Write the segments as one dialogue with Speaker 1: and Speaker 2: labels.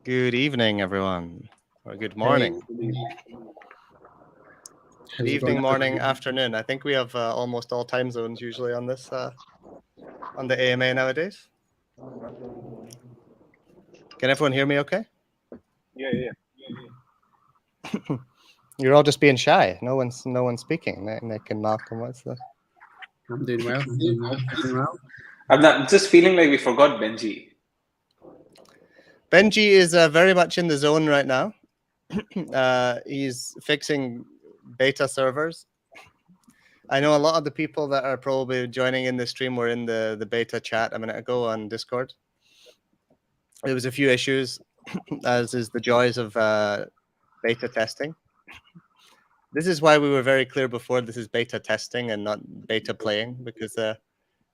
Speaker 1: Good evening, everyone, or good
Speaker 2: Hey,
Speaker 1: morning.
Speaker 2: how's
Speaker 1: Good
Speaker 2: it going?
Speaker 1: evening, morning, afternoon. I think we have almost all time zones usually on this on the AMA nowadays. Can everyone hear me? Okay.
Speaker 3: Yeah.
Speaker 1: You're all just being shy. No one's speaking. Nick and Malcolm, what's the?
Speaker 2: I'm doing well. Doing well.
Speaker 3: I'm just feeling like we forgot Benji.
Speaker 1: Benji is very much in the zone right now. He's fixing beta servers. I know a lot of the people that are probably joining in the stream were in the beta chat a minute ago on Discord. There was a few issues, as is the joys of beta testing. This is why we were very clear before this is beta testing and not beta playing, because there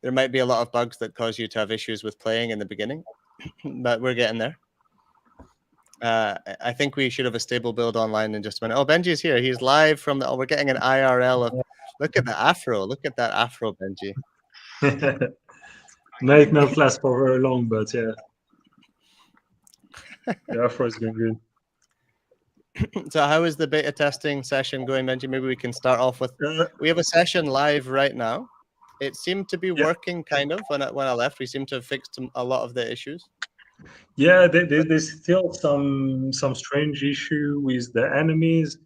Speaker 1: might be a lot of bugs that cause you to have issues with playing in the beginning, but we're getting there. I think we should have a stable build online in just a minute. Oh, Benji's here. He's live from the. Oh, we're getting an IRL of. Look at the afro. Look at that afro, Benji.
Speaker 4: Might not last for very long, but yeah. The afro is going good.
Speaker 1: So how is the beta testing session going, Benji? Maybe we can start off with. We have a session live right now. It seemed to be working kind of when I left. We seem to have fixed a lot of the issues.
Speaker 4: Yeah, there's still some strange issue with the enemies.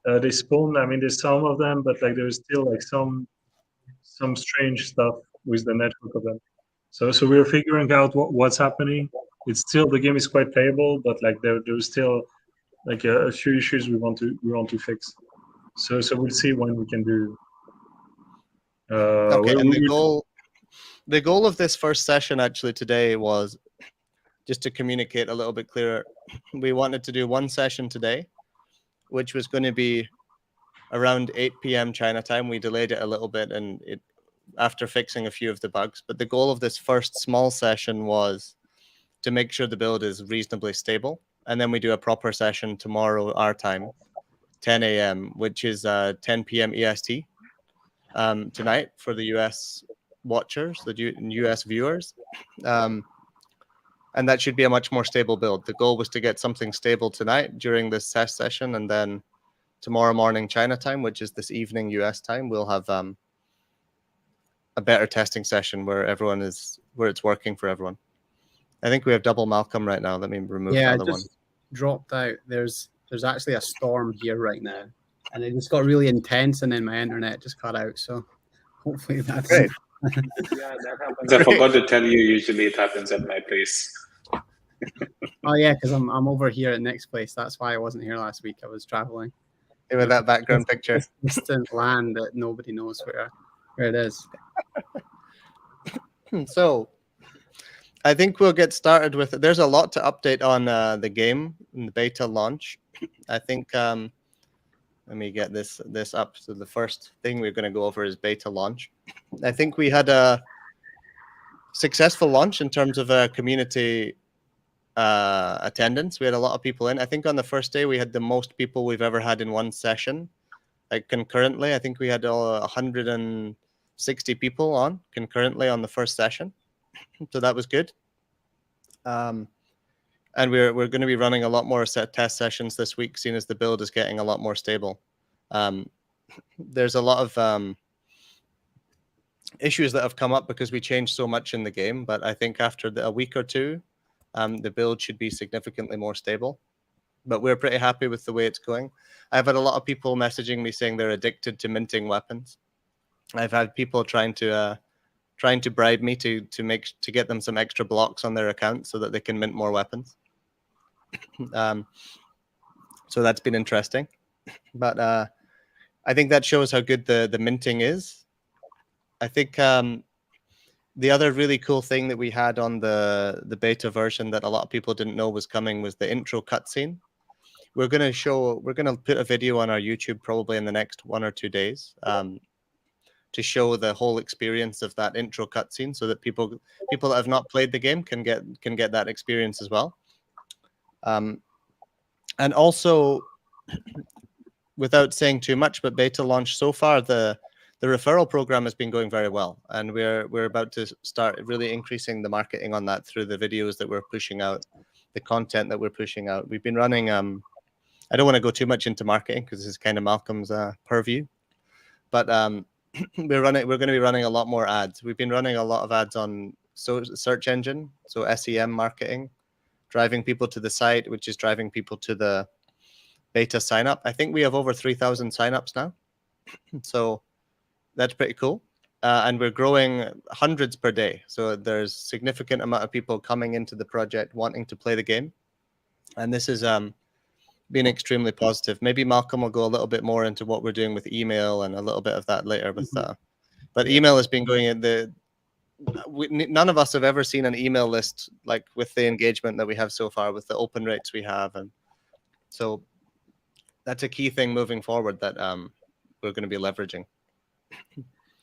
Speaker 4: They spawn. I mean, there's some of them, but like there's still like some strange stuff with the network of them. So we're figuring out what's happening. It's still, the game is quite playable, but like there's still like a few issues we want to fix. So we'll see when we can do.
Speaker 1: Okay, and the goal of this first session actually today was just to communicate a little bit clearer. We wanted to do one session today, which was going to be around 8 p.m. China time. We delayed it a little bit, and it after fixing a few of the bugs. But the goal of this first small session was to make sure the build is reasonably stable, and then we do a proper session tomorrow our time, 10 a.m., which is 10 p.m. EST. Tonight for the US watchers, the US viewers. And that should be a much more stable build. The goal was to get something stable tonight during this test session, and then tomorrow morning China time, which is this evening US time, we'll have a better testing session where it's working for everyone. I think we have double Malcolm right now. Let me remove the other one.
Speaker 2: Dropped out. There's actually a storm here right now, and it just got really intense, and then my internet just cut out. So hopefully that's
Speaker 1: great.
Speaker 3: Yeah, that happens. I forgot to tell you. Usually it happens at my place.
Speaker 2: Oh yeah, because I'm over here at Nick's place. That's why I wasn't here last week. I was traveling.
Speaker 1: With that background picture.
Speaker 2: Distant land that nobody knows where it is.
Speaker 1: So I think we'll get started with it. There's a lot to update on the game in the beta launch. I think let me get this up. So the first thing we're going to go over is beta launch. I think we had a successful launch in terms of community attendance. We had a lot of people in. I think on the first day we had the most people we've ever had in one session, like concurrently. I think we had 160 people on concurrently on the first session. So that was good. And we're going to be running a lot more test sessions this week, seeing as the build is getting a lot more stable. There's a lot of issues that have come up because we changed so much in the game, but I think after a week or two, the build should be significantly more stable. But we're pretty happy with the way it's going. I've had a lot of people messaging me saying they're addicted to minting weapons. I've had people trying to bribe me to get them some extra blocks on their account so that they can mint more weapons. So that's been interesting. But I think that shows how good the minting is. I think the other really cool thing that we had on the beta version that a lot of people didn't know was coming was the intro cutscene. We're going to put a video on our YouTube probably in the next 1 or 2 days to show the whole experience of that intro cutscene, so that people that have not played the game can get that experience as well. And also, without saying too much, but beta launch so far, the referral program has been going very well, and we're about to start really increasing the marketing on that through the videos that we're pushing out the content that we're pushing out. We've been running. I don't want to go too much into marketing because this is kind of Malcolm's purview, but we're going to be running a lot more ads. We've been running a lot of ads on search engine, so SEM marketing, driving people to the site, which is driving people to the beta sign up. I think we have over 3,000 signups now, so that's pretty cool. And we're growing hundreds per day. So there's significant amount of people coming into the project wanting to play the game. And this is been extremely positive. Maybe Malcolm will go a little bit more into what we're doing with email and a little bit of that later. With but email has been going in none of us have ever seen an email list like with the engagement that we have so far, with the open rates we have. And so that's a key thing moving forward that we're going to be leveraging.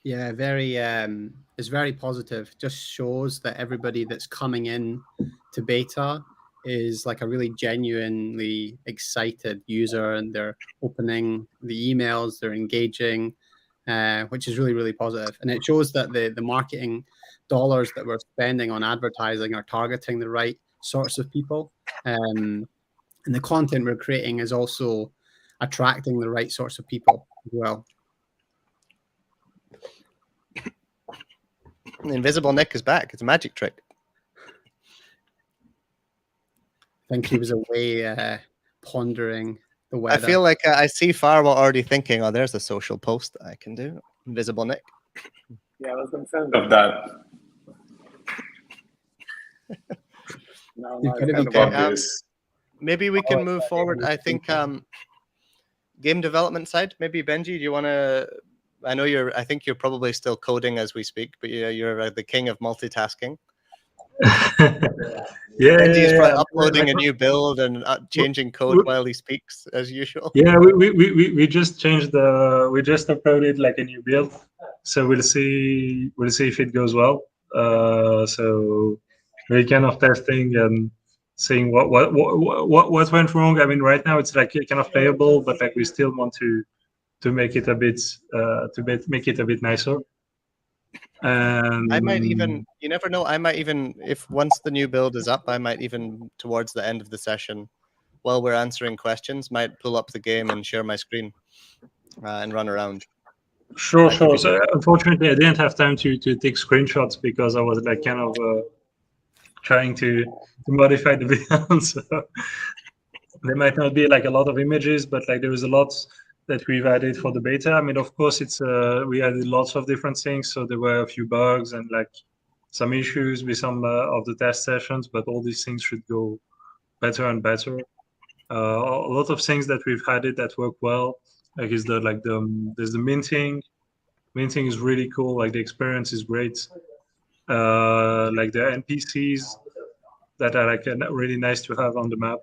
Speaker 2: Yeah, it's very positive. Just shows that everybody that's coming in to beta is like a really genuinely excited user, and they're opening the emails, they're engaging, which is really, really positive. And it shows that the marketing dollars that we're spending on advertising are targeting the right sorts of people. And the content we're creating is also attracting the right sorts of people as well.
Speaker 1: Invisible Nick is back. It's a magic trick.
Speaker 2: I think he was away pondering the weather.
Speaker 1: I feel like I see Farwell already thinking, oh, there's a social post that I can do. Invisible Nick.
Speaker 3: Yeah, I was concerned of that. No, it's kind of obvious.
Speaker 1: Maybe we can move forward. I think game development side. Maybe Benji, do you want to? I know I think you're probably still coding as we speak, but you're the king of multitasking. Benji's probably uploading a new build and changing code while he speaks as usual.
Speaker 4: Yeah, we just changed we just uploaded like a new build, so we'll see if it goes well. So we're kind of testing and seeing what went wrong. I mean, right now it's like kind of playable, but like we still want to make it a bit make it a bit nicer. And
Speaker 1: I might even, you never know, I might even, if once the new build is up, I might even towards the end of the session, while we're answering questions, might pull up the game and share my screen and run around.
Speaker 4: Sure. So unfortunately, I didn't have time to take screenshots because I was like kind of trying to modify the video. So there might not be like a lot of images, but like there is a lot that we've added for the beta. I mean, of course, it's we added lots of different things. So there were a few bugs and like some issues with some of the test sessions, but all these things should go better and better. A lot of things that we've added that work well, like there's the minting. Minting is really cool. Like the experience is great. Like the NPCs that are like really nice to have on the map.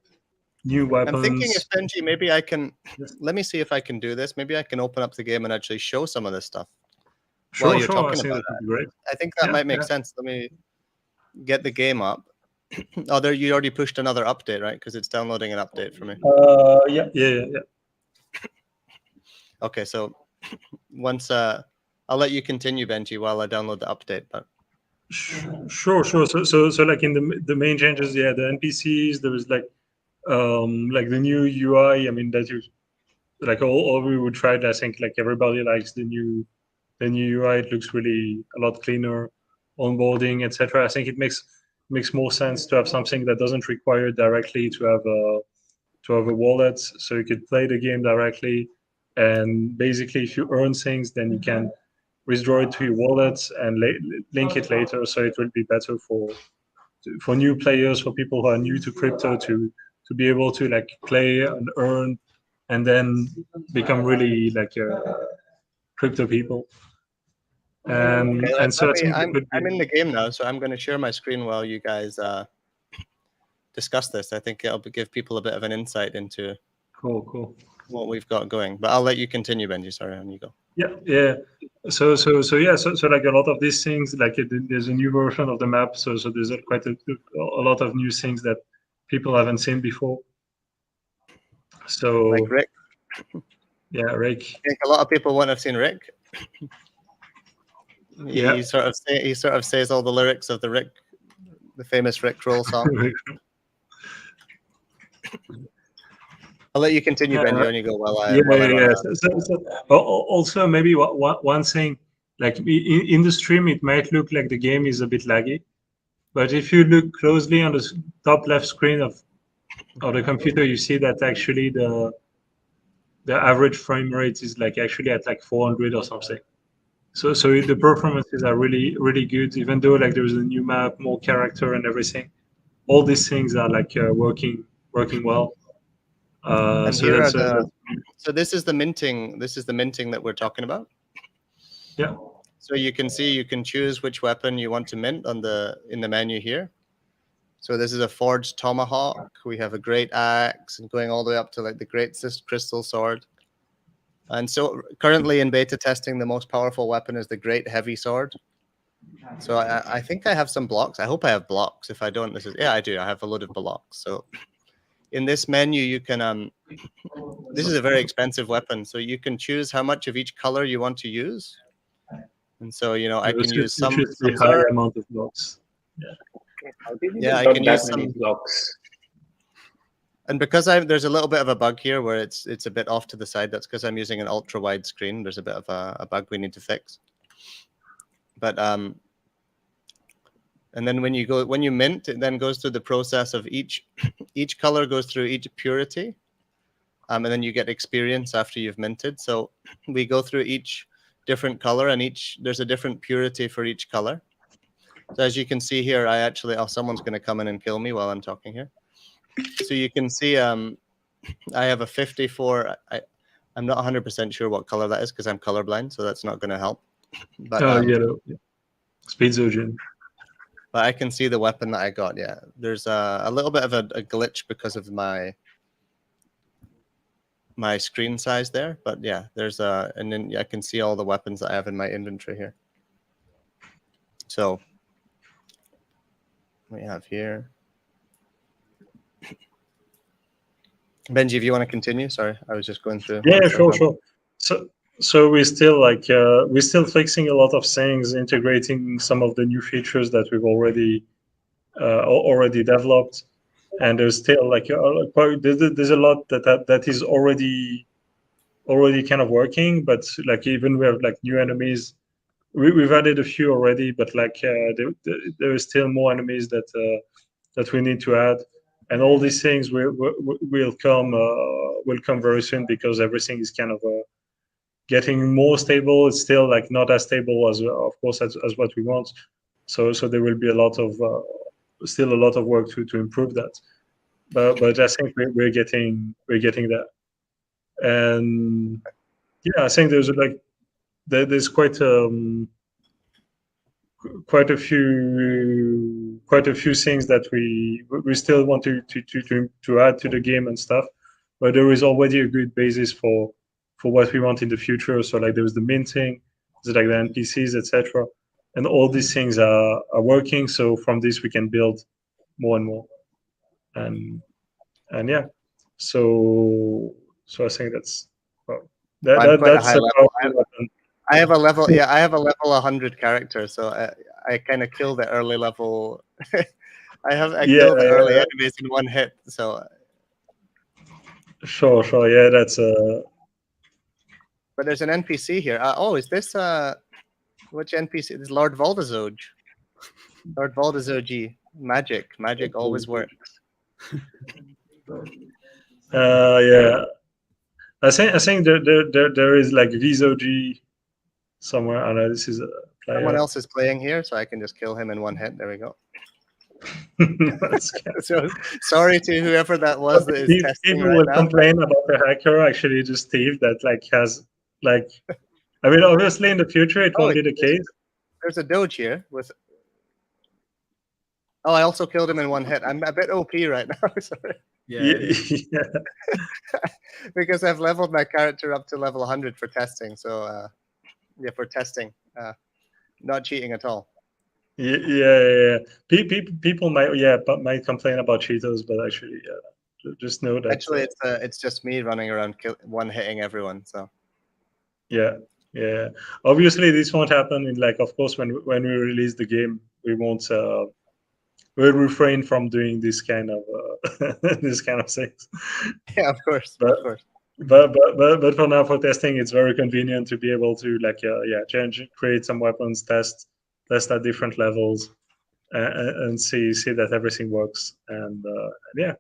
Speaker 4: New weapons.
Speaker 1: I'm thinking if Benji, maybe I can, let me see if I can do this. Maybe I can open up the game and actually show some of this stuff.
Speaker 4: Sure.
Speaker 1: Talking
Speaker 4: I think
Speaker 1: about
Speaker 4: that'd be great.
Speaker 1: I think that might make sense. Let me get the game up. Oh, there, you already pushed another update, right? Because it's downloading an update for me.
Speaker 4: Yeah.
Speaker 1: Okay, so once I'll let you continue, Benji, while I download the update. But
Speaker 4: sure. So like in the main changes, yeah, the NPCs, there was like the new UI. I mean, that you like all we would try. I think like everybody likes the new UI. It looks really a lot cleaner, onboarding, etc. I think it makes more sense to have something that doesn't require directly to have a wallet, so you could play the game directly. And basically, if you earn things, then you can withdraw it to your wallet and link it later. So it will be better for new players, for people who are new to crypto, to be able to like play and earn, and then become really like crypto people. And so
Speaker 1: I'm in the game now, so I'm going to share my screen while you guys discuss this. I think it'll give people a bit of an insight into
Speaker 4: cool
Speaker 1: what we've got going. But I'll let you continue, Benji. Sorry, on you go.
Speaker 4: Yeah. So like a lot of these things, like there's a new version of the map. So there's quite a lot of new things that people haven't seen before. So
Speaker 1: like Rick.
Speaker 4: Yeah, Rick.
Speaker 1: I think a lot of people wouldn't have seen Rick.
Speaker 4: Yeah.
Speaker 1: He sort of says all the lyrics of the famous Rick Roll song. I'll let you continue,
Speaker 4: Yeah.
Speaker 1: Benji, and you go while I
Speaker 4: Yeah.
Speaker 1: run out.
Speaker 4: Also, maybe one thing, like in the stream, it might look like the game is a bit laggy, but if you look closely on the top left screen of the computer, you see that actually the average frame rate is like actually at like 400 or something. So the performances are really good, even though like there's a new map, more character, and everything. All these things are like working well.
Speaker 1: And
Speaker 4: So
Speaker 1: here
Speaker 4: that's
Speaker 1: are the. So this is the minting. This is the minting that we're talking about.
Speaker 4: yeah.
Speaker 1: So you can see you can choose which weapon you want to mint in the menu here. So this is a forged tomahawk. We have a great axe, and going all the way up to like the great crystal sword. And so currently in beta testing, the most powerful weapon is the great heavy sword. So I think I have some blocks. I hope I have blocks. If I don't, I do. I have a load of blocks. So in this menu, you can this is a very expensive weapon. So you can choose how much of each color you want to use. And so, I can use some
Speaker 4: high amount of blocks.
Speaker 1: Yeah, I can use
Speaker 3: many
Speaker 1: some
Speaker 3: blocks.
Speaker 1: And because there's a little bit of a bug here where it's a bit off to the side. That's because I'm using an ultra wide screen. There's a bit of a bug we need to fix. But and then when you mint, it then goes through the process of each color goes through each purity, and then you get experience after you've minted. So we go through each different color, and there's a different purity for each color. So as you can see here, someone's going to come in and kill me while I'm talking here. So you can see I have a 54. I'm not 100% sure what color that is because I'm colorblind, so that's not going to help. But
Speaker 4: yellow. Yeah. Bezoge.
Speaker 1: But I can see the weapon that I got. Yeah, there's a little bit of a glitch because of my screen size there. But yeah, and then I can see all the weapons that I have in my inventory here. So we have here. Benji, if you want to continue. Sorry, I was just going through.
Speaker 4: Yeah, sure. So we're still fixing a lot of things, integrating some of the new features that we've already developed, and there's still like there's a lot that is already kind of working, but like even we have like new enemies. We've added a few already, but like there is still more enemies that we need to add. And all these things will come very soon because everything is kind of getting more stable. It's still like not as stable as of course as what we want. So there will be still a lot of work to improve that. But I think we're getting there. And yeah, I think there's quite a few things that we still want to add to the game and stuff, but there is already a good basis for what we want in the future. So like there's the minting, there's like the NPCs, etc., and all these things are working. So from this we can build more and more, and yeah. So I think that's
Speaker 1: that's high level. I have a level 100 character, so I kind of kill the early level. I kill the early enemies in one hit. So
Speaker 4: sure, yeah, that's
Speaker 1: But there's an NPC here. Is this which NPC? This is Lord Voldezoge. Lord Voldezoge. Magic always works.
Speaker 4: Yeah. I think there is like Bezoge somewhere. I know this is a player.
Speaker 1: Someone else is playing here, so I can just kill him in one hit. There we go. So sorry to whoever that was that is testing
Speaker 4: people
Speaker 1: right
Speaker 4: will
Speaker 1: now.
Speaker 4: complain about the hacker. Actually, just Steve that like has like. I mean, obviously in the future it won't be the case.
Speaker 1: There's a Doge here with. Oh, I also killed him in one hit. I'm a bit OP right now. Sorry.
Speaker 4: Yeah.
Speaker 1: Because I've leveled my character up to level 100 for testing. So for testing, not cheating at all.
Speaker 4: Yeah. People might complain about Cheetos, but actually, just know that.
Speaker 1: Actually, it's just me running around one hitting everyone. So.
Speaker 4: Yeah. Obviously, this won't happen. Of course, when we release the game, we won't we'll refrain from doing this kind of this kind of things.
Speaker 1: Yeah, of course.
Speaker 4: But for now, for testing, it's very convenient to be able to create some weapons, test at different levels, and see that everything works. And yeah,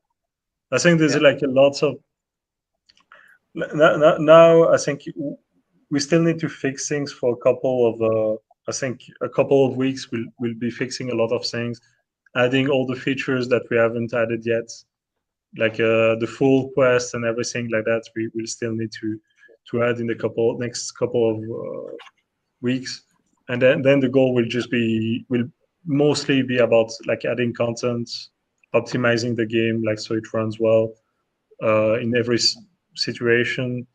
Speaker 4: I think there's like a lot of now. I think we still need to fix things for a couple of. I think a couple of weeks we'll be fixing a lot of things, adding all the features that we haven't added yet, like the full quest and everything like that. We will still need to add in the next couple of weeks, and then the goal will mostly be about like adding content, optimizing the game, like so it runs well in every situation,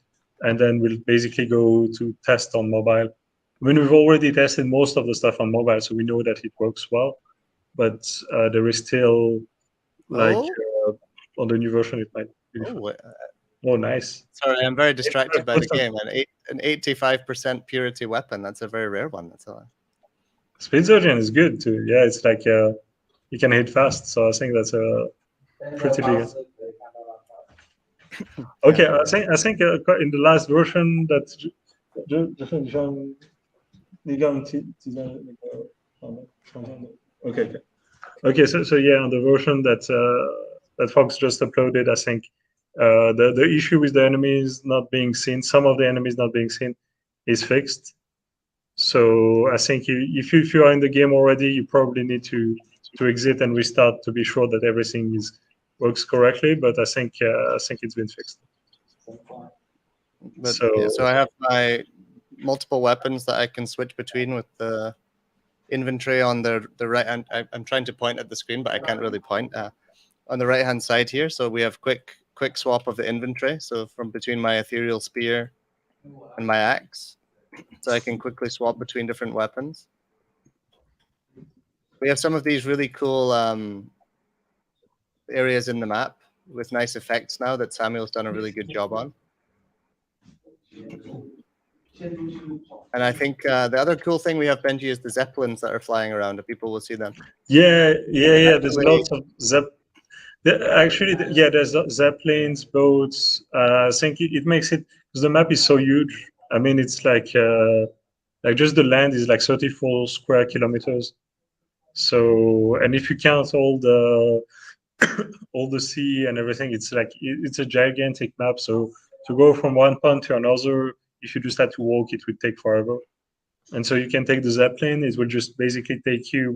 Speaker 4: and then we'll basically go to test on mobile. I mean, we've already tested most of the stuff on mobile, so we know that it works well, but there is still like on the new version it might be different. Oh, nice.
Speaker 1: Sorry, I'm very distracted by the game. An 85% purity weapon. That's a very rare one. That's all.
Speaker 4: Bezoge is good too. Yeah, it's like you can hit fast, so I think that's a pretty big. Okay, I think in the last version that okay. So yeah, on the version that Fox just uploaded, I think the issue with the enemies not being seen, some of the enemies not being seen, is fixed. So I think if you are in the game already, you probably need to exit and restart to be sure that everything works correctly. But I think it's been fixed.
Speaker 1: But, so I have my multiple weapons that I can switch between with the inventory on the right hand. I'm trying to point at the screen, but I can't really point on the right hand side here. So we have quick swap of the inventory. So from between my ethereal spear and my axe, so I can quickly swap between different weapons. We have some of these really cool areas in the map with nice effects now that Samuel's done a really good job on. And I think the other cool thing we have, Benji, is the zeppelins that are flying around. People will see them.
Speaker 4: Yeah. There's lots of there's zeppelins, boats. I think it makes it, because the map is so huge. I mean, it's like just the land is like 34 square kilometers. So, and if you count all the all the sea and everything, it's like it's a gigantic map. So to go from one point to another, if you just had to walk, it would take forever. And so you can take the zeppelin. It will just basically take you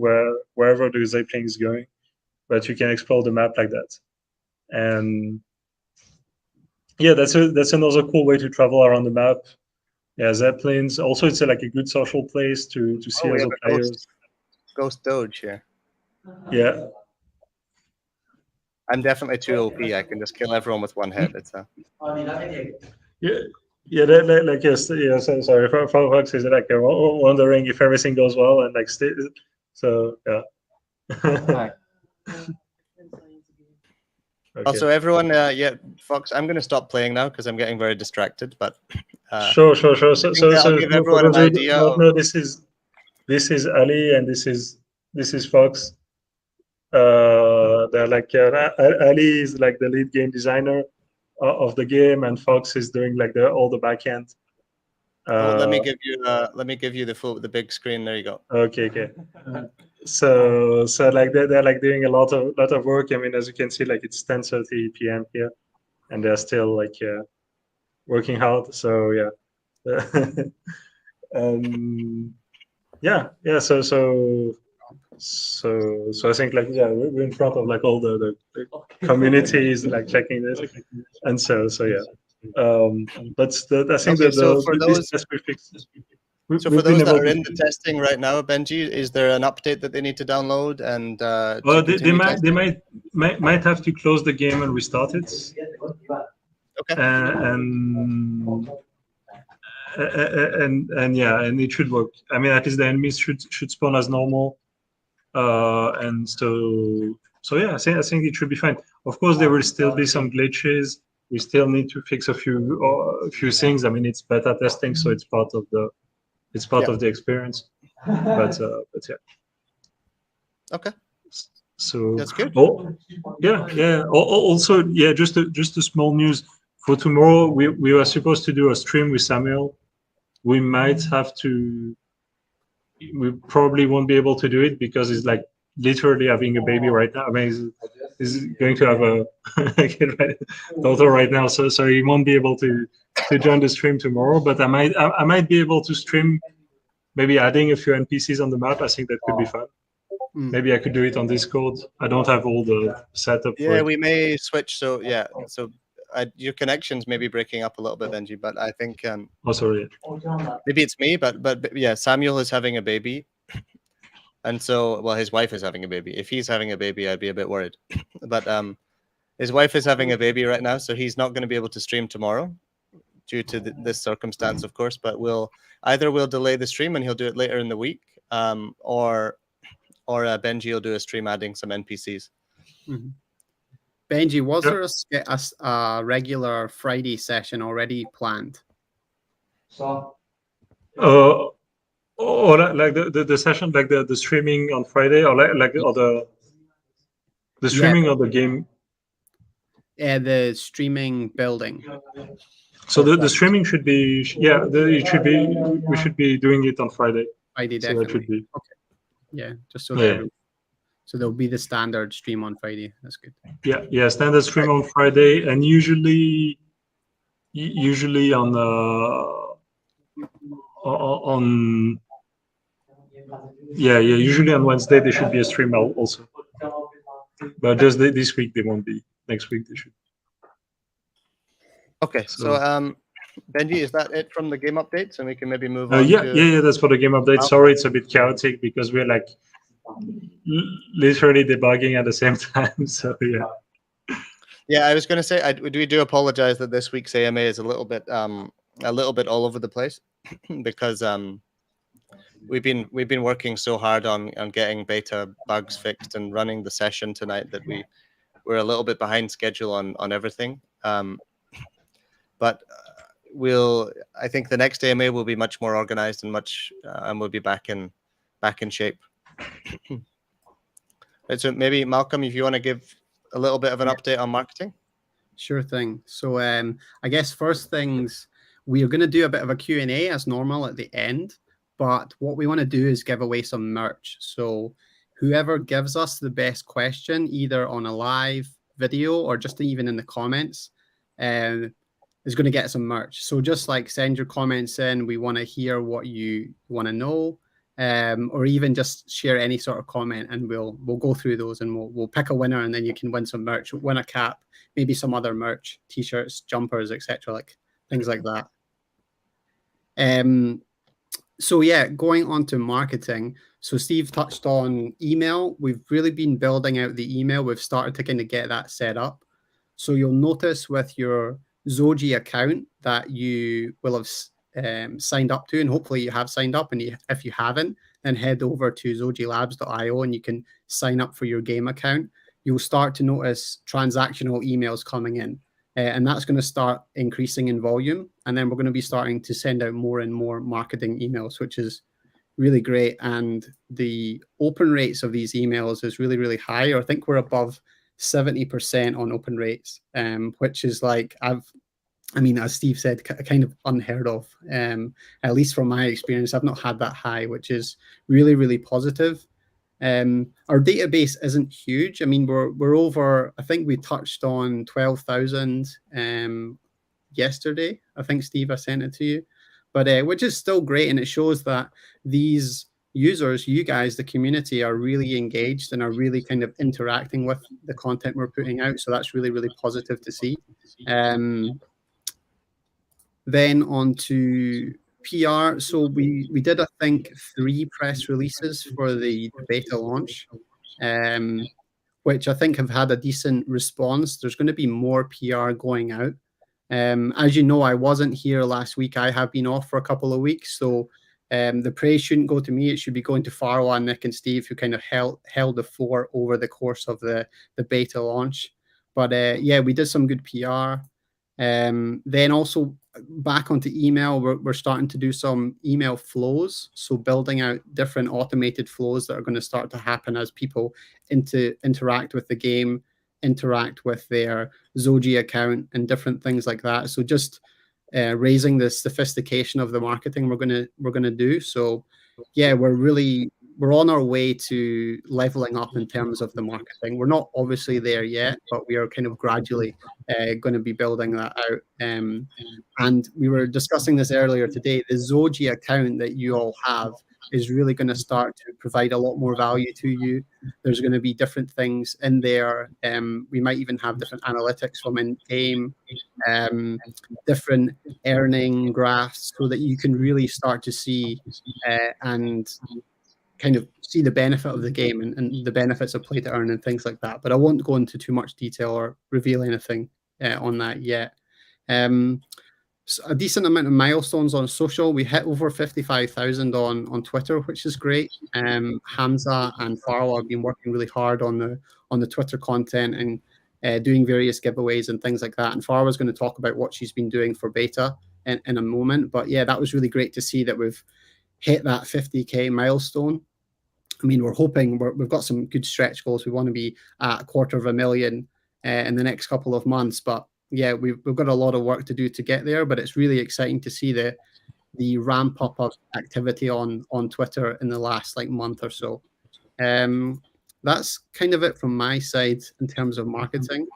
Speaker 4: wherever the zeppelin is going, but you can explore the map like that. And yeah, that's another cool way to travel around the map. Yeah, zeppelins. Also, it's like a good social place to see other players.
Speaker 1: Ghost Doge here.
Speaker 4: Yeah.
Speaker 1: I'm definitely too OP. I can just kill everyone with one hit. It's a.
Speaker 4: Yeah. Sorry, Fox is like wondering if everything goes well and like so yeah.
Speaker 1: Okay. Also, everyone, Fox, I'm going to stop playing now because I'm getting very distracted. But
Speaker 4: sure. So
Speaker 1: I'll give everyone an idea.
Speaker 4: No, this is Ali and this is Fox. They're like Ali is like the lead game designer of the game, and Fox is doing like all the back end.
Speaker 1: Let me give you the big screen. There you go.
Speaker 4: Okay. So like they're like doing a lot of work. I mean, as you can see, like it's 10:30 p.m. here, and they're still like working hard. So yeah. So I think like we're in front of like all the communities like checking this, and so yeah. But I think for those
Speaker 1: that are in the testing right now, Benji, is there an update that they need to download? And
Speaker 4: well, they might have to close the game and restart it.
Speaker 1: Okay.
Speaker 4: And it should work. I mean, at least the enemies should spawn as normal. And so yeah, I think it should be fine. Of course, there will still be some glitches. We still need to fix a few things. I mean, it's beta testing, so it's part of the experience. But yeah.
Speaker 1: Okay.
Speaker 4: So
Speaker 1: That's good.
Speaker 4: Oh, yeah. Also, yeah, just a small news for tomorrow. We were supposed to do a stream with Samuel. We might have to. We probably won't be able to do it because he's like literally having a baby right now. I mean, he's going to have a daughter right now, so he won't be able to join the stream tomorrow. But I might be able to stream, maybe adding a few NPCs on the map. I think that could be fun. Maybe I could do it on Discord. I don't have all the setup for
Speaker 1: Yeah,
Speaker 4: it.
Speaker 1: we may switch. So yeah, so your connections may be breaking up a little bit, Benji, but I think
Speaker 4: Oh, sorry.
Speaker 1: maybe it's me, but yeah, Samuel is having a baby, and so well, his wife is having a baby. If he's having a baby, I'd be a bit worried. But his wife is having a baby right now, so he's not going to be able to stream tomorrow due to this circumstance, of course. But we'll delay the stream and he'll do it later in the week, or Benji will do a stream adding some NPCs.
Speaker 2: Mm-hmm. Benji, was there a regular Friday session already planned?
Speaker 4: Or like the session, like the streaming on Friday, or like the streaming of the game.
Speaker 2: The streaming building.
Speaker 4: So the streaming should be it should be, we should be doing it on Friday.
Speaker 2: Friday,
Speaker 4: so
Speaker 2: definitely.
Speaker 4: That should be.
Speaker 2: Okay. Yeah, just so that so there'll be the standard stream on Friday. That's good.
Speaker 4: Yeah, standard stream on Friday, and usually on usually on Wednesday there should be a stream also. But just this week they won't be. Next week they should.
Speaker 1: Okay, so Benji, is that it from the game updates? And we can maybe move on.
Speaker 4: Yeah, that's for the game update. Sorry, it's a bit chaotic because we're like literally debugging at the same time. So yeah.
Speaker 1: Yeah, I was going to say we do apologize that this week's AMA is a little bit all over the place because we've been working so hard on getting beta bugs fixed and running the session tonight that we're a little bit behind schedule on everything. But I think the next AMA will be much more organized and we'll be back in shape. Right, so maybe Malcolm, if you want to give a little bit of an update on marketing.
Speaker 2: Sure thing. So I guess first things, we are going to do a bit of a Q&A as normal at the end, but what we want to do is give away some merch. So whoever gives us the best question, either on a live video or just even in the comments, is going to get some merch. So just like send your comments in. We want to hear what you want to know, or even just share any sort of comment, and we'll go through those and we'll pick a winner, and then you can win some merch, win a cap, maybe some other merch, t-shirts, jumpers, etc., like things like that. So yeah, going on to marketing. So Steve touched on email. We've really been building out the email. We've started to kind of get that set up. So you'll notice with your Bezoge account that you will have signed up to, and hopefully you have signed up. And if you haven't, then head over to bezogelabs.io and you can sign up for your game account. You'll start to notice transactional emails coming in, and that's going to start increasing in volume. And then we're going to be starting to send out more and more marketing emails, which is really great. And the open rates of these emails is really, really high. I think we're above 70% on open rates, which is like, as Steve said, kind of unheard of. At least from my experience, I've not had that high, which is really, really positive. Our database isn't huge. I mean, we're over, I think we touched on 12,000 yesterday. I think, Steve, I sent it to you, but which is still great. And it shows that these users, you guys, the community, are really engaged and are really kind of interacting with the content we're putting out. So that's really, really positive to see. Then on to PR. So we did, I think, 3 press releases for the beta launch, which I think have had a decent response. There's going to be more PR going out. As you know, I wasn't here last week. I have been off for a couple of weeks. So the praise shouldn't go to me. It should be going to Farwa, Nick, and Steve, who kind of held the fort over the course of the beta launch. But yeah, we did some good PR. Then also back onto email, we're starting to do some email flows. So building out different automated flows that are going to start to happen as people interact with the game, interact with their Zoji account, and different things like that. So just raising the sophistication of the marketing we're gonna do. So yeah, we're on our way to leveling up in terms of the marketing. We're not obviously there yet, but we are kind of gradually going to be building that out. And we were discussing this earlier today. The Zoji account that you all have is really going to start to provide a lot more value to you. There's going to be different things in there. We might even have different analytics from in-game, different earning graphs, so that you can really start to see and kind of see the benefit of the game and the benefits of play to earn and things like that. But I won't go into too much detail or reveal anything on that yet. So a decent amount of milestones on social. We hit over 55,000 on Twitter, which is great. Hamza and Farwa have been working really hard on the Twitter content and doing various giveaways and things like that. And Farwa's going to talk about what she's been doing for beta in a moment. But yeah, that was really great to see that we've hit that 50K milestone. I mean, we're hoping we've got some good stretch goals. We want to be at 250,000 in the next couple of months. But yeah, we've got a lot of work to do to get there. But it's really exciting to see the ramp up of activity on Twitter in the last month or so. That's kind of it from my side in terms of marketing.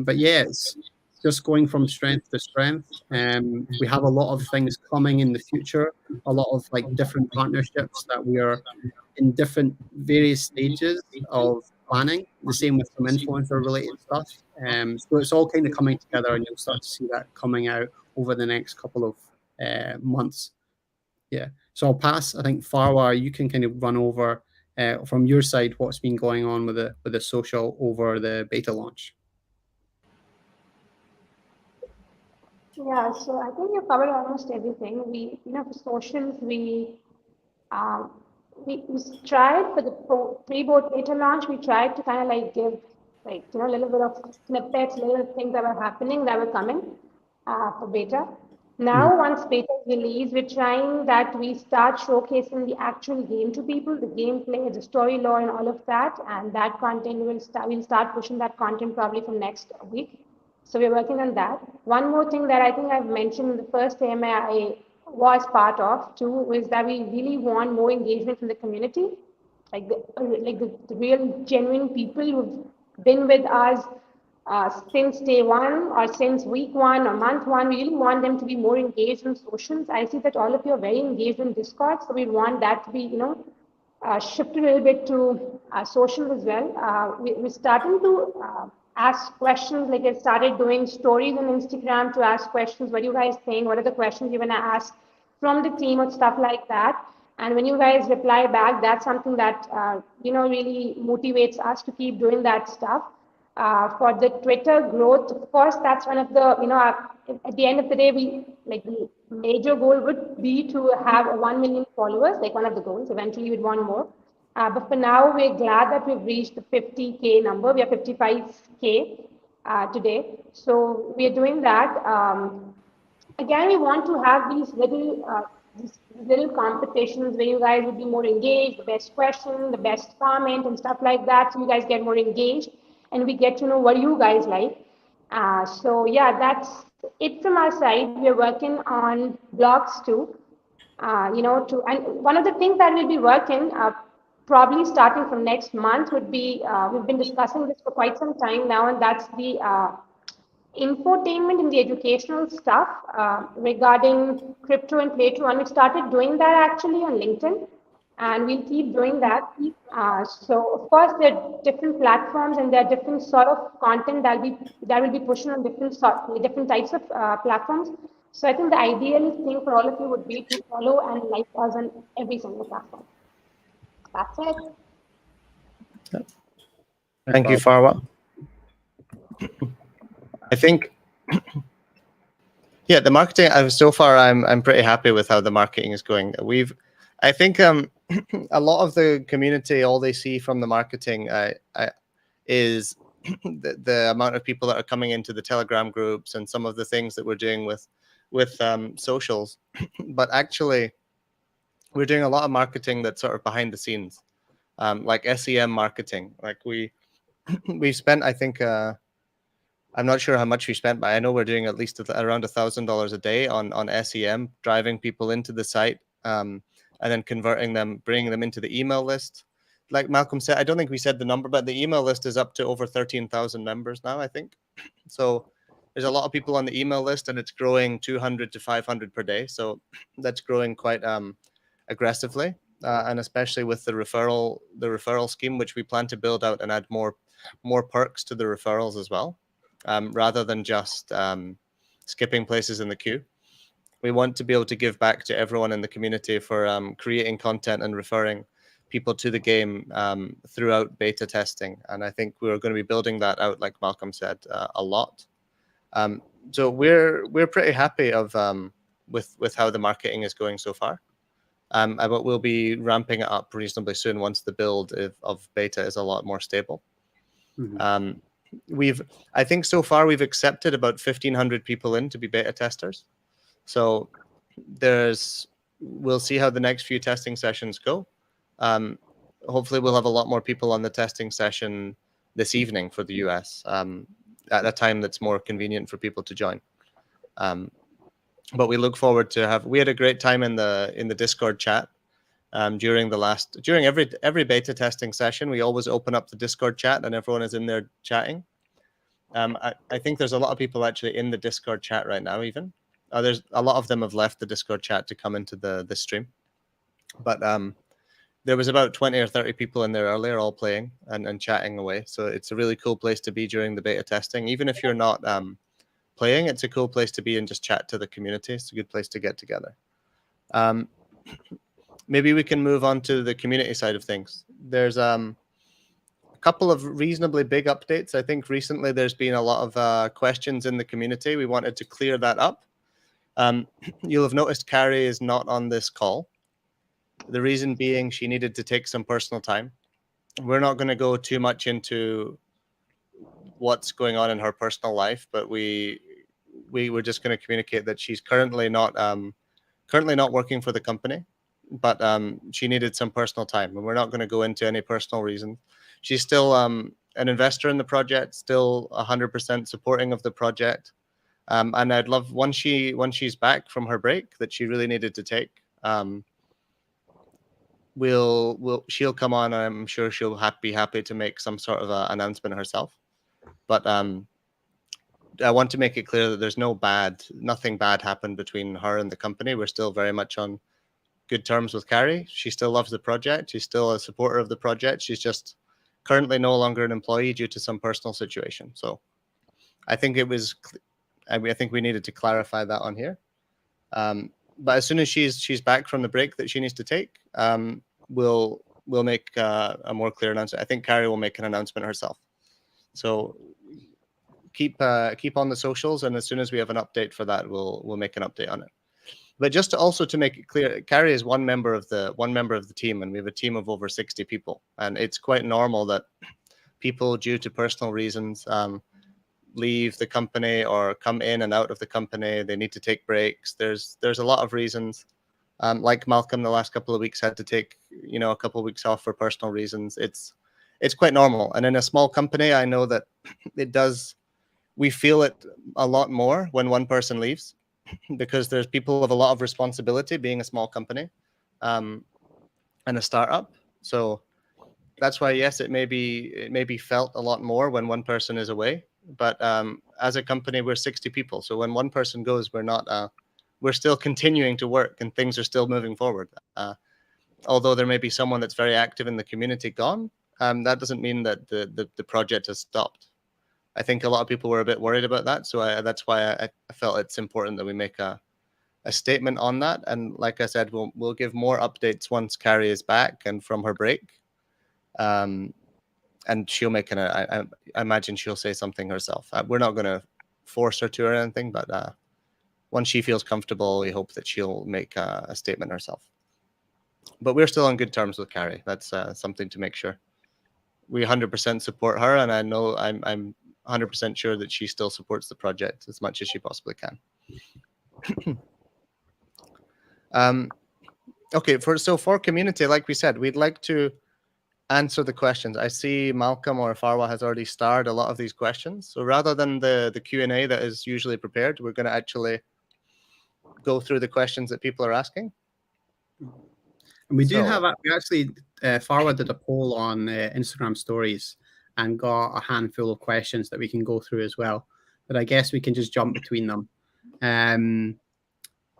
Speaker 2: But yeah, it's just going from strength to strength. We have a lot of things coming in the future, a lot of different partnerships that we are in different various stages of planning. The same with some influencer related stuff. So it's all kind of coming together, and you'll start to see that coming out over the next couple of months. Yeah. So I'll pass. I think Farwa, you can kind of run over from your side what's been going on with the social over the beta launch.
Speaker 5: Yeah, so I think you covered almost everything. For socials, we tried for the pre-board beta launch. We tried to kind of give a little bit of snippets, little things that were happening, that were coming for beta. Now, once beta is released, we're trying that we start showcasing the actual game to people, the gameplay, the story lore, and all of that. And that content we'll start pushing that content probably from next week. So we're working on that. One more thing that I think I've mentioned in the first AMA I was part of too is that we really want more engagement from the community, the real genuine people who've been with us since day one or since week one or month one. We really want them to be more engaged in socials. I see that all of you are very engaged in Discord, so we want that to be shifted a little bit to social as well. We're starting to ask questions. I started doing stories on Instagram to ask questions. What do you guys think? What are the questions you're gonna ask from the team or stuff like that? And when you guys reply back, that's something that really motivates us to keep doing that stuff. For the Twitter growth, of course, that's one of the at the end of the day, the major goal would be to have 1 million followers, one of the goals. Eventually, we'd want more. But for now, we're glad that we've reached the 50K number. We are 55K today. So we are doing that. Again, we want to have these little competitions where you guys would be more engaged, the best question, the best comment and stuff like that. So you guys get more engaged and we get to know what you guys like. So yeah, that's it from our side. We're working on blogs too. And one of the things that we'll be working probably starting from next month would be, we've been discussing this for quite some time now, and that's the infotainment and the educational stuff regarding crypto and play to earn. We started doing that actually on LinkedIn, and we'll keep doing that. So of course there are different platforms and there are different sort of content that will be pushing on different types of platforms. So I think the ideal thing for all of you would be to follow and like us on every single platform. That's it.
Speaker 1: Thank you, Farwa. I think, yeah, the marketing. So far, I'm pretty happy with how the marketing is going. I think a lot of the community, all they see from the marketing is the amount of people that are coming into the Telegram groups and some of the things that we're doing with with socials, but actually we're doing a lot of marketing that's sort of behind the scenes, like SEM marketing. Like we've spent, I think, I'm not sure how much we spent, but I know we're doing at least around $1,000 a day on SEM, driving people into the site, and then converting them, bringing them into the email list. Like Malcolm said, I don't think we said the number, but the email list is up to over 13,000 members now, I think. So there's a lot of people on the email list, and it's growing 200 to 500 per day. So that's growing quite aggressively, and especially with the referral scheme, which we plan to build out and add more perks to the referrals as well, rather than just skipping places in the queue. We want to be able to give back to everyone in the community for creating content and referring people to the game throughout beta testing. And I think we're going to be building that out, like Malcolm said, a lot. So we're pretty happy with how the marketing is going so far. But we'll be ramping it up reasonably soon once the build of beta is a lot more stable.
Speaker 2: Mm-hmm.
Speaker 1: I think so far we've accepted about 1,500 people in to be beta testers. So we'll see how the next few testing sessions go. Hopefully we'll have a lot more people on the testing session this evening for the US at a time that's more convenient for people to join. But we look forward to we had a great time in the Discord chat during every beta testing session. We always open up the Discord chat and everyone is in there chatting. I think there's a lot of people actually in the Discord chat right now even. There's a lot of them have left the Discord chat to come into the stream. But there was about 20 or 30 people in there earlier all playing and chatting away. So it's a really cool place to be during the beta testing. Even if you're not playing, it's a cool place to be and just chat to the community. It's a good place to get together. Maybe we can move on to the community side of things. There's a couple of reasonably big updates. I think recently there's been a lot of questions in the community. We wanted to clear that up. You'll have noticed Carrie is not on this call. The reason being she needed to take some personal time. We're not going to go too much into what's going on in her personal life, but we were just going to communicate that she's currently not working for the company, but she needed some personal time, and we're not going to go into any personal reasons. She's still an investor in the project, still 100% supporting of the project, and I'd love once she's back from her break that she really needed to take. She'll come on. I'm sure she'll be happy to make some sort of announcement herself. But I want to make it clear that there's nothing bad happened between her and the company. We're still very much on good terms with Carrie. She still loves the project. She's still a supporter of the project. She's just currently no longer an employee due to some personal situation. So I think I think we needed to clarify that on here. But as soon as she's back from the break that she needs to take, we'll make a more clear announcement. I think Carrie will make an announcement herself. So keep on the socials, and as soon as we have an update for that, we'll make an update on it. But just to make it clear, Carrie is one member of the team, and we have a team of over 60 people, and it's quite normal that people, due to personal reasons, leave the company or come in and out of the company. They need to take breaks. There's a lot of reasons. Like Malcolm, the last couple of weeks had to take a couple of weeks off for personal reasons. It's quite normal. And in a small company, I know that we feel it a lot more when one person leaves, because there's people with a lot of responsibility being a small company and a startup. So that's why, yes, it may be felt a lot more when one person is away. But as a company, we're 60 people. So when one person goes, we're still continuing to work and things are still moving forward. Although there may be someone that's very active in the community gone, that doesn't mean that the project has stopped. I think a lot of people were a bit worried about that. So that's why I felt it's important that we make a statement on that. And like I said, we'll give more updates once Carrie is back and from her break. And she'll make I imagine she'll say something herself. We're not going to force her to or anything, but once she feels comfortable, we hope that she'll make a statement herself. But we're still on good terms with Carrie. That's something to make sure. We 100% support her, and I know I'm 100% sure that she still supports the project as much as she possibly can. Okay, for community, like we said, we'd like to answer the questions. I see Malcolm or Farwa has already starred a lot of these questions. So rather than the Q&A that is usually prepared, we're going to actually go through the questions that people are asking.
Speaker 2: And we actually, Farwa did a poll on Instagram stories and got a handful of questions that we can go through as well. But I guess we can just jump between them.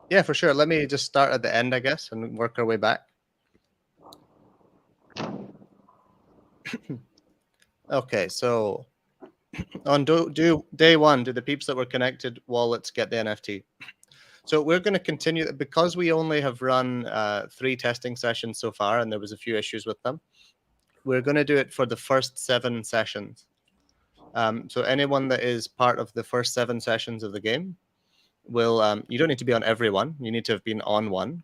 Speaker 1: Yeah, for sure. Let me just start at the end, I guess, and work our way back. Okay, so on day one, do the peeps that were connected wallets get the NFT? So we're going to continue, because we only have run 3 testing sessions so far, and there was a few issues with them. We're going to do it for the first 7 sessions. So anyone that is part of the first 7 sessions of the game will, you don't need to be on every one. You need to have been on one.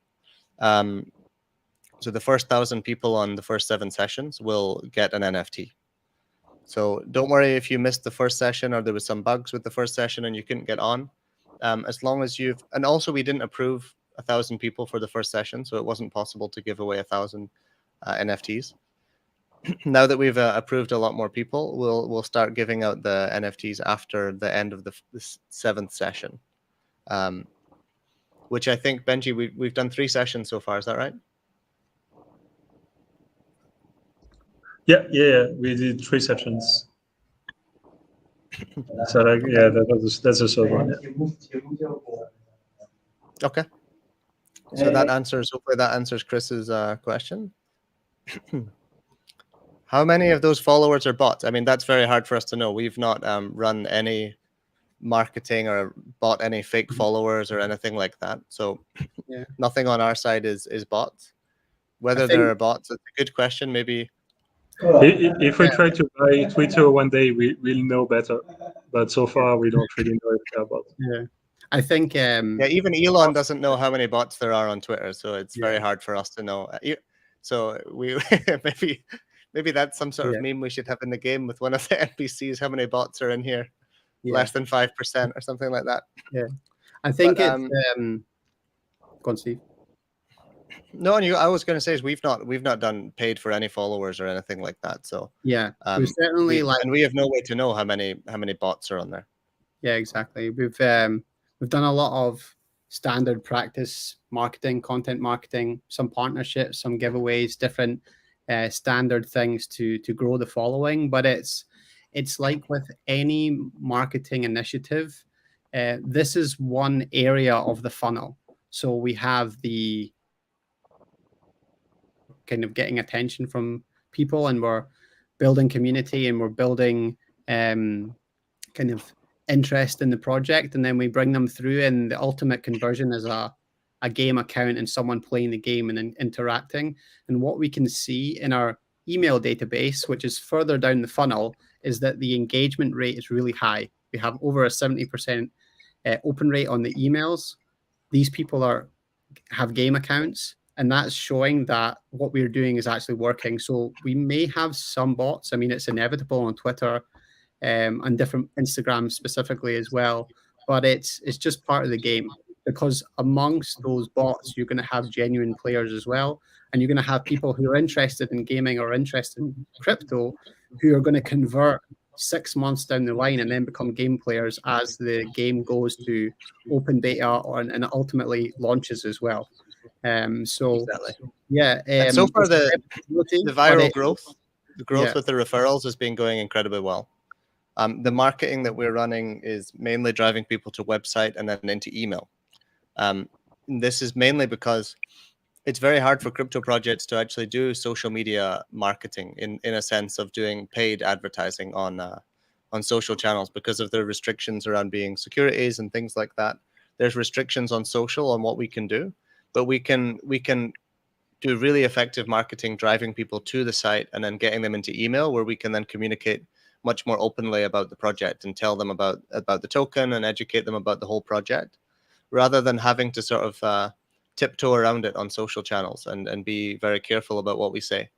Speaker 1: So the first 1,000 people on the first 7 sessions will get an NFT. So don't worry if you missed the first session or there was some bugs with the first session and you couldn't get on. As long as you've, and also we didn't approve 1,000 people for the first session, so it wasn't possible to give away 1,000 NFTs. Now that we've approved a lot more people, we'll start giving out the NFTs after the end of the 7th session, which I think, Benji, we've done 3 sessions so far. Is that right?
Speaker 4: Yeah, we did 3 sessions. So that's a short one. Yeah.
Speaker 1: Okay. So that answers, hopefully that answers Chris's question. How many of those followers are bots? I mean, that's very hard for us to know. We've not run any marketing or bought any fake followers or anything like that. So nothing on our side is bots. Whether there are bots, it's a good question. Maybe
Speaker 4: if we try to buy Twitter one day, we'll know better. But so far, we don't really know if they're bots.
Speaker 2: Yeah, I think.
Speaker 1: Even Elon doesn't know how many bots there are on Twitter, so it's very hard for us to know. So we maybe that's some sort of meme we should have in the game with one of the NPCs. How many bots are in here? Less than 5% or something like that.
Speaker 2: Yeah, I think it's. Go on, Steve.
Speaker 1: No, and I was going to say is we've not done paid for any followers or anything like that. So
Speaker 2: certainly
Speaker 1: and we have no way to know how many bots are on there.
Speaker 2: Yeah, exactly. We've done a lot of standard practice marketing, content marketing, some partnerships, some giveaways, different standard things to grow the following. But it's like with any marketing initiative, this is one area of the funnel. So we have the kind of getting attention from people, and we're building community, and we're building kind of interest in the project, and then we bring them through, and the ultimate conversion is a game account and someone playing the game and interacting. And what we can see in our email database, which is further down the funnel, is that the engagement rate is really high. We have over a 70% open rate on the emails. These people have game accounts, and that's showing that what we're doing is actually working. So we may have some bots. I mean, it's inevitable on Twitter and different Instagram specifically as well. But it's just part of the game, because amongst those bots, you're going to have genuine players as well. And you're going to have people who are interested in gaming or interested in crypto who are going to convert 6 months down the line and then become game players as the game goes to open beta and ultimately launches as well. So
Speaker 1: far the viral growth, with the referrals has been going incredibly well. The marketing that we're running is mainly driving people to website and then into email. This is mainly because it's very hard for crypto projects to actually do social media marketing in a sense of doing paid advertising on social channels because of the restrictions around being securities and things like that. There's restrictions on social on what we can do, but we can do really effective marketing, driving people to the site and then getting them into email, where we can then communicate much more openly about the project and tell them about the token and educate them about the whole project, rather than having to sort of tiptoe around it on social channels and be very careful about what we say.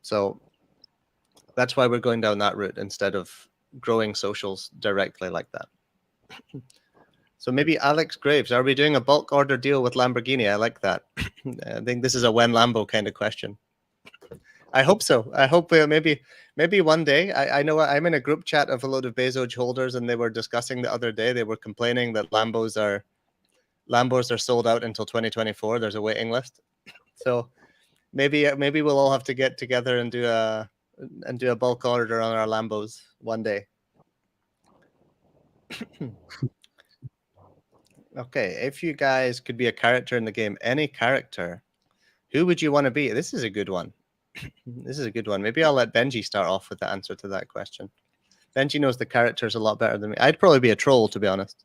Speaker 1: So that's why we're going down that route instead of growing socials directly like that. So maybe Alex Graves, are we doing a bulk order deal with Lamborghini? I like that. I think this is a when Lambo kind of question. I hope so. I hope maybe one day. I know I'm in a group chat of a load of Bezoge holders, and they were discussing the other day. They were complaining that Lambos are sold out until 2024. There's a waiting list. So maybe we'll all have to get together and do a bulk order on our Lambos one day. Okay, if you guys could be a character in the game, any character, who would you want to be? This is a good one. This is a good one. Maybe I'll let Benji start off with the answer to that question. Benji knows the characters a lot better than me. I'd probably be a troll, to be honest.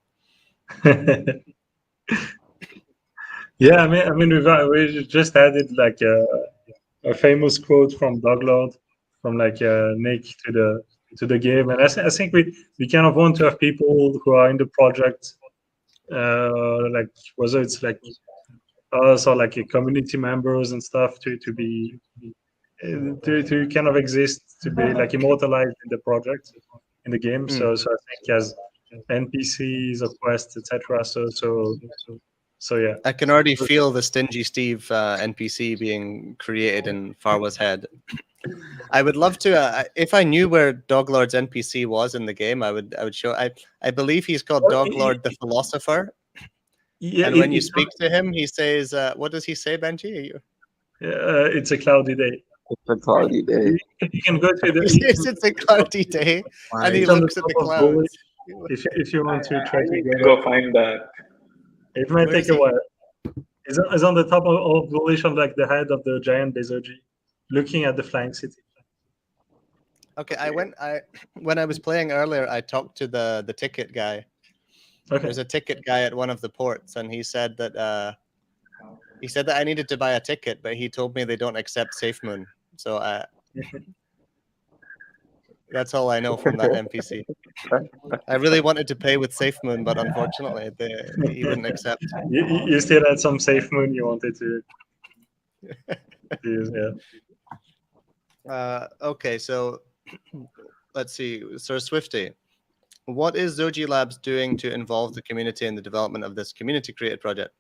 Speaker 4: Yeah, I mean, we just added like a famous quote from Doglord, from like Nick to the game, and I think we kind of want to have people who are in the project, like whether it's like us or like community members and stuff, to be to kind of exist, to be like immortalized in the project, in the game. So I think as NPCs or quests, etc. So yeah.
Speaker 1: I can already feel the Stingy Steve NPC being created in Farwa's head. I would love to. If I knew where Doglord's NPC was in the game, I would show. I believe he's called Doglord the Philosopher.
Speaker 4: Yeah,
Speaker 1: and when you speak to him, he says, "What does he say, Benji?"
Speaker 4: It's a cloudy day.
Speaker 6: It's a cloudy day.
Speaker 4: You can go to the.
Speaker 1: Yes, it's a cloudy day, and he looks at the clouds.
Speaker 4: If you want to try to
Speaker 3: go find that.
Speaker 4: It might take a while. It's on the top of Bullish, on like the head of the giant Bezoge, looking at the flying city.
Speaker 1: Okay, when I was playing earlier, I talked to the ticket guy.
Speaker 4: Okay.
Speaker 1: There's a ticket guy at one of the ports, and he said that I needed to buy a ticket, but he told me they don't accept SafeMoon. So that's all I know from that NPC. I really wanted to pay with SafeMoon, but unfortunately, he wouldn't accept.
Speaker 4: You still had some SafeMoon you wanted to use, yeah.
Speaker 1: Okay, so let's see. Sir Swifty, what is Zoji Labs doing to involve the community in the development of this community-created project?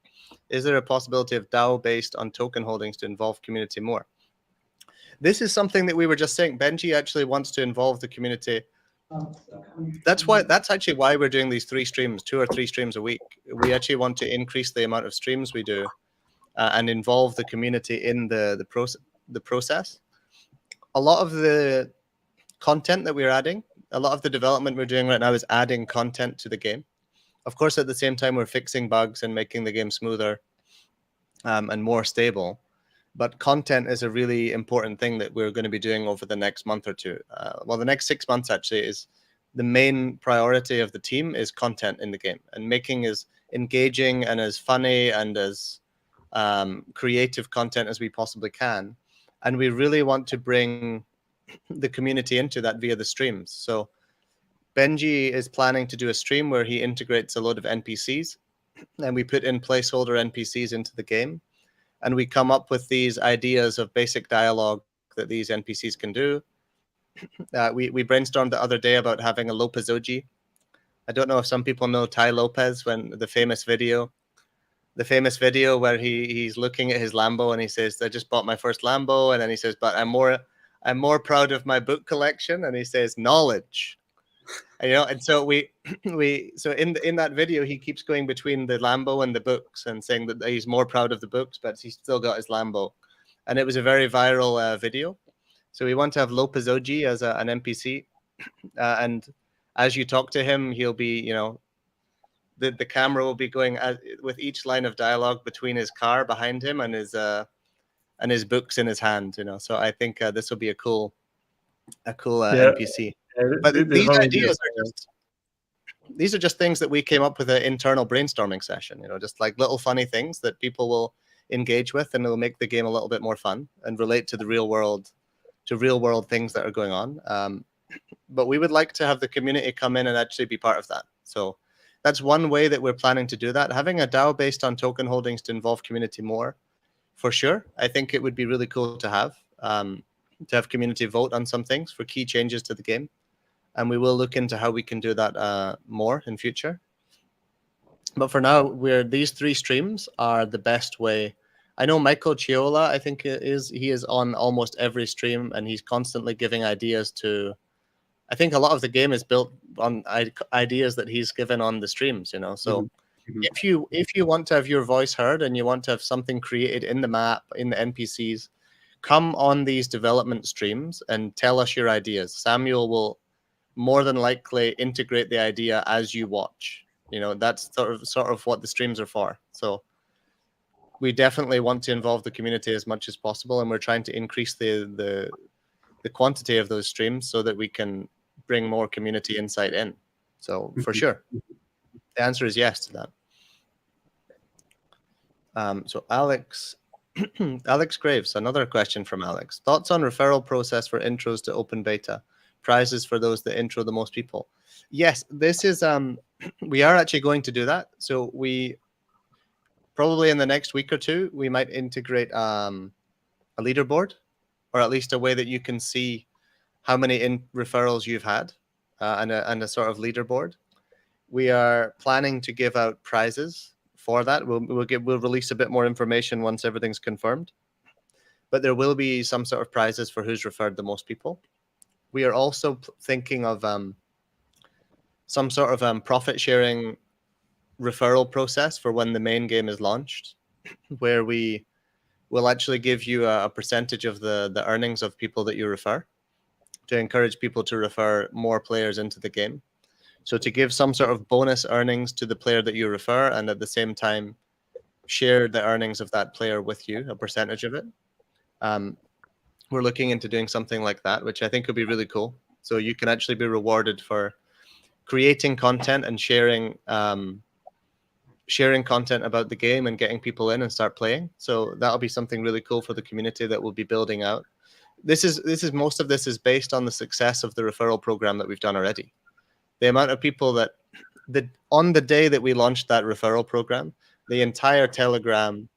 Speaker 1: Is there a possibility of DAO based on token holdings to involve community more? This is something that we were just saying. Benji actually wants to involve the community. That's actually why we're doing these 3 streams, 2 or 3 streams a week. We actually want to increase the amount of streams we do and involve the community in the process. A lot of the content that we're adding, a lot of the development we're doing right now is adding content to the game. Of course, at the same time, we're fixing bugs and making the game smoother and more stable. But content is a really important thing that we're going to be doing over the next month or 2. Well, the next 6 months actually is the main priority of the team is content in the game, and making as engaging and as funny and as creative content as we possibly can. And we really want to bring the community into that via the streams. So Benji is planning to do a stream where he integrates a load of NPCs, and we put in placeholder NPCs into the game. And we come up with these ideas of basic dialogue that these NPCs can do. We brainstormed the other day about having a Lopezogi. I don't know if some people know Ty Lopez, when the famous video where he's looking at his Lambo and he says, "I just bought my first Lambo," and then he says, "But I'm more proud of my book collection," and he says, "Knowledge." And so so in that video, he keeps going between the Lambo and the books and saying that he's more proud of the books, but he's still got his Lambo. And it was a very viral video. So we want to have Lopezogi as an NPC. And as you talk to him, he'll be, the camera will be going with each line of dialogue between his car behind him and his books in his hand, So I think this will be a cool NPC. But these ideas these are just things that we came up with an internal brainstorming session, just like little funny things that people will engage with, and it'll make the game a little bit more fun and relate to the real world things that are going on. But we would like to have the community come in and actually be part of that. So that's one way that we're planning to do that. Having a DAO based on token holdings to involve community more, for sure. I think it would be really cool to have community vote on some things for key changes to the game. And we will look into how we can do that more in future. But for now, these 3 streams are the best way. I know Michael Chiola, I think he is on almost every stream, and he's constantly giving ideas to. I think a lot of the game is built on ideas that he's given on the streams, you know. So if you want to have your voice heard and you want to have something created in the map, in the NPCs, come on these development streams and tell us your ideas. Samuel will more than likely integrate the idea as you watch. You know, that's sort of what the streams are for. So we definitely want to involve the community as much as possible, and we're trying to increase the quantity of those streams so that we can bring more community insight in. So for sure, the answer is yes to that. So Alex Graves, another question from Alex. Thoughts on referral process for intros to open beta? Prizes for those that intro the most people? Yes, this is we are actually going to do that. So we probably in the next week or two, we might integrate a leaderboard, or at least a way that you can see how many referrals you've had, and a sort of leaderboard. We are planning to give out prizes for that. We'll release a bit more information once everything's confirmed, but there will be some sort of prizes for who's referred the most people. We are also thinking of some sort of profit sharing referral process for when the main game is launched, where we will actually give you a percentage of the earnings of people that you refer, to encourage people to refer more players into the game. So to give some sort of bonus earnings to the player that you refer, and at the same time share the earnings of that player with you, a percentage of it. We're looking into doing something like that, which I think would be really cool. So you can actually be rewarded for creating content and sharing content about the game and getting people in and start playing. So that'll be something really cool for the community that we'll be building out. This is most of this is based on the success of the referral program that we've done already. The amount of people that on the day that we launched that referral program, the entire Telegram,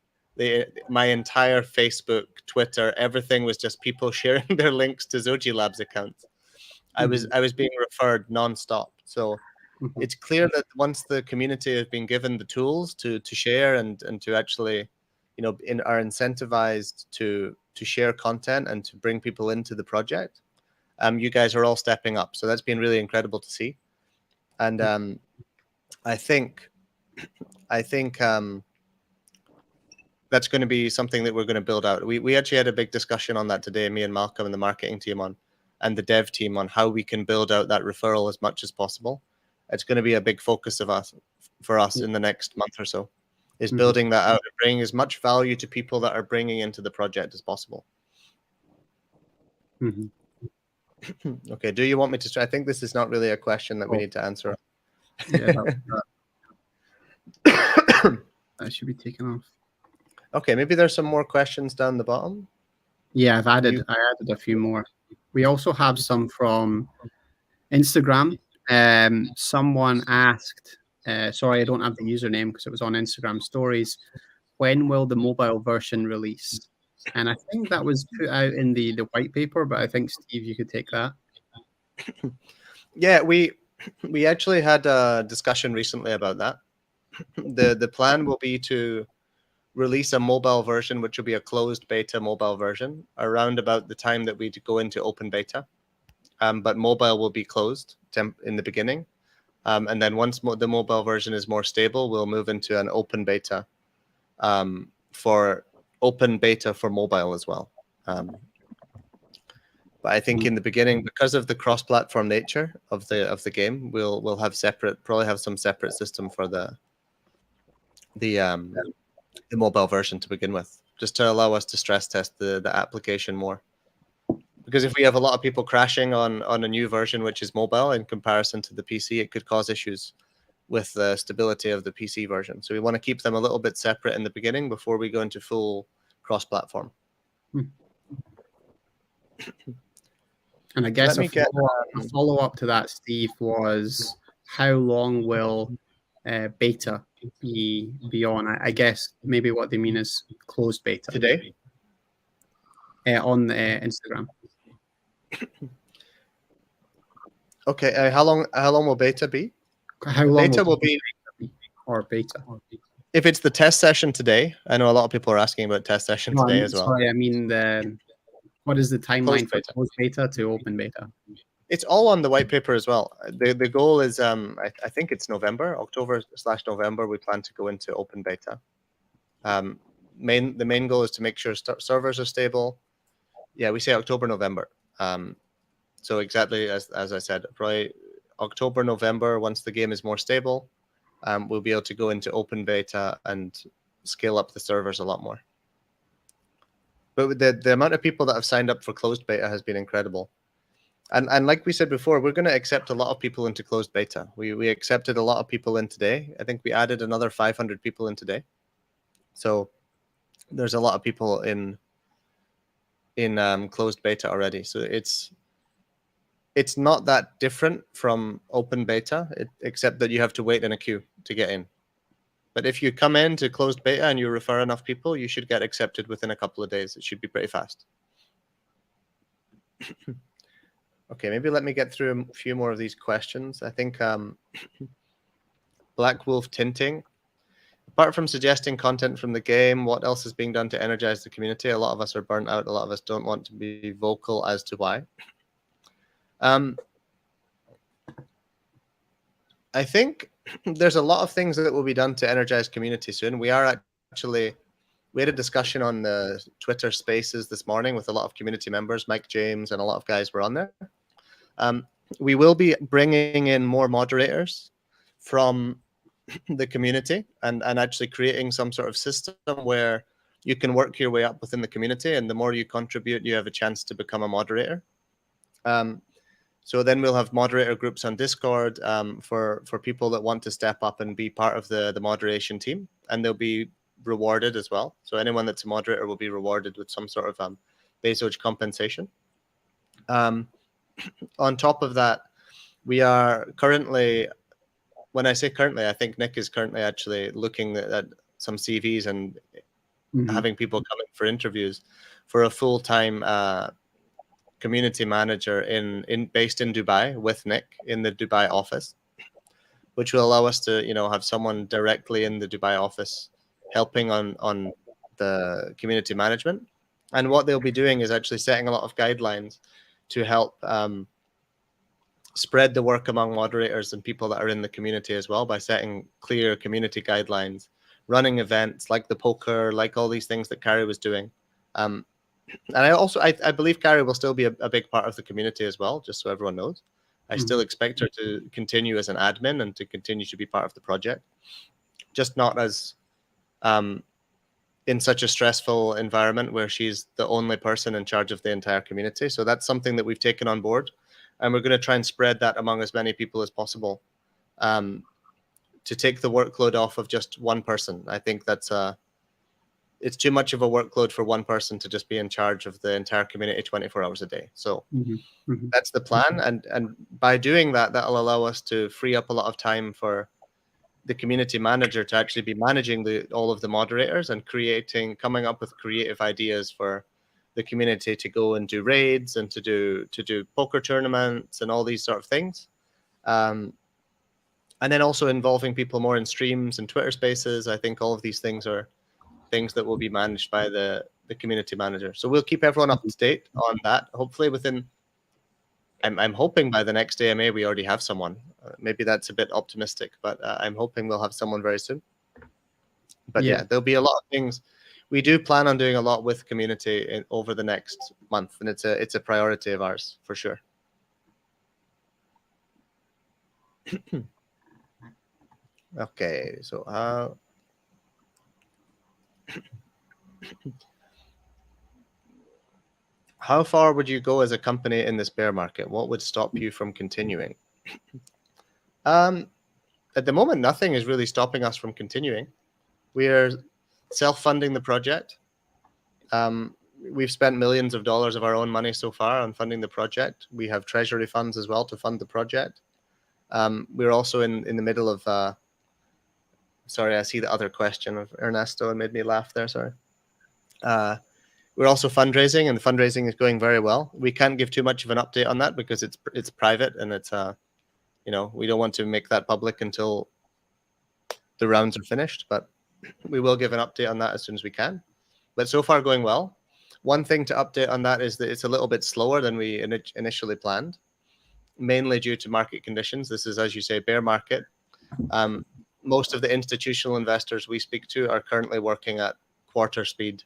Speaker 1: my entire Facebook, Twitter, everything was just people sharing their links to Zoji Labs accounts. I was being referred nonstop. So it's clear that once the community has been given the tools to share and to actually, you know, are incentivized to share content and to bring people into the project, you guys are all stepping up. So that's been really incredible to see. And I think that's going to be something that we're going to build out. We actually had a big discussion on that today, me and Malcolm and the marketing team and the dev team, on how we can build out that referral as much as possible. It's going to be a big focus for us in the next month or so, is building that out and bringing as much value to people that are bringing into the project as possible. Okay, do you want me to? I think this is not really a question that we need to answer.
Speaker 2: Yeah, that should be taken off.
Speaker 1: Okay, maybe there's some more questions down the bottom.
Speaker 2: Yeah, I added a few more. We also have some from Instagram. Someone asked, sorry, I don't have the username because it was on Instagram stories. When will the mobile version release? And I think that was put out in the white paper, but I think, Steve, you could take that.
Speaker 1: Yeah, we actually had a discussion recently about that. The plan will be to release a mobile version, which will be a closed beta mobile version, around about the time that we go into open beta. But mobile will be closed in the beginning. And then once the mobile version is more stable, we'll move into an open beta for mobile as well. But I think in the beginning, because of the cross-platform nature of the game, we'll have probably have some separate system for the mobile version to begin with, just to allow us to stress test the application more. Because if we have a lot of people crashing on a new version which is mobile in comparison to the PC, it could cause issues with the stability of the PC version. So we want to keep them a little bit separate in the beginning before we go into full cross-platform.
Speaker 2: And I guess a follow-up to that, Steve, was how long will beta be on? I guess maybe what they mean is closed beta.
Speaker 1: Today?
Speaker 2: On Instagram.
Speaker 1: Okay, how long will beta be?
Speaker 2: How long
Speaker 1: beta will be
Speaker 2: or beta?
Speaker 1: If it's the test session today, I know a lot of people are asking about test session
Speaker 2: No,
Speaker 1: today as well.
Speaker 2: Sorry, I mean what is the timeline for
Speaker 1: beta.
Speaker 2: closed beta to open beta?
Speaker 1: It's all on the white paper as well. The goal is I think it's October/November. We plan to go into open beta. The main goal is to make sure servers are stable. Yeah, we say October, November. So exactly as I said, probably October, November. Once the game is more stable, we'll be able to go into open beta and scale up the servers a lot more. But the amount of people that have signed up for closed beta has been incredible. And like we said before, we're going to accept a lot of people into closed beta. We accepted a lot of people in today. I think we added another 500 people in today. So there's a lot of people in closed beta already. So it's not that different from open beta, except that you have to wait in a queue to get in. But if you come into closed beta and you refer enough people, you should get accepted within a couple of days. It should be pretty fast. Okay, maybe let me get through a few more of these questions. I think Black Wolf Tinting. Apart from suggesting content from the game, what else is being done to energize the community? A lot of us are burnt out. A lot of us don't want to be vocal as to why. I think there's a lot of things that will be done to energize community soon. We had a discussion on the Twitter Spaces this morning with a lot of community members. Mike James and a lot of guys were on there. We will be bringing in more moderators from the community and actually creating some sort of system where you can work your way up within the community, and the more you contribute, you have a chance to become a moderator. So then we'll have moderator groups on Discord for people that want to step up and be part of the moderation team, and they'll be rewarded as well. So anyone that's a moderator will be rewarded with some sort of Bezoge compensation. On top of that, we are currently, when I say currently, I think Nick is currently actually looking at some CVs and having people come in for interviews for a full-time community manager based in Dubai with Nick in the Dubai office, which will allow us to have someone directly in the Dubai office helping on the community management. And what they'll be doing is actually setting a lot of guidelines to help spread the work among moderators and people that are in the community as well, by setting clear community guidelines, running events like the poker, like all these things that Carrie was doing. And I believe Carrie will still be a big part of the community as well, just so everyone knows. I still expect her to continue as an admin and to continue to be part of the project, just not as in such a stressful environment where she's the only person in charge of the entire community. So that's something that we've taken on board, and we're going to try and spread that among as many people as possible to take the workload off of just one person. I think that's it's too much of a workload for one person to just be in charge of the entire community 24 hours a day. So that's the plan. And by doing that, that'll allow us to free up a lot of time for the community manager to actually be managing all of the moderators and coming up with creative ideas for the community to go and do raids and to do poker tournaments and all these sort of things. And then also involving people more in streams and Twitter Spaces. I think all of these things are things that will be managed by the community manager. So we'll keep everyone up to date on that. Hopefully I'm hoping by the next AMA we already have someone. Maybe that's a bit optimistic, but I'm hoping we'll have someone very soon. But yeah, there'll be a lot of things. We do plan on doing a lot with community over the next month, and it's a priority of ours for sure. Okay, so how far would you go as a company in this bear market? What would stop you from continuing? At the moment, nothing is really stopping us from continuing. We are self-funding the project. We've spent millions of dollars of our own money so far on funding the project. We have treasury funds as well to fund the project. We're also in the middle of sorry, I see the other question of Ernesto and made me laugh there, sorry. We're also fundraising, and the fundraising is going very well. We can't give too much of an update on that because it's private, and it's we don't want to make that public until the rounds are finished, but we will give an update on that as soon as we can. But so far going well. One thing to update on that is that it's a little bit slower than we initially planned, mainly due to market conditions. This is, as you say, bear market. Most of the institutional investors we speak to are currently working at quarter speed.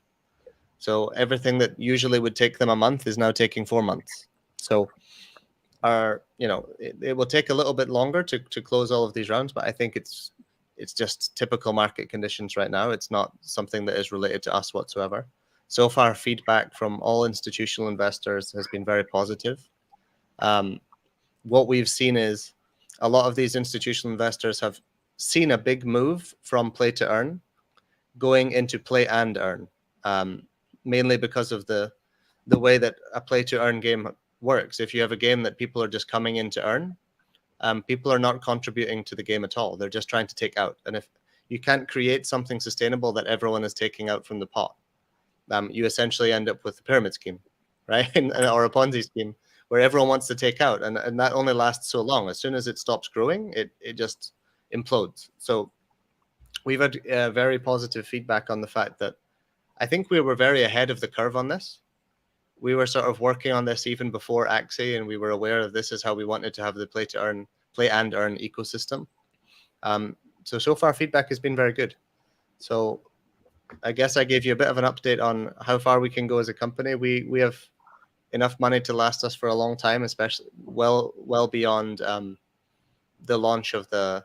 Speaker 1: So everything that usually would take them a month is now taking 4 months. So it will take a little bit longer to close all of these rounds, but I think it's just typical market conditions right now. It's not something that is related to us whatsoever. So far, feedback from all institutional investors has been very positive. What we've seen is a lot of these institutional investors have seen a big move from play to earn going into play and earn, mainly because of the way that a play to earn game works. If you have a game that people are just coming in to earn, people are not contributing to the game at all. They're just trying to take out. And if you can't create something sustainable that everyone is taking out from the pot, you essentially end up with a pyramid scheme, right? Or a Ponzi scheme where everyone wants to take out. And that only lasts so long. As soon as it stops growing, it just implodes. So we've had very positive feedback on the fact that I think we were very ahead of the curve on this. We were sort of working on this even before Axie, and we were aware of this is how we wanted to have the play and earn ecosystem. So far feedback has been very good. So I guess I gave you a bit of an update on how far we can go as a company. We have enough money to last us for a long time, especially well beyond the launch of the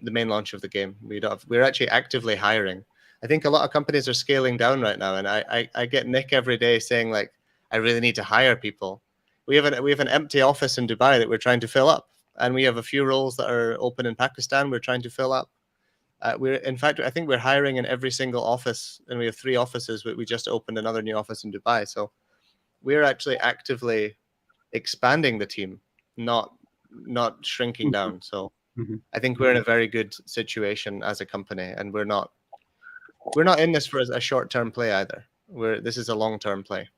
Speaker 1: main launch of the game. We're actually actively hiring. I think a lot of companies are scaling down right now, and I get Nick every day saying like, I really need to hire people. We have an empty office in Dubai that we're trying to fill up, and we have a few roles that are open in Pakistan we're trying to fill up. In fact, I think we're hiring in every single office, and we have 3 offices, but we just opened another new office in Dubai. So we're actually actively expanding the team, not shrinking down. So I think we're in a very good situation as a company, and we're not in this for a short-term play either. This is a long-term play.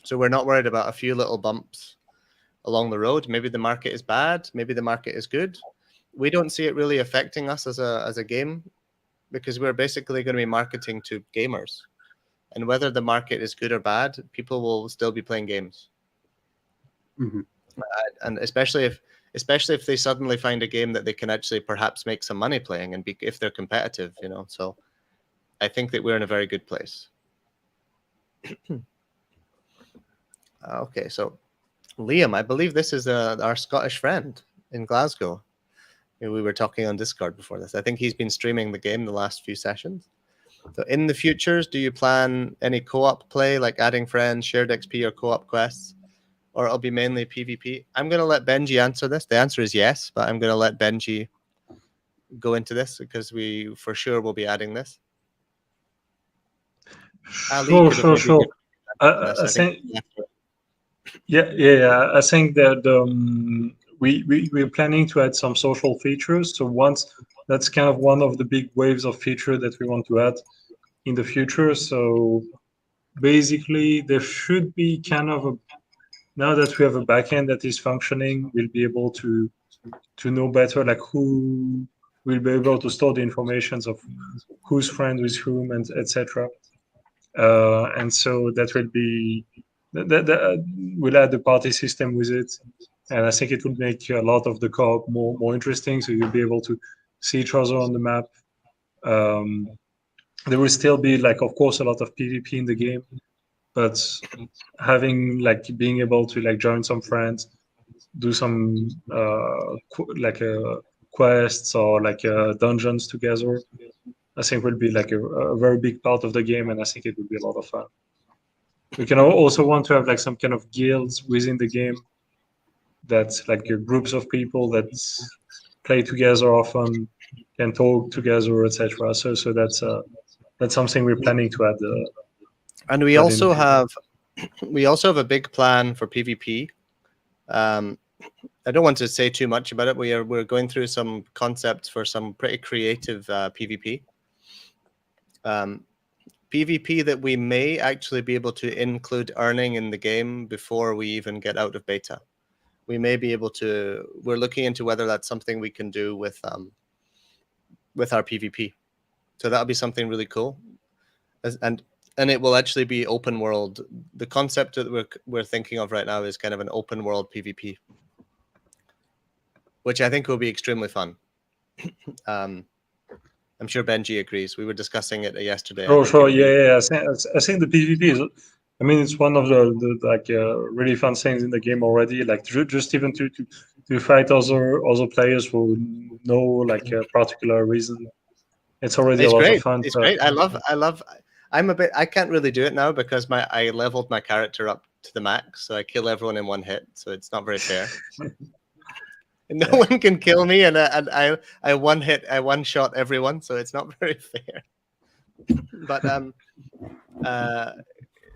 Speaker 1: So we're not worried about a few little bumps along the road. Maybe the market is bad, maybe the market is good. We don't see it really affecting us as a game, because we're basically going to be marketing to gamers. And whether the market is good or bad, people will still be playing games. And especially if they suddenly find a game that they can actually perhaps make some money playing, and if they're competitive, So I think that we're in a very good place. Okay, so Liam, I believe this is our Scottish friend in Glasgow. We were talking on Discord before this. I think he's been streaming the game the last few sessions. So in the futures, do you plan any co-op play, like adding friends, shared XP, or co-op quests? Or it'll be mainly PvP? I'm going to let Benji answer this. The answer is yes, but I'm going to let Benji go into this because we for sure will be adding this.
Speaker 4: Sure. I think, yeah. I think that we're planning to add some social features. So that's kind of one of the big waves of feature that we want to add in the future. So basically, there should be kind of now that we have a backend that is functioning, we'll be able to know better like who will be able to store the information of who's friend with whom and etc. And so that will be we'll add the party system with it, and I think it will make a lot of the co-op more interesting. So you'll be able to see each other on the map. There will still be of course a lot of PvP in the game, but having being able to join some friends, do some quests or dungeons together, I think will be a very big part of the game, and I think it will be a lot of fun. We can also want to have some kind of guilds within the game that's groups of people that play together often, can talk together, etc. So that's something we're planning to add.
Speaker 1: And we also have a big plan for PvP. I don't want to say too much about it. We're going through some concepts for some pretty creative PvP. PvP that we may actually be able to include earning in the game before we even get out of beta. We may be able to. We're looking into whether that's something we can do with with our PvP. So that'll be something really cool, and it will actually be open world. The concept that we're thinking of right now is kind of an open world PvP, which I think will be extremely fun. I'm sure Benji agrees. We were discussing it yesterday.
Speaker 4: Sure. Yeah. I think the PvP is. I mean, it's one of the like really fun things in the game already. Like just even to fight other players for no like particular reason. It's already a lot
Speaker 1: great.
Speaker 4: of fun.
Speaker 1: It's great. I love. I can't really do it now because I leveled my character up to the max, so I kill everyone in one hit. So it's not very fair. No one can kill me, and I one shot everyone, so it's not very fair. But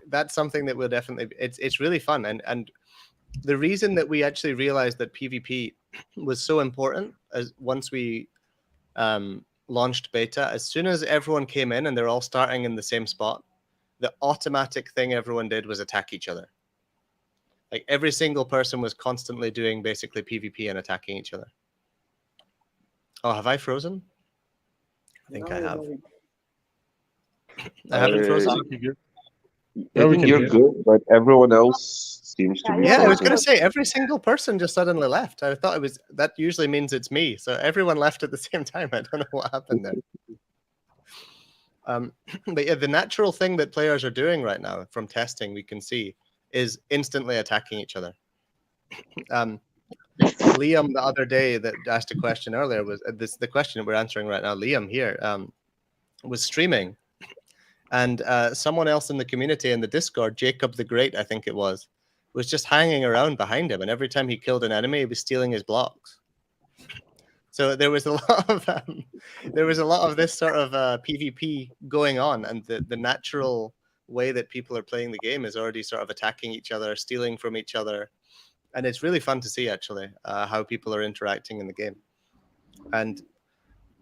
Speaker 1: that's something that we'll definitely. It's really fun, and the reason that we actually realized that PvP was so important as once we launched beta, as soon as everyone came in and they're all starting in the same spot, the automatic thing everyone did was attack each other. Like every single person was constantly doing basically PvP and attacking each other. Oh, have I frozen? I think I have. I haven't frozen.
Speaker 6: I think you're good, but everyone else seems to be.
Speaker 1: Yeah, I was going to say every single person just suddenly left. I thought it was that usually means it's me. So everyone left at the same time. I don't know what happened there. But yeah, the natural thing that players are doing right now from testing, we can see, is instantly attacking each other. Liam, the other day that asked a question earlier, was the question that we're answering right now. Liam here was streaming, and someone else in the community in the Discord, Jacob the Great, I think it was just hanging around behind him, and every time he killed an enemy, he was stealing his blocks. So there was a lot of this sort of PvP going on, and the natural way that people are playing the game is already sort of attacking each other, stealing from each other, and it's really fun to see actually how people are interacting in the game. And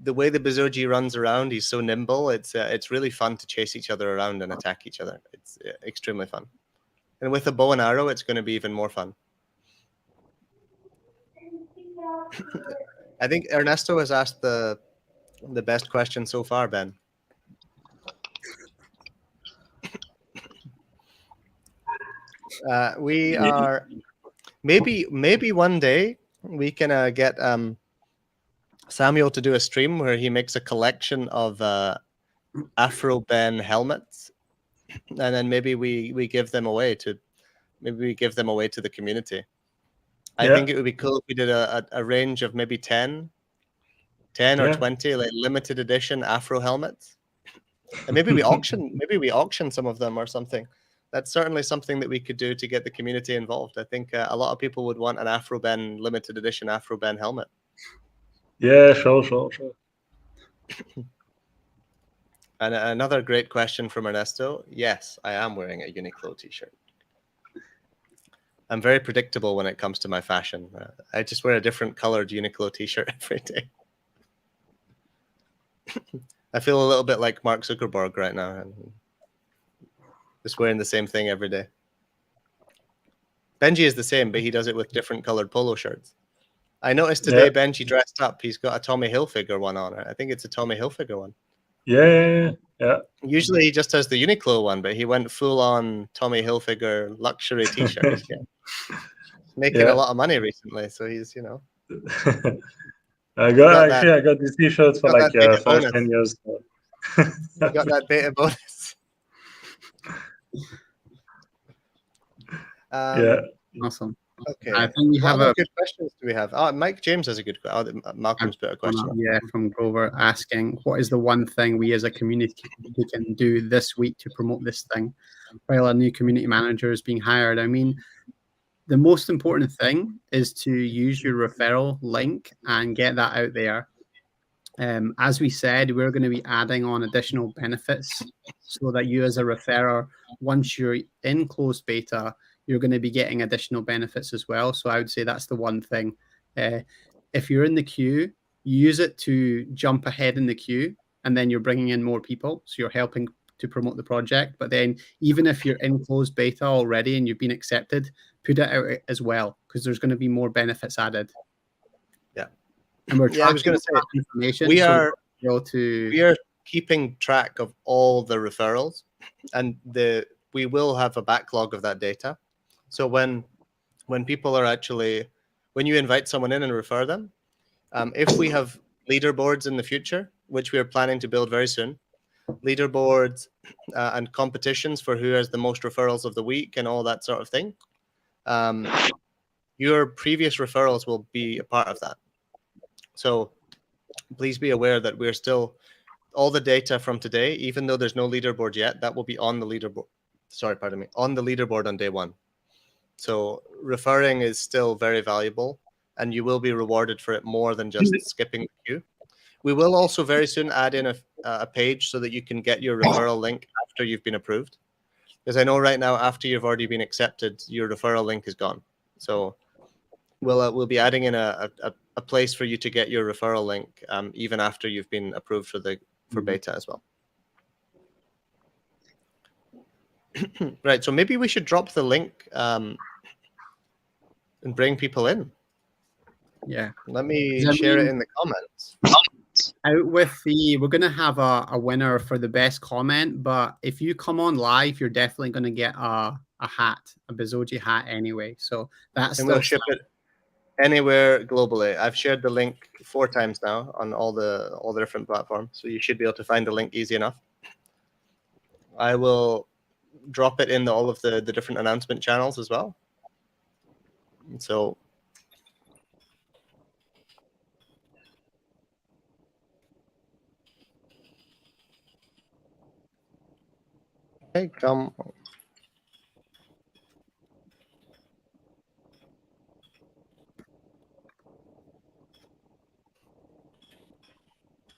Speaker 1: the way the Bezoge runs around, he's so nimble. It's really fun to chase each other around and attack each other. It's extremely fun, and with a bow and arrow, it's going to be even more fun. I think Ernesto has asked the best question so far, Ben. We are maybe one day we can get Samuel to do a stream where he makes a collection of Afro Ben helmets, and then maybe we give them away to the community. I think it would be cool if we did a range of maybe 10 or 20 like limited edition Afro helmets, and maybe we auction some of them or something. That's certainly something that we could do to get the community involved. I think a lot of people would want an Afro Ben limited edition Afro Ben helmet.
Speaker 4: Yeah, sure.
Speaker 1: And another great question from Ernesto. Yes, I am wearing a Uniqlo t-shirt. I'm very predictable when it comes to my fashion. I just wear a different colored Uniqlo t-shirt every day. I feel a little bit like Mark Zuckerberg right now. Just wearing the same thing every day. Benji is the same, but he does it with different colored polo shirts. I noticed today Benji dressed up. He's got a Tommy Hilfiger one on. I think it's a Tommy Hilfiger one.
Speaker 4: Yeah.
Speaker 1: Usually he just has the Uniqlo one, but he went full on Tommy Hilfiger luxury t-shirt. Making a lot of money recently, so he's,
Speaker 4: I got this t-shirt for like 5-10 years.
Speaker 1: You got that beta bonus.
Speaker 2: Awesome.
Speaker 1: Okay.
Speaker 2: I think we have
Speaker 1: good questions. Do we have? Oh, Mike James has a good question. Malcolm's put a question.
Speaker 2: From Grover asking, what is the one thing we as a community can do this week to promote this thing while a new community manager is being hired? I mean, the most important thing is to use your referral link and get that out there. As we said, we're going to be adding on additional benefits so that you as a referrer, once you're in closed beta, you're going to be getting additional benefits as well. So I would say that's the one thing. If you're in the queue, use it to jump ahead in the queue, and then you're bringing in more people. So you're helping to promote the project. But then even if you're in closed beta already and you've been accepted, put it out as well, because there's going to be more benefits added.
Speaker 1: Yeah.
Speaker 2: And we're
Speaker 1: I was going to say,
Speaker 2: information.
Speaker 1: We are keeping track of all the referrals, and we will have a backlog of that data. So when people are actually, when you invite someone in and refer them, if we have leaderboards in the future, which we are planning to build very soon, leaderboards and competitions for who has the most referrals of the week and all that sort of thing, your previous referrals will be a part of that. So please be aware that we're still, all the data from today, even though there's no leaderboard yet, that will be on the leaderboard. Sorry, pardon me, on the leaderboard on day one. So referring is still very valuable, and you will be rewarded for it more than just skipping the queue. We will also very soon add in a page so that you can get your referral link after you've been approved. Because I know right now, after you've already been accepted, your referral link is gone. So we'll be adding in a place for you to get your referral link even after you've been approved for beta as well. Right, so maybe we should drop the link and bring people in.
Speaker 2: Yeah.
Speaker 1: Let me share it in the comments.
Speaker 2: We're going to have a winner for the best comment, but if you come on live, you're definitely going to get a hat, a Bezoge hat anyway. So that's
Speaker 1: and we'll ship it anywhere globally. I've shared the link 4 times now on all the different platforms, so you should be able to find the link easy enough. I will drop it in all of the different announcement channels as well. So okay, come.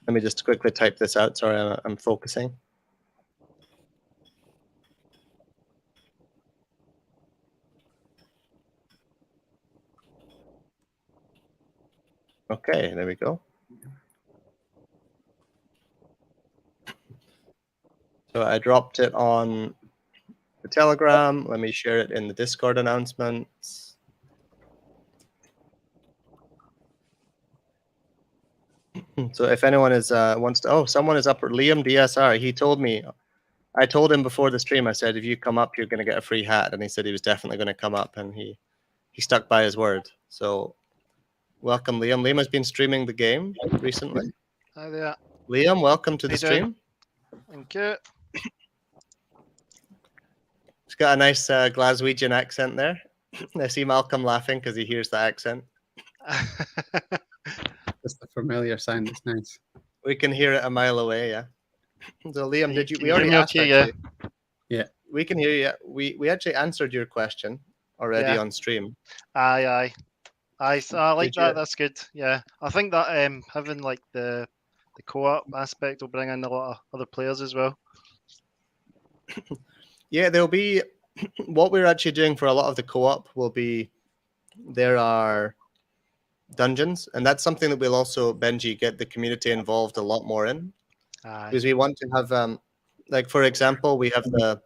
Speaker 1: Let me just quickly type this out. Sorry, I'm focusing. Okay, there we go. So I dropped it on the Telegram. Let me share it in the Discord announcements. So if anyone is wants to, oh, someone is up. Liam DSR. He told me. I told him before the stream. I said, if you come up, you're going to get a free hat, and he said he was definitely going to come up, and he stuck by his word. So welcome, Liam. Liam has been streaming the game recently.
Speaker 7: Hi there.
Speaker 1: Liam, welcome to the stream.
Speaker 7: Thank you.
Speaker 1: He's got a nice Glaswegian accent there. I see Malcolm laughing because he hears the accent.
Speaker 2: Just a familiar sound. It's nice.
Speaker 1: We can hear it a mile away, yeah. So Liam, did you? We already asked.
Speaker 7: Okay,
Speaker 2: yeah, we
Speaker 1: can hear you. We actually answered your question already on stream.
Speaker 7: Aye. I like that. That's good. Yeah, I think that having like the co-op aspect will bring in a lot of other players as well.
Speaker 1: Yeah, there'll be what we're actually doing for a lot of the co-op will be there are dungeons, and that's something that we'll also, Benji, get the community involved a lot more in. Because we want to have like, for example, we have the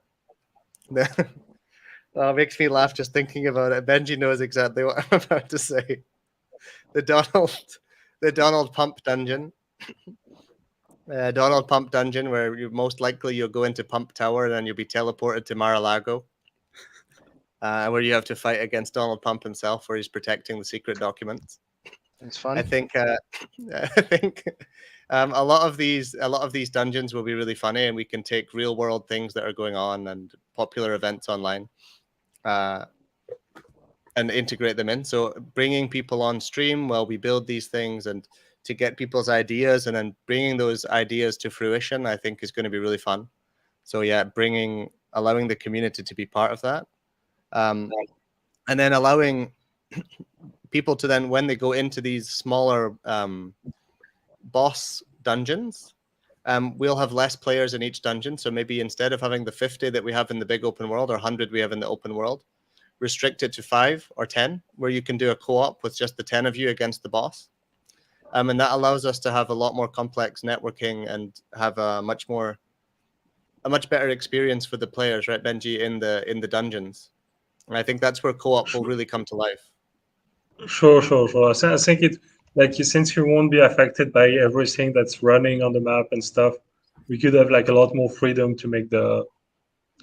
Speaker 1: it makes me laugh just thinking about it. Benji knows exactly what I'm about to say. The Donald Pump dungeon. Donald Pump dungeon, where you'll go into Pump Tower and then you'll be teleported to Mar-a-Lago, where you have to fight against Donald Pump himself, where he's protecting the secret documents.
Speaker 7: It's fun.
Speaker 1: I think a lot of these dungeons will be really funny, and we can take real world things that are going on and popular events online, and integrate them in. So bringing people on stream while we build these things and to get people's ideas and then bringing those ideas to fruition, I think is going to be really fun. So yeah, allowing the community to be part of that, and then allowing people to then, when they go into these smaller boss dungeons, we'll have less players in each dungeon. So maybe instead of having the 50 that we have in the big open world or 100 we have in the open world, restrict it to 5 or 10, where you can do a co-op with just the 10 of you against the boss. And that allows us to have a lot more complex networking and have a much better experience for the players, right, Benji, in the dungeons. And I think that's where co-op will really come to life.
Speaker 4: Sure. I think it since you won't be affected by everything that's running on the map and stuff, we could have like a lot more freedom to make the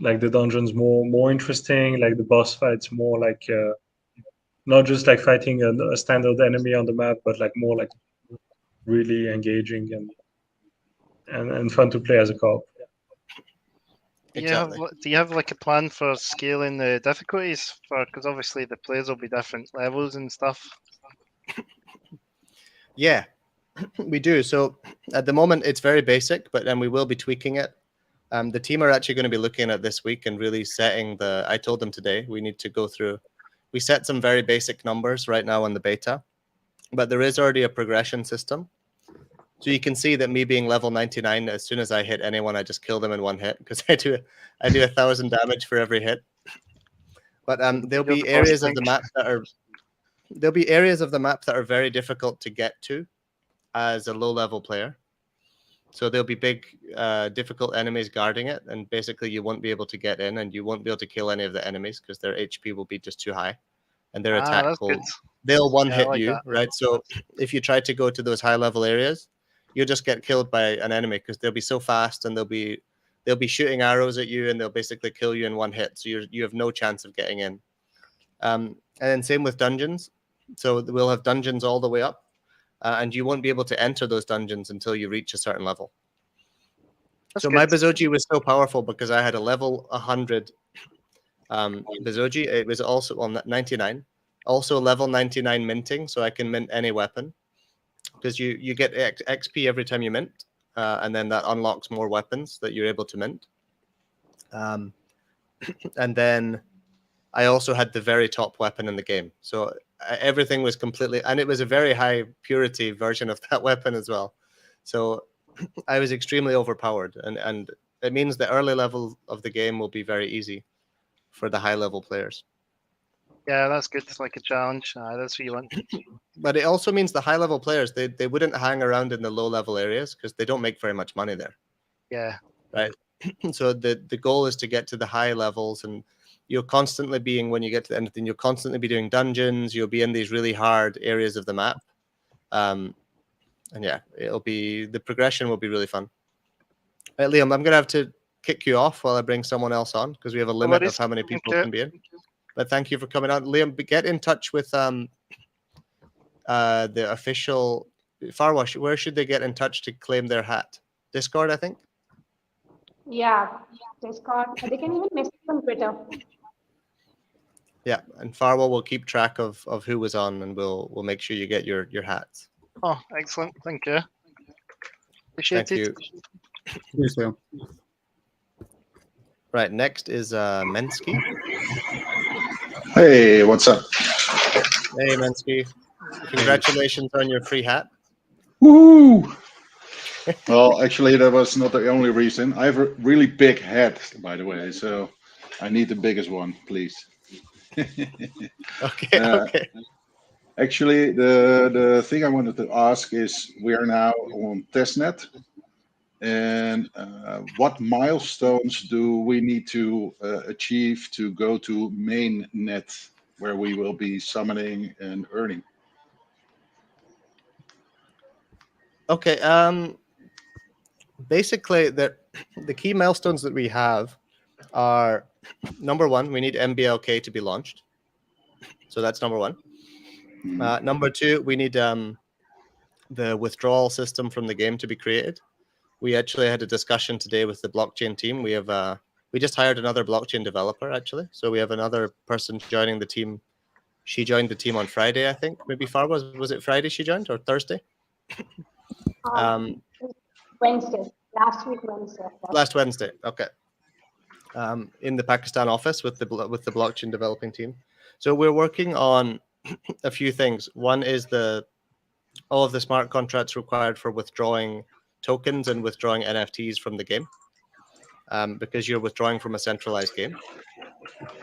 Speaker 4: dungeons more interesting, like the boss fights more like not just like fighting a standard enemy on the map, but like more like really engaging and fun to play as a co-op.
Speaker 1: Exactly.
Speaker 7: Do you have like a plan for scaling the difficulties because obviously the players will be different levels and stuff?
Speaker 1: Yeah, we do. So at the moment it's very basic, but then we will be tweaking it. The team are actually going to be looking at this week and really setting I told them today we need to go through. We set some very basic numbers right now on the beta, but there is already a progression system. So you can see that me being level 99, as soon as I hit anyone, I just kill them in one hit because I do 1,000 damage for every hit. But there'll be areas of the map that are very difficult to get to as a low-level player. So there'll be big, difficult enemies guarding it, and basically you won't be able to get in, and you won't be able to kill any of the enemies because their HP will be just too high, and their attack they'll one-hit you, that. Right? So if you try to go to those high-level areas, you'll just get killed by an enemy because they'll be so fast, and they'll be shooting arrows at you, and they'll basically kill you in one hit. So you have no chance of getting in. And then same with dungeons. So we'll have dungeons all the way up. And you won't be able to enter those dungeons until you reach a certain level. So my Bezoge was so powerful because I had a level 100 Bezoge. It was also on 99, also level 99 minting, so I can mint any weapon because you get XP every time you mint, and then that unlocks more weapons that you're able to mint. And then I also had the very top weapon in the game, so everything was completely, and it was a very high purity version of that weapon as well. So I was extremely overpowered, and it means the early level of the game will be very easy for the high level players.
Speaker 7: Yeah, that's good. It's like a challenge. That's what you want.
Speaker 1: But it also means the high level players, they wouldn't hang around in the low level areas because they don't make very much money there.
Speaker 7: Yeah.
Speaker 1: Right. So the goal is to get to the high levels, and you'll constantly when you get to the end of the thing, you'll constantly be doing dungeons. You'll be in these really hard areas of the map. And yeah, the progression will be really fun. Right, Liam, I'm going to have to kick you off while I bring someone else on because we have a limit of how many people can be in. But thank you for coming on. Liam, get in touch with the official Farwash. Where should they get in touch to claim their hat? Discord, I think?
Speaker 5: Yeah, Discord. They can even message on Twitter.
Speaker 1: Yeah, and Farwell will keep track of who was on, and we'll make sure you get your hats.
Speaker 7: Oh, excellent. Thank you. Appreciate it.
Speaker 2: You too.
Speaker 1: Right, next is Mensky.
Speaker 8: Hey, what's up?
Speaker 1: Hey, Mensky. Congratulations on your free hat.
Speaker 8: Woo! Well, actually, that was not the only reason. I have a really big head, by the way, so I need the biggest one, please.
Speaker 1: Okay.
Speaker 8: Actually, the thing I wanted to ask is, we are now on testnet, and what milestones do we need to achieve to go to mainnet, where we will be summoning and earning?
Speaker 1: Okay. Basically, the key milestones that we have are, number one, we need MBLK to be launched. So that's number one. Number two, we need the withdrawal system from the game to be created. We actually had a discussion today with the blockchain team. We just hired another blockchain developer, actually. So we have another person joining the team. She joined the team on Friday, I think. Maybe was it Friday she joined, or Thursday?
Speaker 5: Wednesday. Last week Wednesday.
Speaker 1: Last Wednesday. Okay. In the Pakistan office with the blockchain developing team. So we're working on a few things. One is all of the smart contracts required for withdrawing tokens and withdrawing NFTs from the game, because you're withdrawing from a centralized game.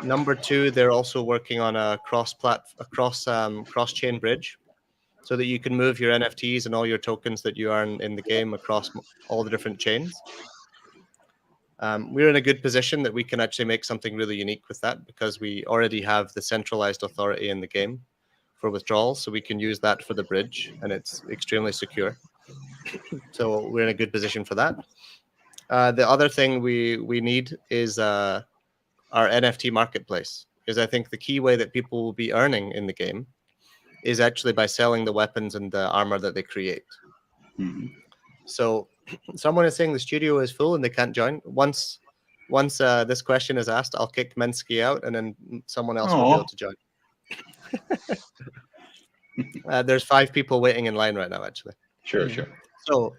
Speaker 1: Number two, they're also working on a cross-chain bridge, so that you can move your NFTs and all your tokens that you earn in the game across all the different chains. We're in a good position that we can actually make something really unique with that, because we already have the centralized authority in the game for withdrawals, so we can use that for the bridge, and it's extremely secure. So we're in a good position for that. The other thing we need is our NFT marketplace, because I think the key way that people will be earning in the game is actually by selling the weapons and the armor that they create.
Speaker 8: Mm-hmm.
Speaker 1: So someone is saying the studio is full and they can't join. Once this question is asked, I'll kick Mensky out, and then someone else will be able to join. There's 5 people waiting in line right now, actually.
Speaker 8: Sure.
Speaker 1: So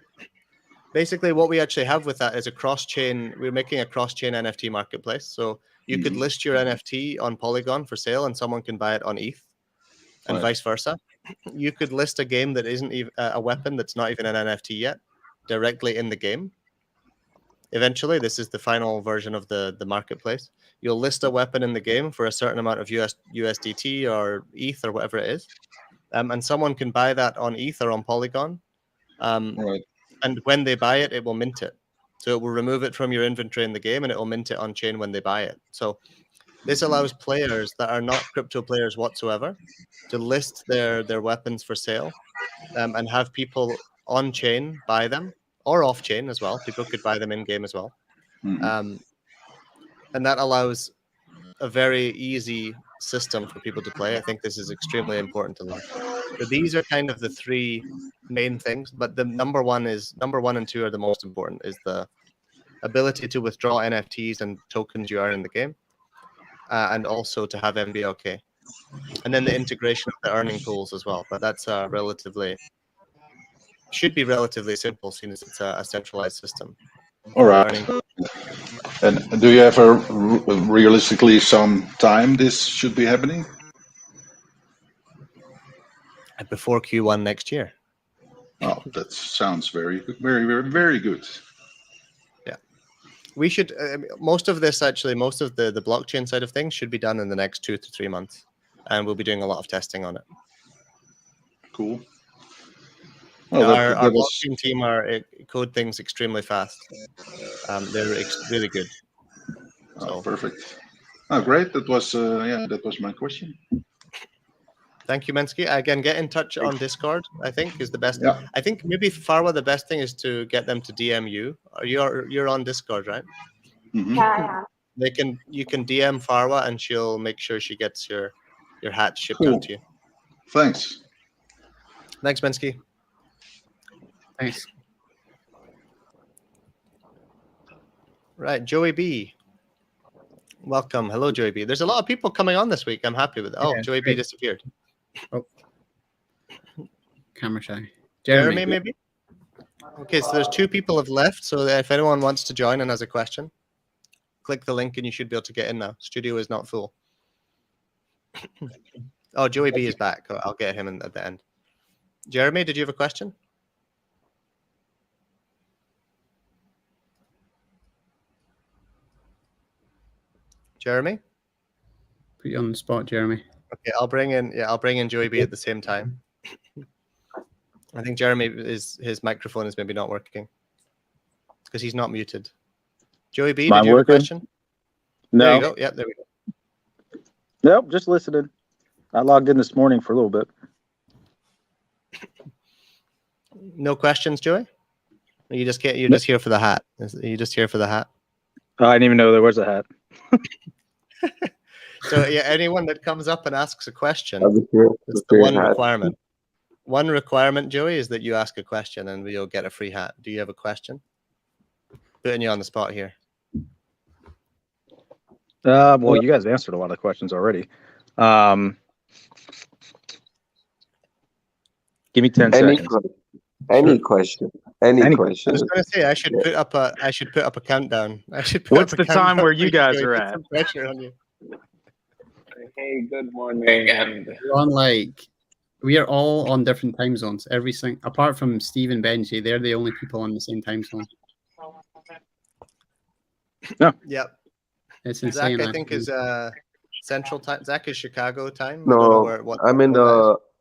Speaker 1: basically what we actually have with that is a cross-chain. We're making a cross-chain NFT marketplace. So you could list your NFT on Polygon for sale, and someone can buy it on ETH, and vice versa. You could list a game that isn't even a weapon that's not even an NFT yet directly in the game. Eventually, this is the final version of the marketplace. You'll list a weapon in the game for a certain amount of USDT or ETH or whatever it is, and someone can buy that on ETH or on Polygon. And when they buy it, it will mint it. So it will remove it from your inventory in the game, and it will mint it on chain when they buy it. So this allows players that are not crypto players whatsoever to list their weapons for sale, and have people on chain buy them, or off chain as well. People could buy them in game as well. And that allows a very easy system for people to play. I think this is extremely important to learn. So these are kind of the 3 main things, but the number one and 2 are the most important, is the ability to withdraw NFTs and tokens you earn in the game, and also to have MBLK, and then the integration of the earning pools as well. But that's should be relatively simple, seeing as it's a centralized system.
Speaker 8: All right. And do you have realistically some time this should be happening?
Speaker 1: Before Q1 next year.
Speaker 8: Oh, that sounds very, very, very, very good.
Speaker 1: Yeah, we should. Most of the blockchain side of things should be done in the next 2 to 3 months, and we'll be doing a lot of testing on it.
Speaker 8: Cool.
Speaker 1: Well, our blockchain team code things extremely fast. They're really good.
Speaker 8: Oh, perfect. Oh, great. That was my question.
Speaker 1: Thank you, Mensky. Again, get in touch on Discord, I think, is the best.
Speaker 8: Yeah.
Speaker 1: I think maybe Farwa, the best thing is to get them to DM you. You're on Discord, right?
Speaker 8: Mm-hmm.
Speaker 5: Yeah.
Speaker 1: You can DM Farwa, and she'll make sure she gets your hat shipped out to you.
Speaker 8: Thanks.
Speaker 1: Thanks, Mensky.
Speaker 2: Thanks.
Speaker 1: Right, Joey B. Welcome. Hello, Joey B. There's a lot of people coming on this week. I'm happy with it. Oh, Joey B disappeared.
Speaker 2: Oh. Camera shy.
Speaker 1: Jeremy, maybe? Okay, so there's 2 people have left. So if anyone wants to join and has a question, click the link and you should be able to get in now. Studio is not full. Oh, Joey B is back. I'll get him at the end. Jeremy, did you have a question? Jeremy?
Speaker 2: Put you on the spot, Jeremy.
Speaker 1: Okay, I'll bring in Joey B at the same time. I think Jeremy his microphone is maybe not working because he's not muted. Joey B, did you have a question?
Speaker 9: No.
Speaker 1: There you go. Yeah, there we go.
Speaker 9: Nope, just listening. I logged in this morning for a little bit.
Speaker 1: No questions, Joey? You're just here for the hat. Are you just here for the hat?
Speaker 9: Oh, I didn't even know there was a hat.
Speaker 1: So yeah, anyone that comes up and asks a question, it's the one requirement. One requirement, Joey, is that you ask a question and you'll get a free hat. Do you have a question? Putting you on the spot here.
Speaker 9: Well, you guys answered a lot of questions already. Give me 10 seconds.
Speaker 6: Any question. Any question.
Speaker 1: I was going to say I should put up a countdown.
Speaker 9: What's the time where you guys are at?
Speaker 1: Some pressure on you.
Speaker 3: Hey, good morning. And
Speaker 2: we are all on different time zones. Apart from Steve and Benji, they're the only people on the same time zone.
Speaker 9: No.
Speaker 1: Yep.
Speaker 2: It's insane.
Speaker 1: Zach, I think, is Central time. Zach is Chicago time.
Speaker 6: No,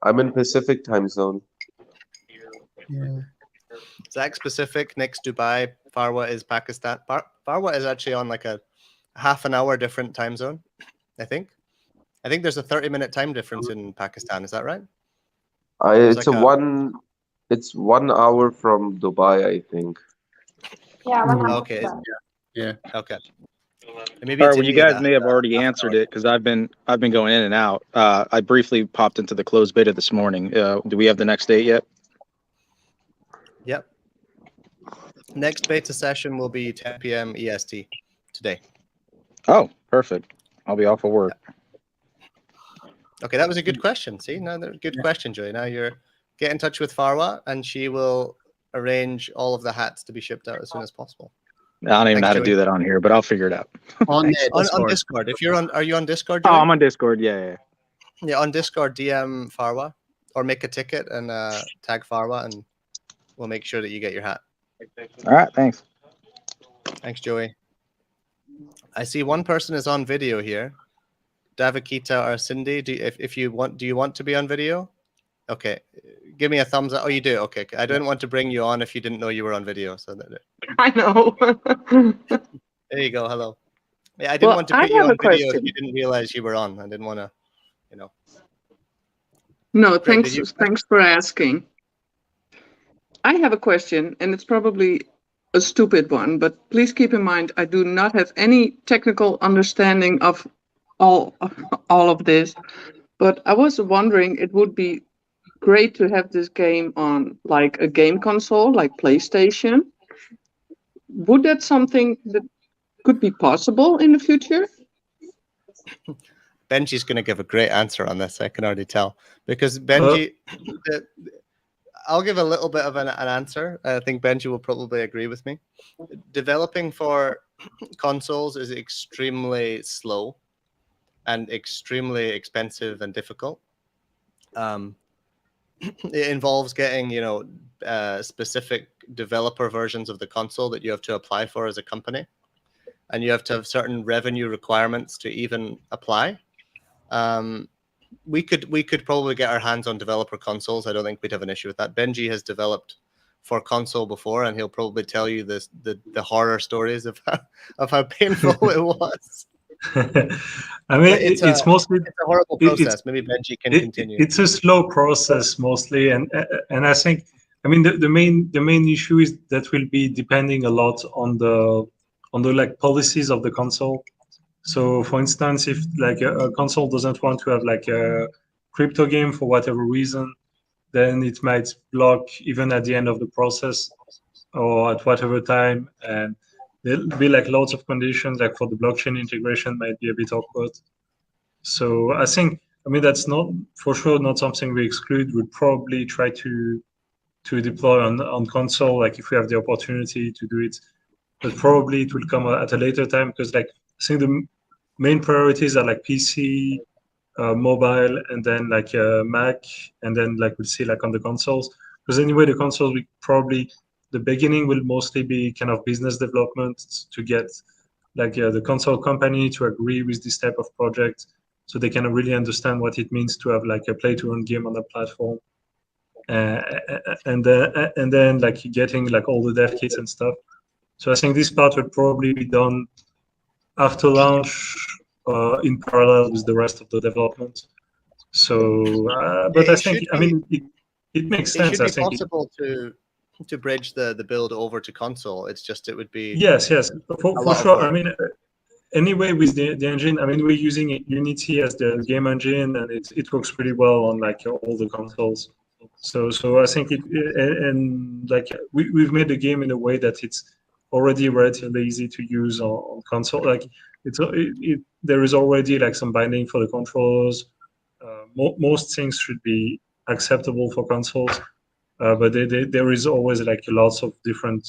Speaker 6: I'm in Pacific time zone.
Speaker 2: Yeah.
Speaker 1: Zach's Pacific, Nick's Dubai, Farwa is Pakistan. Farwa is actually on like a half an hour different time zone, I think. I think there's a 30-minute time difference in Pakistan. Is that right?
Speaker 6: It's It's 1 hour from Dubai, I think.
Speaker 5: Yeah, 1 hour.
Speaker 1: Okay.
Speaker 2: Yeah.
Speaker 1: Okay. Maybe
Speaker 9: All
Speaker 1: it's
Speaker 9: right, well, you
Speaker 1: India
Speaker 9: guys
Speaker 1: that
Speaker 9: may have
Speaker 1: has
Speaker 9: already
Speaker 1: half an
Speaker 9: answered
Speaker 1: hour.
Speaker 9: it because I've been going in and out. I briefly popped into the closed beta this morning. Do we have the next date yet?
Speaker 1: Yep. Next beta session will be 10 p.m. EST today.
Speaker 9: Oh, perfect. I'll be off of work.
Speaker 1: Okay, that was a good question. See, now good question, Joey. Now you're get in touch with Farwa, and she will arrange all of the hats to be shipped out as soon as possible.
Speaker 9: I don't even know how to
Speaker 1: Joey.
Speaker 9: do that on here, but I'll figure it out.
Speaker 2: On
Speaker 1: on Discord. If you're on, are you on Discord?
Speaker 9: Oh,
Speaker 1: Joey?
Speaker 9: I'm on Discord. Yeah.
Speaker 1: Yeah, on Discord, DM Farwa or make a ticket and tag Farwa, and we'll make sure that you get your hat.
Speaker 9: All right, thanks.
Speaker 1: Thanks, Joey. I see one person is on video here. Davakita or Cindy, do you want to be on video? Okay, give me a thumbs up. Oh, you do. Okay, I didn't want to bring you on if you didn't know you were on video. So
Speaker 10: I know.
Speaker 1: There you go. Hello. Yeah, I didn't want to put you on video if you didn't realize you were on. I didn't want to,
Speaker 10: No,
Speaker 1: Greg,
Speaker 10: thanks for asking. I have a question, and it's probably a stupid one, but please keep in mind I do not have any technical understanding of all of this. But I was wondering, it would be great to have this game on like a game console, like PlayStation. Would that something that could be possible in the future?
Speaker 1: Benji's going to give a great answer on this. I can already tell, because Benji, I'll give a little bit of an answer. I think Benji will probably agree with me. Developing for consoles is extremely slow and extremely expensive and difficult. It involves getting, specific developer versions of the console that you have to apply for as a company, and you have to have certain revenue requirements to even apply. We could probably get our hands on developer consoles. I don't think we'd have an issue with that. Benji has developed for console before, and he'll probably tell you the horror stories of how painful it was.
Speaker 4: I mean, it's a
Speaker 1: horrible process. Maybe Benji can continue.
Speaker 4: It's a slow process mostly, and I think, I mean, the main issue is that will be depending a lot on the like policies of the console. So, for instance, if like a console doesn't want to have like a crypto game for whatever reason, then it might block even at the end of the process or at whatever time, and there'll be like lots of conditions, like for the blockchain integration might be a bit awkward. So I think, I mean, that's not for sure not something we exclude. We'd probably try to deploy on console, like if we have the opportunity to do it, but probably it will come at a later time, because like I think the main priorities are like PC, mobile, and then like Mac, and then like we'll see like on the consoles. Because anyway, the consoles, we probably, the beginning will mostly be kind of business development to get like the console company to agree with this type of project, so they can really understand what it means to have like a play-to-earn game on the platform, and then like getting like all the dev kits and stuff. So I think this part will probably be done after launch, in parallel with the rest of the development. So, but I think, I mean, it makes sense.
Speaker 1: It should be possible to bridge the build over to console. It's just it would be
Speaker 4: yes for sure. I mean, anyway, with the engine, I mean, we're using Unity as the game engine, and it works pretty well on like all the consoles. So I think and like we've made the game in a way that it's already relatively easy to use on console. Like there is already like some binding for the controllers. Most things should be acceptable for consoles, but there is always like lots of different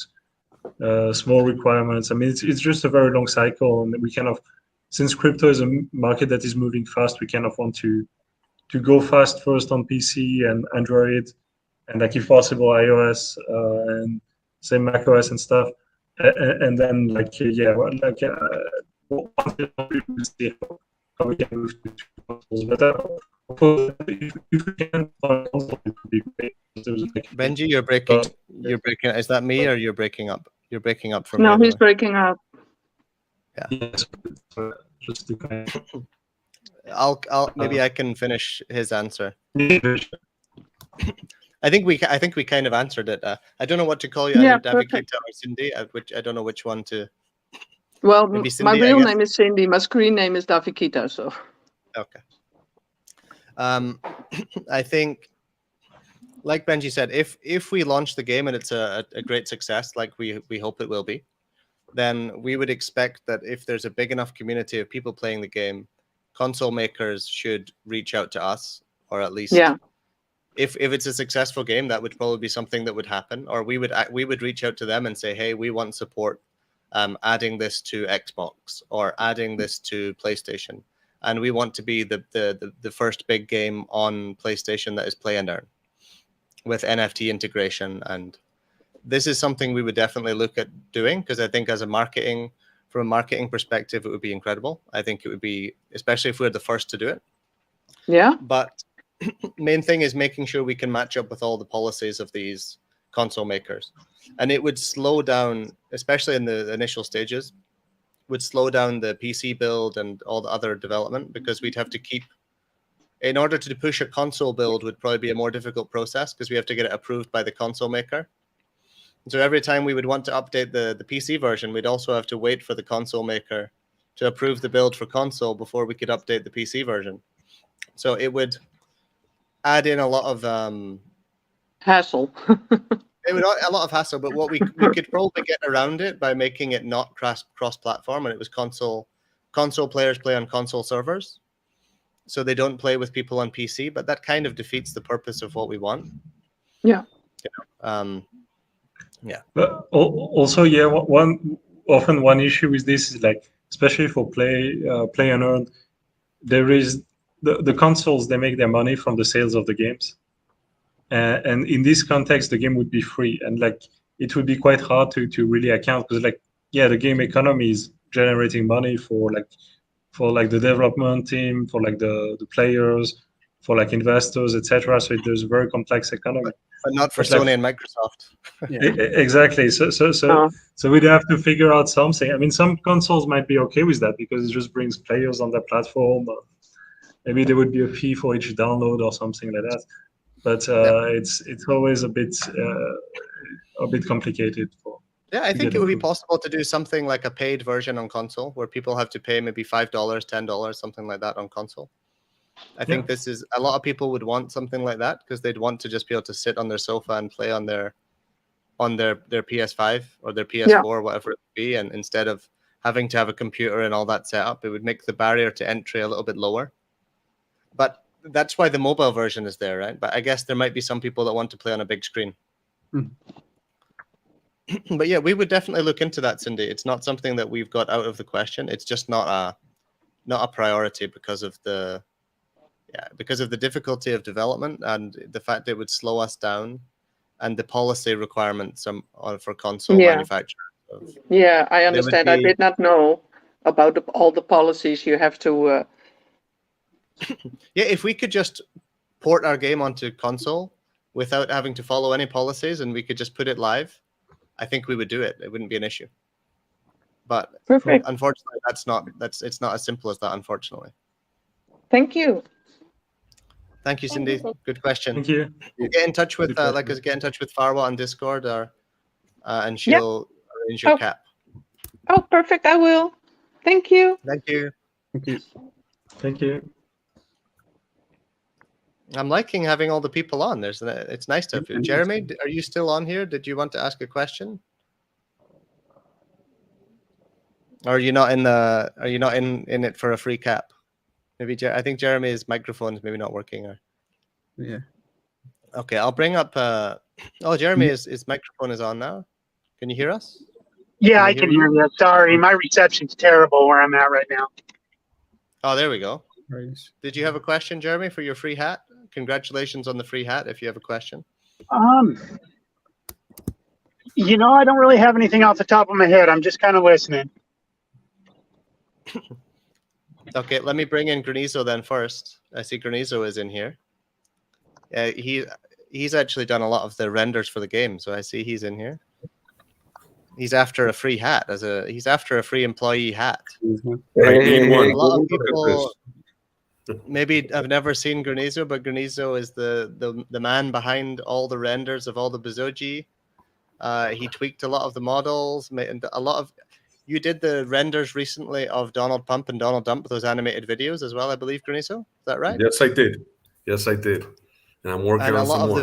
Speaker 4: small requirements. I mean, it's just a very long cycle, and we kind of, since crypto is a market that is moving fast, we kind of want to go fast first on PC and Android, and like if possible iOS and say Mac OS and stuff, and then like once we see how we can move to consoles. But if we can find console, it would be great.
Speaker 1: Benji, you're breaking. Is that me or you're breaking up? You're breaking up from
Speaker 10: No,
Speaker 1: me.
Speaker 10: he's breaking up.
Speaker 1: Yeah.
Speaker 4: Yes. Just to kind of...
Speaker 1: Maybe I can finish his answer. I think we kind of answered it. I don't know what to call you, either Davikita or Cindy. Which I don't know which one to.
Speaker 10: Well,
Speaker 1: Cindy,
Speaker 10: my real name is Cindy. My screen name is Davikita. So.
Speaker 1: Okay. I think, like Benji said, if we launch the game and it's a great success, like we hope it will be, then we would expect that if there's a big enough community of people playing the game, console makers should reach out to us, or at least if it's a successful game, that would probably be something that would happen, or we would reach out to them and say, hey, we want support adding this to Xbox or adding this to PlayStation, and we want to be the first big game on PlayStation that is play and earn with NFT integration. And this is something we would definitely look at doing, because I think from a marketing perspective, it would be incredible. I think it would be, especially if we're the first to do it.
Speaker 10: Yeah.
Speaker 1: But main thing is making sure we can match up with all the policies of these console makers. And it would slow down, especially in the initial stages, would slow down the PC build and all the other development, because we'd have to in order to push a console build would probably be a more difficult process, because we have to get it approved by the console maker. So every time we would want to update the PC version, we'd also have to wait for the console maker to approve the build for console before we could update the PC version. So it would add in a lot of
Speaker 10: hassle.
Speaker 1: It would a lot of hassle, but what we could probably get around it by making it not cross-platform, and it was console players play on console servers, so they don't play with people on PC. But that kind of defeats the purpose of what we want.
Speaker 10: Yeah.
Speaker 1: Yeah.
Speaker 4: But also, one issue with this is, like, especially for play and earn, there is the consoles, they make their money from the sales of the games, and in this context, the game would be free, and like it would be quite hard to really account, because the game economy is generating money for the development team, for like the players, for like investors, etc. So there's a very complex economy.
Speaker 1: But not for Sony and Microsoft.
Speaker 4: Exactly. So we'd have to figure out something. I mean, some consoles might be okay with that because it just brings players on their platform. Maybe there would be a fee for each download or something like that. But it's always a bit complicated.
Speaker 1: I think it would be possible to do something like a paid version on console, where people have to pay maybe $5, $10, something like that on console. I think this is, a lot of people would want something like that, because they'd want to just be able to sit on their sofa and play on their PS5 or their PS4, whatever it would be, and instead of having to have a computer and all that set up, it would make the barrier to entry a little bit lower. But that's why the mobile version is there, right? But I guess there might be some people that want to play on a big screen. But yeah, we would definitely look into that, Cindy. It's not something that we've got out of the question. It's just not a priority because of the difficulty of development and the fact that it would slow us down, and the policy requirements for console manufacturers.
Speaker 10: Yeah, I understand. I did not know about all the policies you have to.
Speaker 1: Yeah, if we could just port our game onto console without having to follow any policies, and we could just put it live, I think we would do it. It wouldn't be an issue. But unfortunately, it's not as simple as that, unfortunately.
Speaker 10: Thank you.
Speaker 1: Thank you, Cindy. Good question.
Speaker 4: Thank you.
Speaker 1: Get in touch with get in touch with Farwa on Discord, and she'll arrange your cap.
Speaker 10: Oh, perfect. I will. Thank you.
Speaker 1: Thank you.
Speaker 2: Thank you.
Speaker 4: Thank you.
Speaker 1: I'm liking having all the people on. It's nice to have you. Jeremy, are you still on here? Did you want to ask a question? Or are you not in it for a free cap? Maybe I think Jeremy's microphone is maybe not working.
Speaker 2: Yeah.
Speaker 1: Okay, I'll bring up. Jeremy, his microphone is on now. Can you hear us?
Speaker 11: Yeah, I can hear you. Sorry, my reception's terrible where I'm at right now.
Speaker 1: Oh, there we go.
Speaker 2: Nice.
Speaker 1: Did you have a question, Jeremy, for your free hat? Congratulations on the free hat. If you have a question.
Speaker 11: I don't really have anything off the top of my head. I'm just kind of listening.
Speaker 1: Okay, let me bring in Granizo then first. I see Granizo is in here. He's actually done a lot of the renders for the game, so I see he's in here. He's after a free hat. He's after a free employee hat.
Speaker 6: Hey,
Speaker 1: a lot of people. Maybe I've never seen Granizo, but Granizo is the man behind all the renders of all the Bezoge. He tweaked a lot of the models, and a lot of. You did the renders recently of Donald Pump and Donald Dump, those animated videos as well, I believe, Granizo. Is that right?
Speaker 12: Yes, I did. Yes, I did. And I'm working on some more.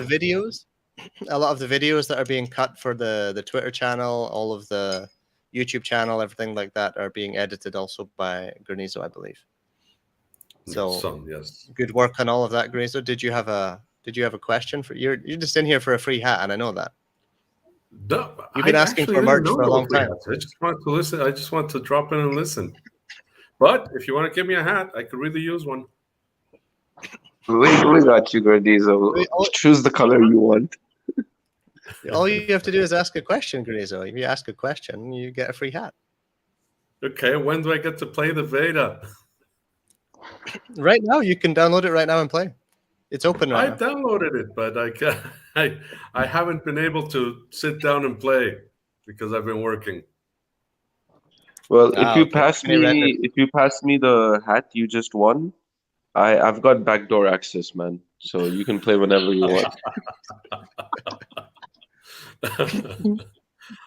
Speaker 1: A lot of the videos that are being cut for the Twitter channel, all of the YouTube channel, everything like that are being edited also by Granizo, I believe. So
Speaker 12: yes.
Speaker 1: Good work on all of that, Granizo. Did you have a question for you're just in here for a free hat, and I know that.
Speaker 12: No,
Speaker 1: You've been asking for merch for a long time.
Speaker 12: I just want to listen. I just want to drop in and listen. But if you want to give me a hat, I could really use one.
Speaker 6: We got you, Granizo. Choose the color you want.
Speaker 1: All you have to do is ask a question, Granizo. If you ask a question, you get a free hat.
Speaker 12: Okay, when do I get to play the beta?
Speaker 1: Right now, you can download it right now and play. It's open right now.
Speaker 12: I downloaded it, but I haven't been able to sit down and play because I've been working.
Speaker 6: Well, if you pass me the hat you just won, I've got backdoor access, man. So you can play whenever you want.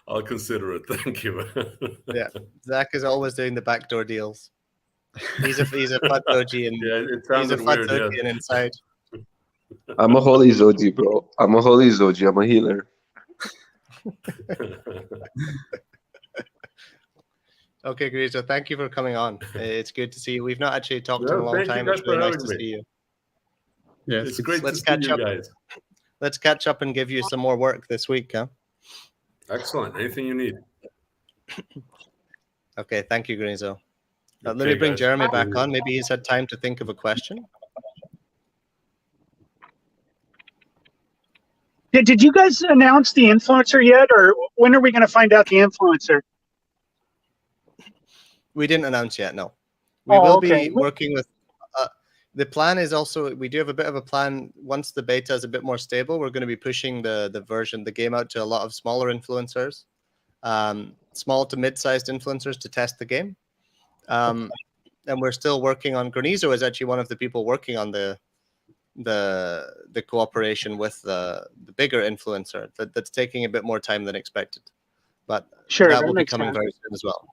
Speaker 12: I'll consider it. Thank you.
Speaker 1: Yeah, Zach is always doing the backdoor deals. He's a Bezoge and he's a Bezoge and inside.
Speaker 6: I'm a holy Zoji, bro. I'm a holy Zoji. I'm a healer.
Speaker 1: Okay, great. So thank you for coming on. It's good to see you. We've not actually talked in a long time. It's really nice to see you.
Speaker 12: Yeah, it's great to see you guys.
Speaker 1: Let's catch up and give you some more work this week, huh?
Speaker 12: Excellent. Anything you need.
Speaker 1: Okay, thank you, Granizo. Let me bring Jeremy back on. Maybe he's had time to think of a question.
Speaker 11: Did you guys announce the influencer yet, or when are we going to find out the influencer?
Speaker 1: We didn't announce yet, no. We will be working with... the plan is also... We do have a bit of a plan. Once the beta is a bit more stable, we're going to be pushing the game out to a lot of smaller influencers, small to mid-sized influencers to test the game. And we're still working on... Granizo is actually one of the people working on the cooperation with the bigger influencer. That's taking a bit more time than expected, but that will be coming very soon as well.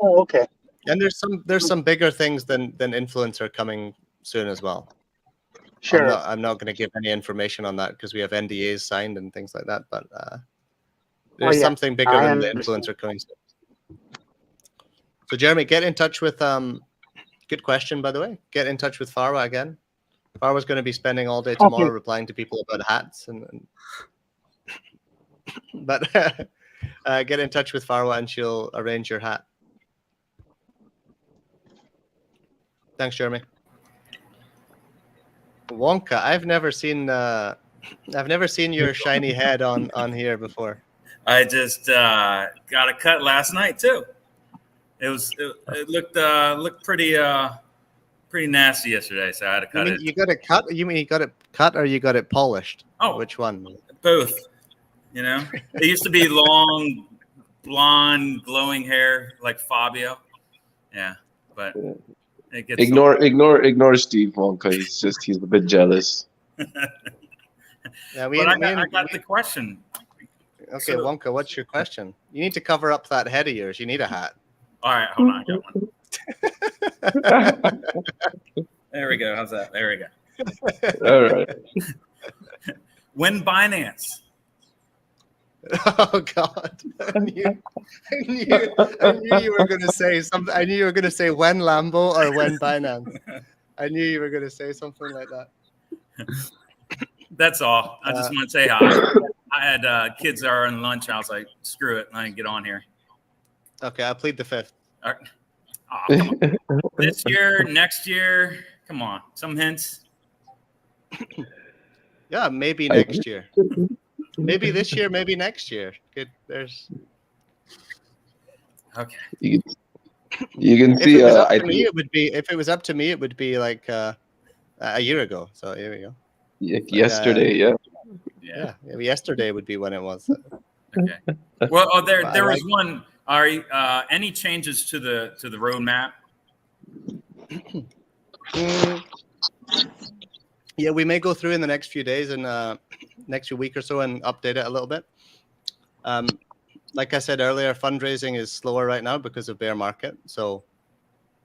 Speaker 11: Oh, okay.
Speaker 1: And there's some bigger things than influencer coming soon as well.
Speaker 11: Sure.
Speaker 1: I'm not going to give any information on that because we have NDAs signed and things like that. But there's something bigger than the influencer coming soon. So Jeremy, get in touch with good question, by the way. Get in touch with Farwa again. Farwa's going to be spending all day tomorrow replying to people about hats, but get in touch with Farwa and she'll arrange your hat. Thanks, Jeremy. Wonka, I've never seen your shiny head on here before.
Speaker 13: I just got a cut last night too. It looked pretty nasty yesterday, so I had to cut it.
Speaker 1: You got it cut? You mean you got it cut or you got it polished?
Speaker 13: Oh,
Speaker 1: which one?
Speaker 13: Both. You know, it used to be long, blonde, glowing hair like Fabio. Yeah, but it gets
Speaker 6: ignore Steve Wonka. He's a bit jealous.
Speaker 13: Yeah, I got the question.
Speaker 1: Okay, so, Wonka, what's your question? You need to cover up that head of yours. You need a hat.
Speaker 13: All right, hold on, I got one. There we go. How's that? There we go.
Speaker 6: All right.
Speaker 13: When Binance?
Speaker 1: Oh God! I knew you were going to say something. I knew you were going to say when Lambo or when Binance. I knew you were going to say something like that.
Speaker 13: That's all. I just want to say hi. I had kids that are on lunch. I was like, screw it, I can get on here.
Speaker 1: Okay, I plead the fifth.
Speaker 13: All right. Oh, come on. This year, next year, come on. Some hints.
Speaker 1: Yeah, maybe next year. Maybe this year, maybe next year. Good. There's.
Speaker 13: Okay.
Speaker 6: You can see.
Speaker 1: If it was up to me, it would be like a year ago. So here we go.
Speaker 6: Yesterday,
Speaker 1: yeah. Yesterday would be when it was.
Speaker 13: Okay. Well, there was one. Are any changes to the roadmap?
Speaker 1: Yeah, we may go through in the next few days and next week or so and update it a little bit. Like I said earlier, fundraising is slower right now because of bear market. So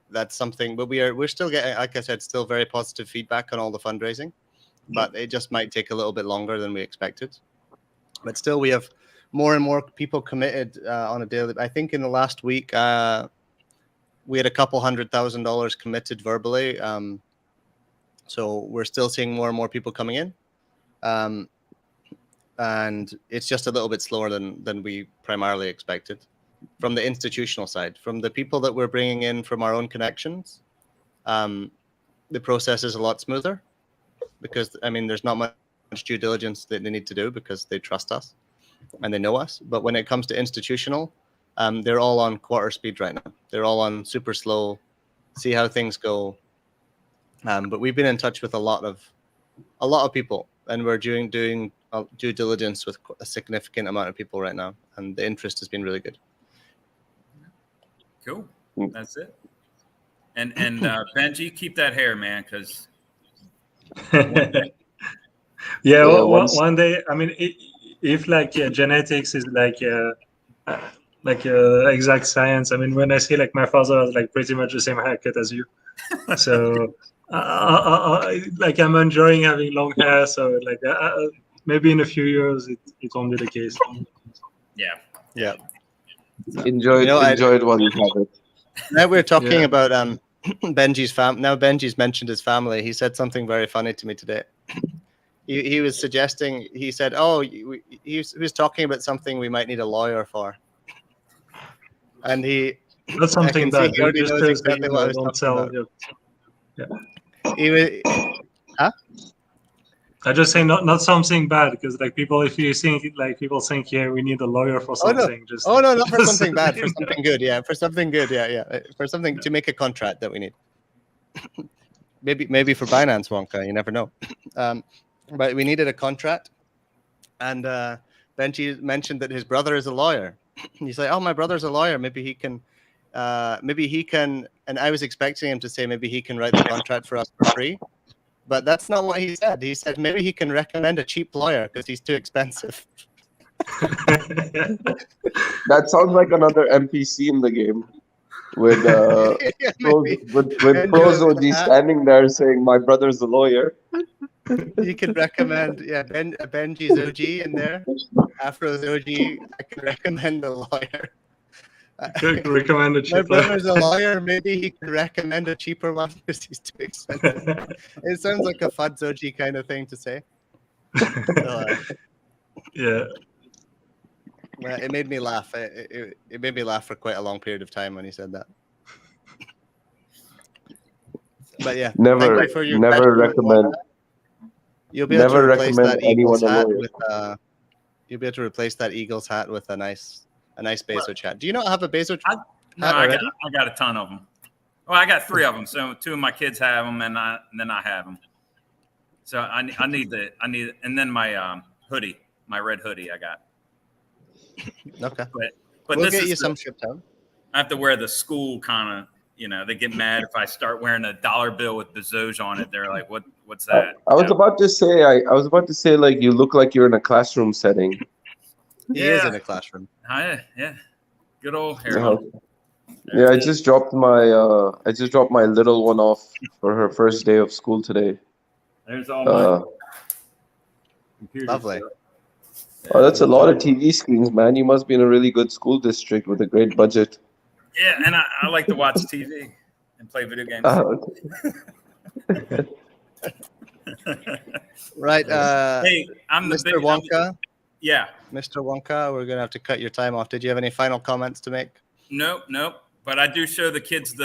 Speaker 1: that's something, but we're still getting, like I said, still very positive feedback on all the fundraising, but it just might take a little bit longer than we expected. But still, we have more and more people committed on a daily. I think in the last week, we had a couple $100,000 committed verbally. So we're still seeing more and more people coming in. And it's just a little bit slower than we primarily expected from the institutional side. From the people that we're bringing in from our own connections, the process is a lot smoother because, I mean, there's not much due diligence that they need to do because they trust us and they know us. But when it comes to institutional, they're all on quarter speed right now. They're all on super slow, see how things go. But we've been in touch with a lot of people, and we're doing due diligence with a significant amount of people right now, and the interest has been really good.
Speaker 13: Cool. That's it. And Benji, keep that hair, man, because
Speaker 4: one day. I mean, if like genetics is like exact science. I mean, when I say like my father has like pretty much the same haircut as you, so like I'm enjoying having long hair. So like maybe in a few years it won't be the case.
Speaker 1: Yeah.
Speaker 6: Enjoy it while you have it.
Speaker 1: Now we're talking about Benji's fam. Now Benji's mentioned his family. He said something very funny to me today. He was suggesting. He said, "Oh, he was talking about something we might need a lawyer for." And
Speaker 4: that's something that
Speaker 1: he already knows exactly what I was talking about. He was, huh?
Speaker 4: I just say not something bad because like people, if you think like people think we need a lawyer for something.
Speaker 1: No, not for something bad, for something good. Yeah, for something good. Yeah, for something to make a contract that we need. maybe for Binance, Wonka. You never know. But we needed a contract, and Benji mentioned that his brother is a lawyer. He's like, "Oh, my brother's a lawyer. Maybe he can." And I was expecting him to say maybe he can write the contract for us for free. But that's not what he said. He said maybe he can recommend a cheap lawyer because he's too expensive.
Speaker 6: That sounds like another NPC in the game with Bezoge standing there saying, "My brother's a lawyer."
Speaker 1: You can recommend Benji's OG in there. Afro's OG. I can recommend a lawyer.
Speaker 4: Recommend a cheaper.
Speaker 1: My brother's a lawyer. Maybe he can recommend a cheaper one because he's too expensive. It sounds like a Bezoge kind of thing to say. Well, it made me laugh. It made me laugh for quite a long period of time when he said that. But yeah,
Speaker 6: never recommend.
Speaker 1: You'll be able to replace that Eagles hat
Speaker 6: with.
Speaker 1: You'll be able to replace that Eagles hat with a nice Bezoge hat. Do you not have a Bezoge hat
Speaker 13: already? I got a ton of them. Well, I got 3 of them. So 2 of my kids have them, and then I have them. So I need, and then my hoodie, my red hoodie, I got.
Speaker 1: Okay.
Speaker 13: But
Speaker 1: we'll get you some shipped out.
Speaker 13: I have to wear the school kind of. They get mad if I start wearing a dollar bill with Bezoge on it. They're like, "What's that?"
Speaker 6: I was about to say, like you look like you're in a classroom setting.
Speaker 1: He is in a classroom.
Speaker 13: Yeah. Good old hair.
Speaker 6: Yeah, I just dropped my little one off for her first day of school today.
Speaker 13: There's all my computers.
Speaker 1: Lovely.
Speaker 6: Oh, that's a lot of TV screens, man. You must be in a really good school district with a great budget.
Speaker 13: Yeah, and I like to watch TV and play video games.
Speaker 1: Okay. Right.
Speaker 13: Hey, I'm
Speaker 1: Mr. Wonka.
Speaker 13: Yeah.
Speaker 1: Mr. Wonka, we're going to have to cut your time off. Did you have any final comments to make?
Speaker 13: Nope. But I do show the kids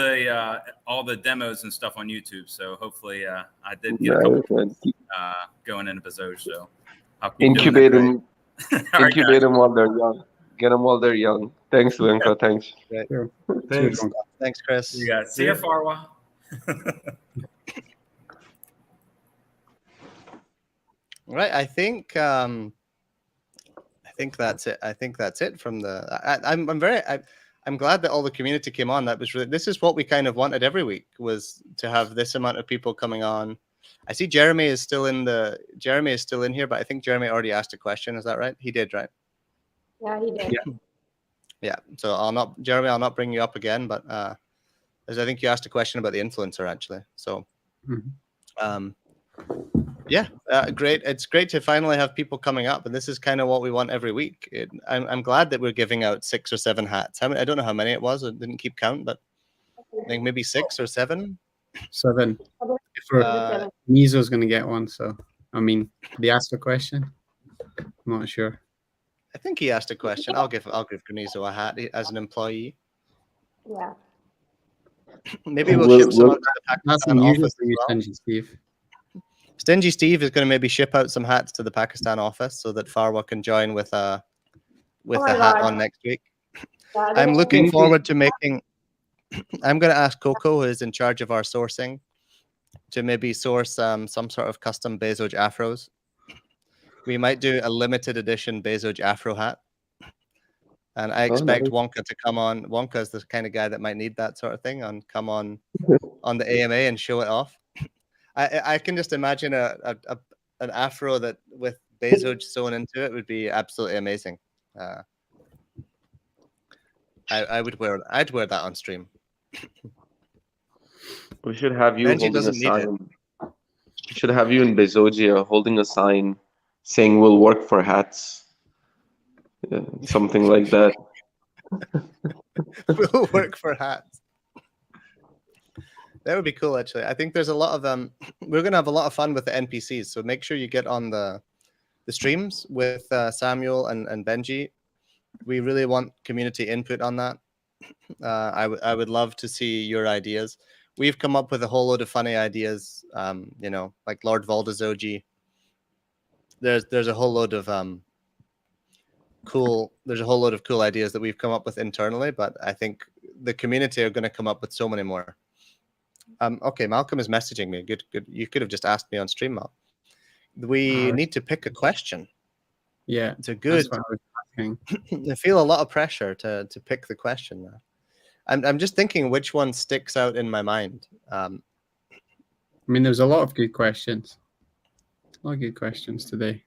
Speaker 13: all the demos and stuff on YouTube. So hopefully I did get a couple going into Bezoge. So I'll keep
Speaker 6: incubate them while they're young. Get them while they're young. Thanks, Wonka. Thanks.
Speaker 1: Great.
Speaker 4: Thanks.
Speaker 1: Thanks, Chris.
Speaker 13: You guys. See you, Farwa.
Speaker 1: Right. I think that's it. I think that's it from the. I'm glad that all the community came on. That was really, this is what we kind of wanted every week, was to have this amount of people coming on. I see Jeremy is still in here, but I think Jeremy already asked a question. Is that right? He did, right?
Speaker 5: Yeah, he did.
Speaker 1: Yeah. So Jeremy, I'll not bring you up again, but as I think you asked a question about the influencer actually. So, yeah, great. It's great to finally have people coming up, and this is kind of what we want every week. I'm glad that we're giving out 6 or 7 hats. I don't know how many it was. I didn't keep count, but I think maybe 6 or 7.
Speaker 2: 7. Mizo's going to get one. So, I mean, they asked a question. I'm not sure.
Speaker 1: I think he asked a question. I'll give Granizo a hat as an employee.
Speaker 5: Yeah.
Speaker 1: Maybe we'll ship some out to the
Speaker 2: That's
Speaker 1: Pakistan
Speaker 2: unusual
Speaker 1: office
Speaker 2: for
Speaker 1: as
Speaker 2: you,
Speaker 1: well.
Speaker 2: Stingy Steve.
Speaker 1: Stingy Steve is going to maybe ship out some hats to the Pakistan office so that Farwa can join with a hat on next week.
Speaker 5: Yeah,
Speaker 1: I'm looking forward to making. I'm going to ask Coco, who is in charge of our sourcing, to maybe source some sort of custom Bezoge afros. We might do a limited edition Bezoge afro hat. And I expect Wonka to come on. Wonka is the kind of guy that might need that sort of thing and come on the AMA and show it off. I can just imagine an afro that with Bezoge sewn into it would be absolutely amazing. I'd wear that on stream.
Speaker 6: We should have you
Speaker 1: Benji
Speaker 6: holding a
Speaker 1: doesn't need it.
Speaker 6: sign. We should have you in Bezogia holding a sign saying "We'll work for hats." Yeah, something like that.
Speaker 1: We'll work for hats. That would be cool, actually. I think there's a lot of we're gonna have a lot of fun with the NPCs. So make sure you get on the streams with Samuel and Benji. We really want community input on that. I would love to see your ideas. We've come up with a whole load of funny ideas. Like Lord Voldezogi. There's a whole load of cool ideas that we've come up with internally, but I think the community are going to come up with so many more. Okay, Malcolm is messaging me. Good. You could have just asked me on stream, Mal. We need to pick a question.
Speaker 2: Yeah,
Speaker 1: it's a good. I feel a lot of pressure to pick the question now. I'm just thinking which one sticks out in my mind.
Speaker 2: I mean, there's a lot of good questions. A lot of good questions today.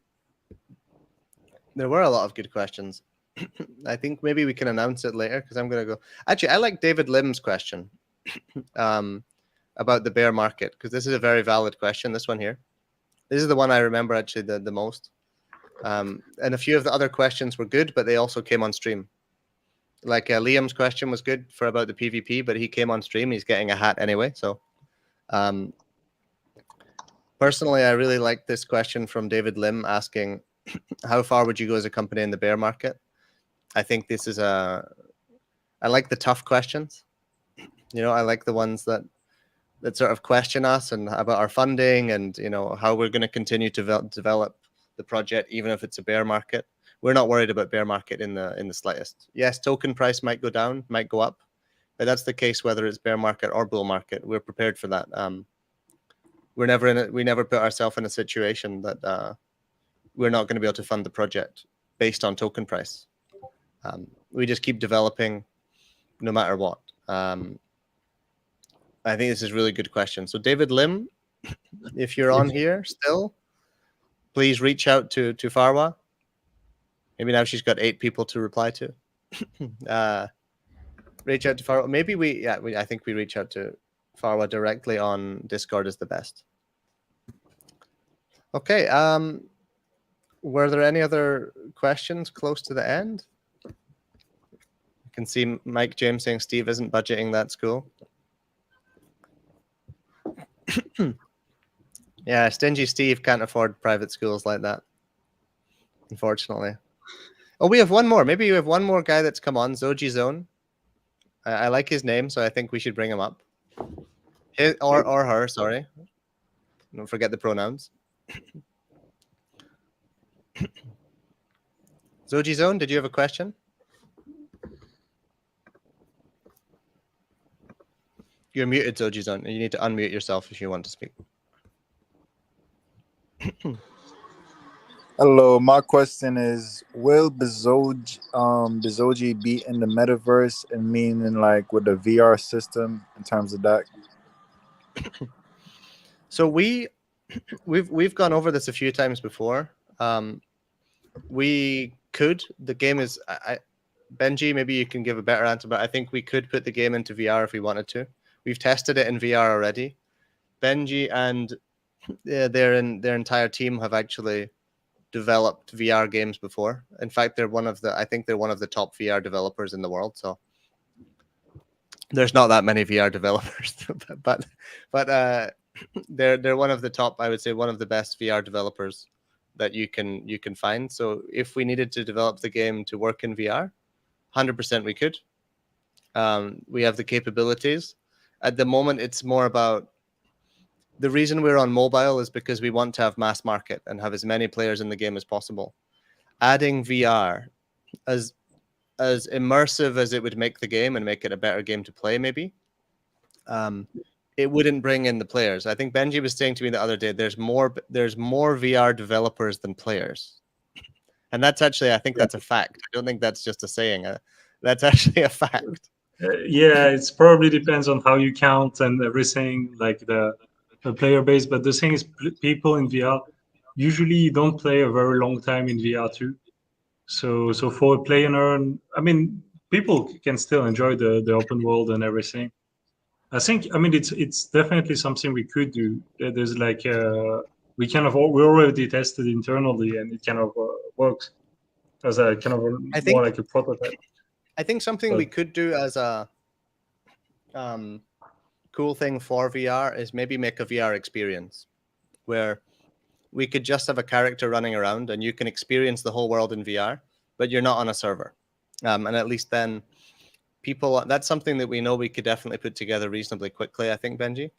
Speaker 1: There were a lot of good questions. I think maybe we can announce it later because I'm going to go. Actually, I like David Lim's question about the bear market because this is a very valid question. This one here. This is the one I remember actually the most. And a few of the other questions were good, but they also came on stream. Like Liam's question was good for about the PvP, but he came on stream. He's getting a hat anyway. So personally, I really like this question from David Lim asking, how far would you go as a company in the bear market? I think this is I like the tough questions. I like the ones that sort of question us and about our funding and, how we're going to continue to develop the project, even if it's a bear market. We're not worried about bear market in the slightest. Yes, token price might go down, might go up, but that's the case whether it's bear market or bull market. We're prepared for that. We never put ourselves in a situation that we're not going to be able to fund the project based on token price. We just keep developing no matter what. I think this is a really good question. So David Lim, if you're on here still, please reach out to Farwa. Maybe now she's got 8 people to reply to. Reach out to Farwa. Maybe I think we reach out to Farwa directly on Discord is the best. Okay. Were there any other questions close to the end? You can see Mike James saying Steve isn't budgeting that school. Yeah, stingy Steve can't afford private schools like that, unfortunately. Oh, we have one more. Maybe you have one more guy that's come on, Zoji Zone. I like his name, so I think we should bring him up. Or her, sorry. Don't forget the pronouns. Zoji Zone, did you have a question? You're muted, Zoji Zone. You need to unmute yourself if you want to speak.
Speaker 14: Hello, my question is: will Bezoge be in the metaverse, and meaning like with the VR system in terms of that?
Speaker 1: So we've gone over this a few times before. We could. The game is. Benji, maybe you can give a better answer, but I think we could put the game into VR if we wanted to. We've tested it in VR already. Benji and their entire team have actually developed VR games before. In fact, I think they're one of the top VR developers in the world. So there's not that many VR developers, but they're one of the top. I would say one of the best VR developers that you can find. So if we needed to develop the game to work in VR, 100% we could. We have the capabilities. At the moment, it's more about the reason we're on mobile is because we want to have mass market and have as many players in the game as possible. Adding VR, as immersive as it would make the game and make it a better game to play, maybe, it wouldn't bring in the players. I think Benji was saying to me the other day, there's more VR developers than players. And that's actually, I think that's a fact. I don't think that's just a saying. That's actually a fact.
Speaker 4: Yeah, it's probably depends on how you count and everything, like the player base. But the thing is, people in VR usually don't play a very long time in VR too. So for a play and earn, I mean, people can still enjoy the open world and everything. I think, I mean, it's definitely something we could do. There's like we already tested internally, and it kind of works as a kind of more like a prototype.
Speaker 1: I think something we could do as a cool thing for VR is maybe make a VR experience where we could just have a character running around and you can experience the whole world in VR, but you're not on a server. And at least then that's something that we know we could definitely put together reasonably quickly, I think, Benji,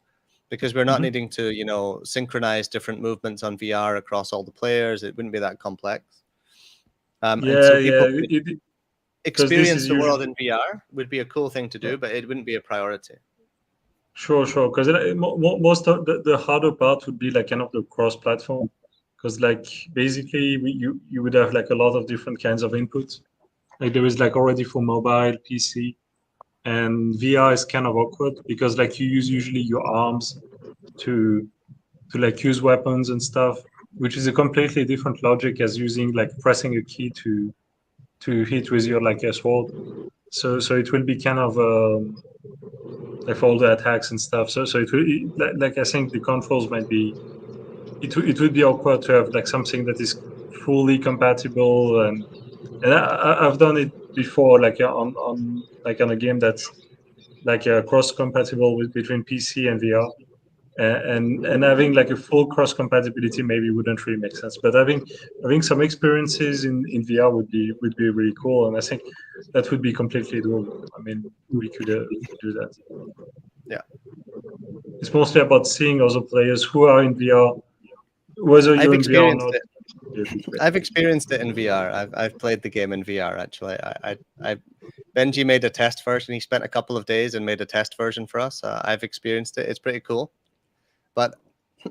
Speaker 1: because we're not needing to, synchronize different movements on VR across all the players. It wouldn't be that complex. And so people experience the world in VR would be a cool thing to do, but it wouldn't be a priority.
Speaker 4: Sure. Because most of the harder part would be like kind of the cross-platform, because like basically you would have like a lot of different kinds of inputs. Like there is like already for mobile, PC, and VR is kind of awkward because like you use usually your arms to like use weapons and stuff, which is a completely different logic as using like pressing a key to hit with your like a sword. So it will be kind of like for all the attacks and stuff. So it will, like I think the controls might be. It would be awkward to have like something that is fully compatible, and I've done it before, like on a game that's like cross compatible between PC and VR. And having like a full cross compatibility maybe wouldn't really make sense, but having some experiences in VR would be really cool, and I think that would be completely doable. I mean, we could do that.
Speaker 1: Yeah,
Speaker 4: it's mostly about seeing other players who are in VR, whether you're in VR or not.
Speaker 1: I've experienced it in VR. I've played the game in VR actually. Benji made a test version. He spent a couple of days and made a test version for us. I've experienced it. It's pretty cool. But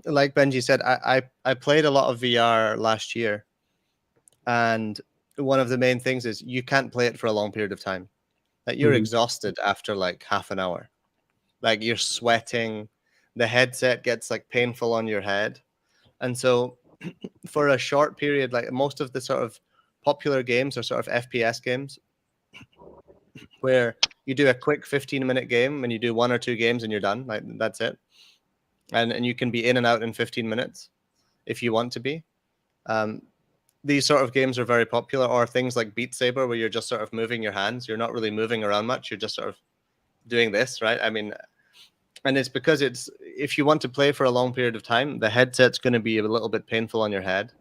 Speaker 1: like Benji said, I played a lot of VR last year, and one of the main things is you can't play it for a long period of time. Like you're exhausted after like half an hour. Like you're sweating, the headset gets like painful on your head. And so for a short period, like most of the sort of popular games are sort of FPS games where you do a quick 15-minute game and you do 1 or 2 games and you're done. Like that's it. And you can be in and out in 15 minutes if you want to be. These sort of games are very popular, or things like Beat Saber where you're just sort of moving your hands. You're not really moving around much. You're just sort of doing this, right? I mean, and it's because if you want to play for a long period of time, the headset's going to be a little bit painful on your head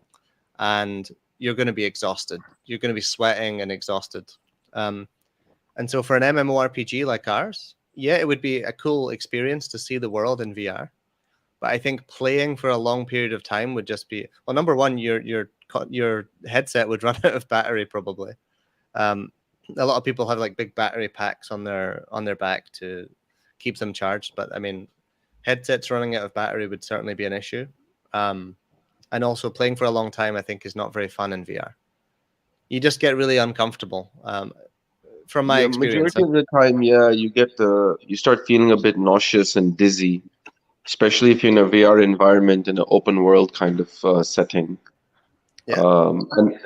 Speaker 1: and you're going to be exhausted. You're going to be sweating and exhausted. And so for an MMORPG like ours, yeah, it would be a cool experience to see the world in VR. But I think playing for a long period of time would just be, well, number one, your headset would run out of battery probably. A lot of people have like big battery packs on their back to keep them charged. But I mean, headsets running out of battery would certainly be an issue. And and also playing for a long time, I think, is not very fun in VR. You just get really uncomfortable. From my experience,
Speaker 6: majority of the time, you start feeling a bit nauseous and dizzy, especially if you're in a VR environment in an open world kind of setting.
Speaker 1: Yeah.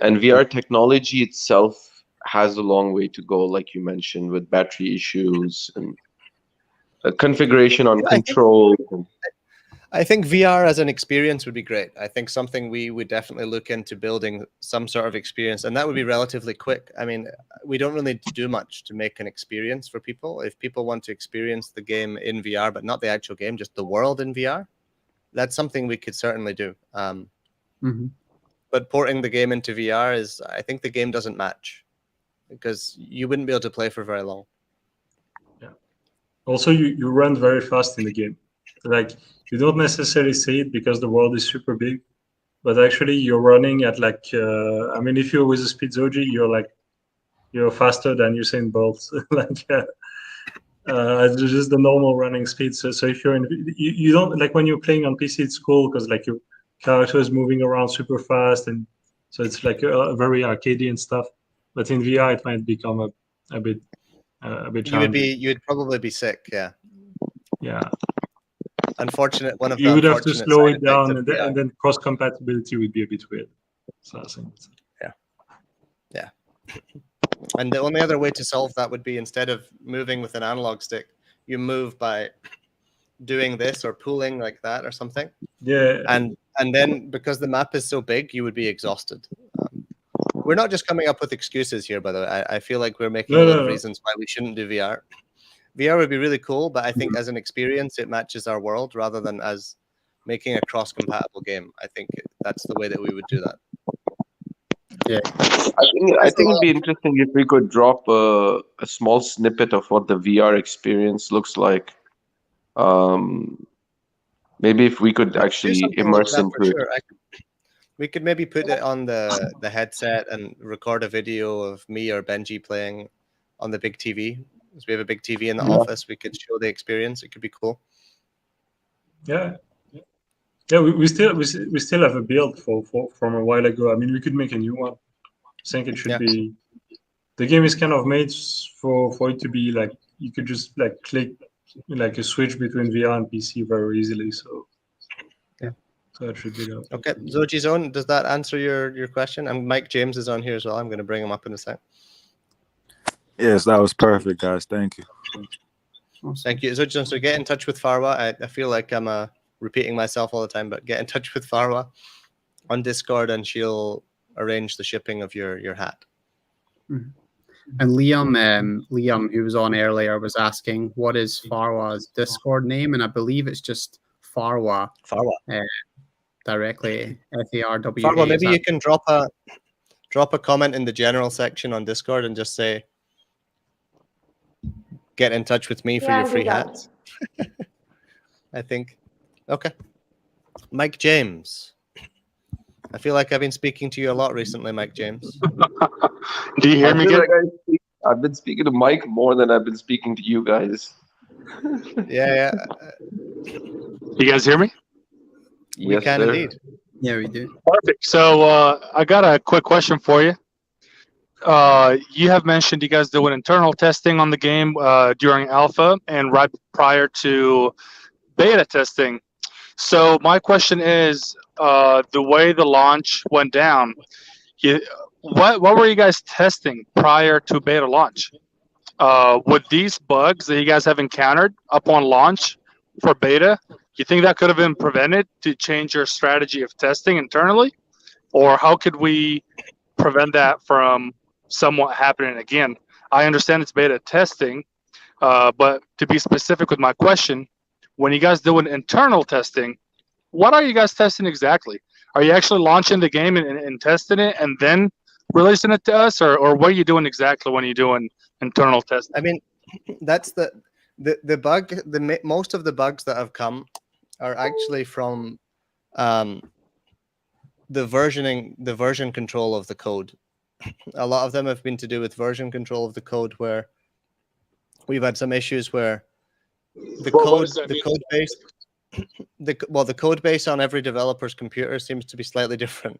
Speaker 6: And VR technology itself has a long way to go, like you mentioned, with battery issues and configuration on control.
Speaker 1: I think VR as an experience would be great. I think something we would definitely look into building some sort of experience, and that would be relatively quick. I mean, we don't really need to do much to make an experience for people. If people want to experience the game in VR, but not the actual game, just the world in VR, that's something we could certainly do. But porting the game into VR is, I think the game doesn't match because you wouldn't be able to play for very long.
Speaker 4: Yeah. Also, you run very fast in the game. Like, you don't necessarily see it because the world is super big, but actually you're running at like, I mean, if you're with a speed Zoji, you're faster than Usain Bolt. Like, just the normal running speed. So if you're you don't, like when you're playing on PC, it's cool because like your character is moving around super fast, and so it's like a very arcadey and stuff. But in VR, it might become a bit challenging.
Speaker 1: You'd probably be sick. Yeah.
Speaker 4: Yeah.
Speaker 1: You
Speaker 4: would have to slow it down, and then cross compatibility would be a bit weird. So I think.
Speaker 1: Yeah. And the only other way to solve that would be, instead of moving with an analog stick, you move by doing this or pulling like that or something.
Speaker 4: Yeah.
Speaker 1: And then because the map is so big, you would be exhausted. We're not just coming up with excuses here, by the way. I feel like we're making a lot of reasons why we shouldn't do VR. VR would be really cool, but I think as an experience, it matches our world rather than as making a cross-compatible game. I think that's the way that we would do that.
Speaker 2: Yeah,
Speaker 6: I think it'd be interesting if we could drop a small snippet of what the VR experience looks like. Maybe if we could actually immerse into it.
Speaker 1: Sure. We could maybe put it on the headset and record a video of me or Benji playing on the big TV. Because we have a big TV in the office, we could show the experience. It could be cool.
Speaker 4: Yeah. We still have a build from a while ago. I mean, we could make a new one. I think it should be. The game is kind of made for it to be like you could just like click like a switch between VR and PC very easily. So
Speaker 2: yeah,
Speaker 4: so that should be that.
Speaker 1: Okay, Zoji Zone, does that answer your question? And Mike James is on here as well. I'm going to bring him up in a sec.
Speaker 14: Yes, that was perfect, guys. Thank you.
Speaker 1: Thank you. So get in touch with Farwa. I feel like I'm repeating myself all the time, but get in touch with Farwa on Discord and she'll arrange the shipping of your hat.
Speaker 2: And Liam, who was on earlier, was asking what is Farwa's Discord name, and I believe it's just Farwa. Directly, FARWA.
Speaker 1: Farwa, maybe you can drop a comment in the general section on Discord and just say, get in touch with me for your free hats. I think. Okay. Mike James. I feel like I've been speaking to you a lot recently, Mike James.
Speaker 15: Do you hear me good?
Speaker 6: Like I've been speaking to Mike more than I've been speaking to you guys.
Speaker 1: Yeah.
Speaker 15: You guys hear me?
Speaker 1: We can indeed.
Speaker 2: Yeah, we do.
Speaker 15: Perfect. So I got a quick question for you. You have mentioned you guys doing internal testing on the game during alpha and right prior to beta testing. So my question is, the way the launch went down, what were you guys testing prior to beta launch? Would these bugs that you guys have encountered upon launch for beta, you think that could have been prevented to change your strategy of testing internally? Or how could we prevent that from somewhat happening again? I understand it's beta testing, but to be specific with my question, when you guys doing internal testing, what are you guys testing exactly? Are you actually launching the game and testing it and then releasing it to us, or what are you doing exactly when you're doing internal testing?
Speaker 1: I mean, that's the bug. Most of the bugs that have come are actually from the version control of the code. A lot of them have been to do with version control of the code, where we've had some issues where the code base. the code base on every developer's computer seems to be slightly different,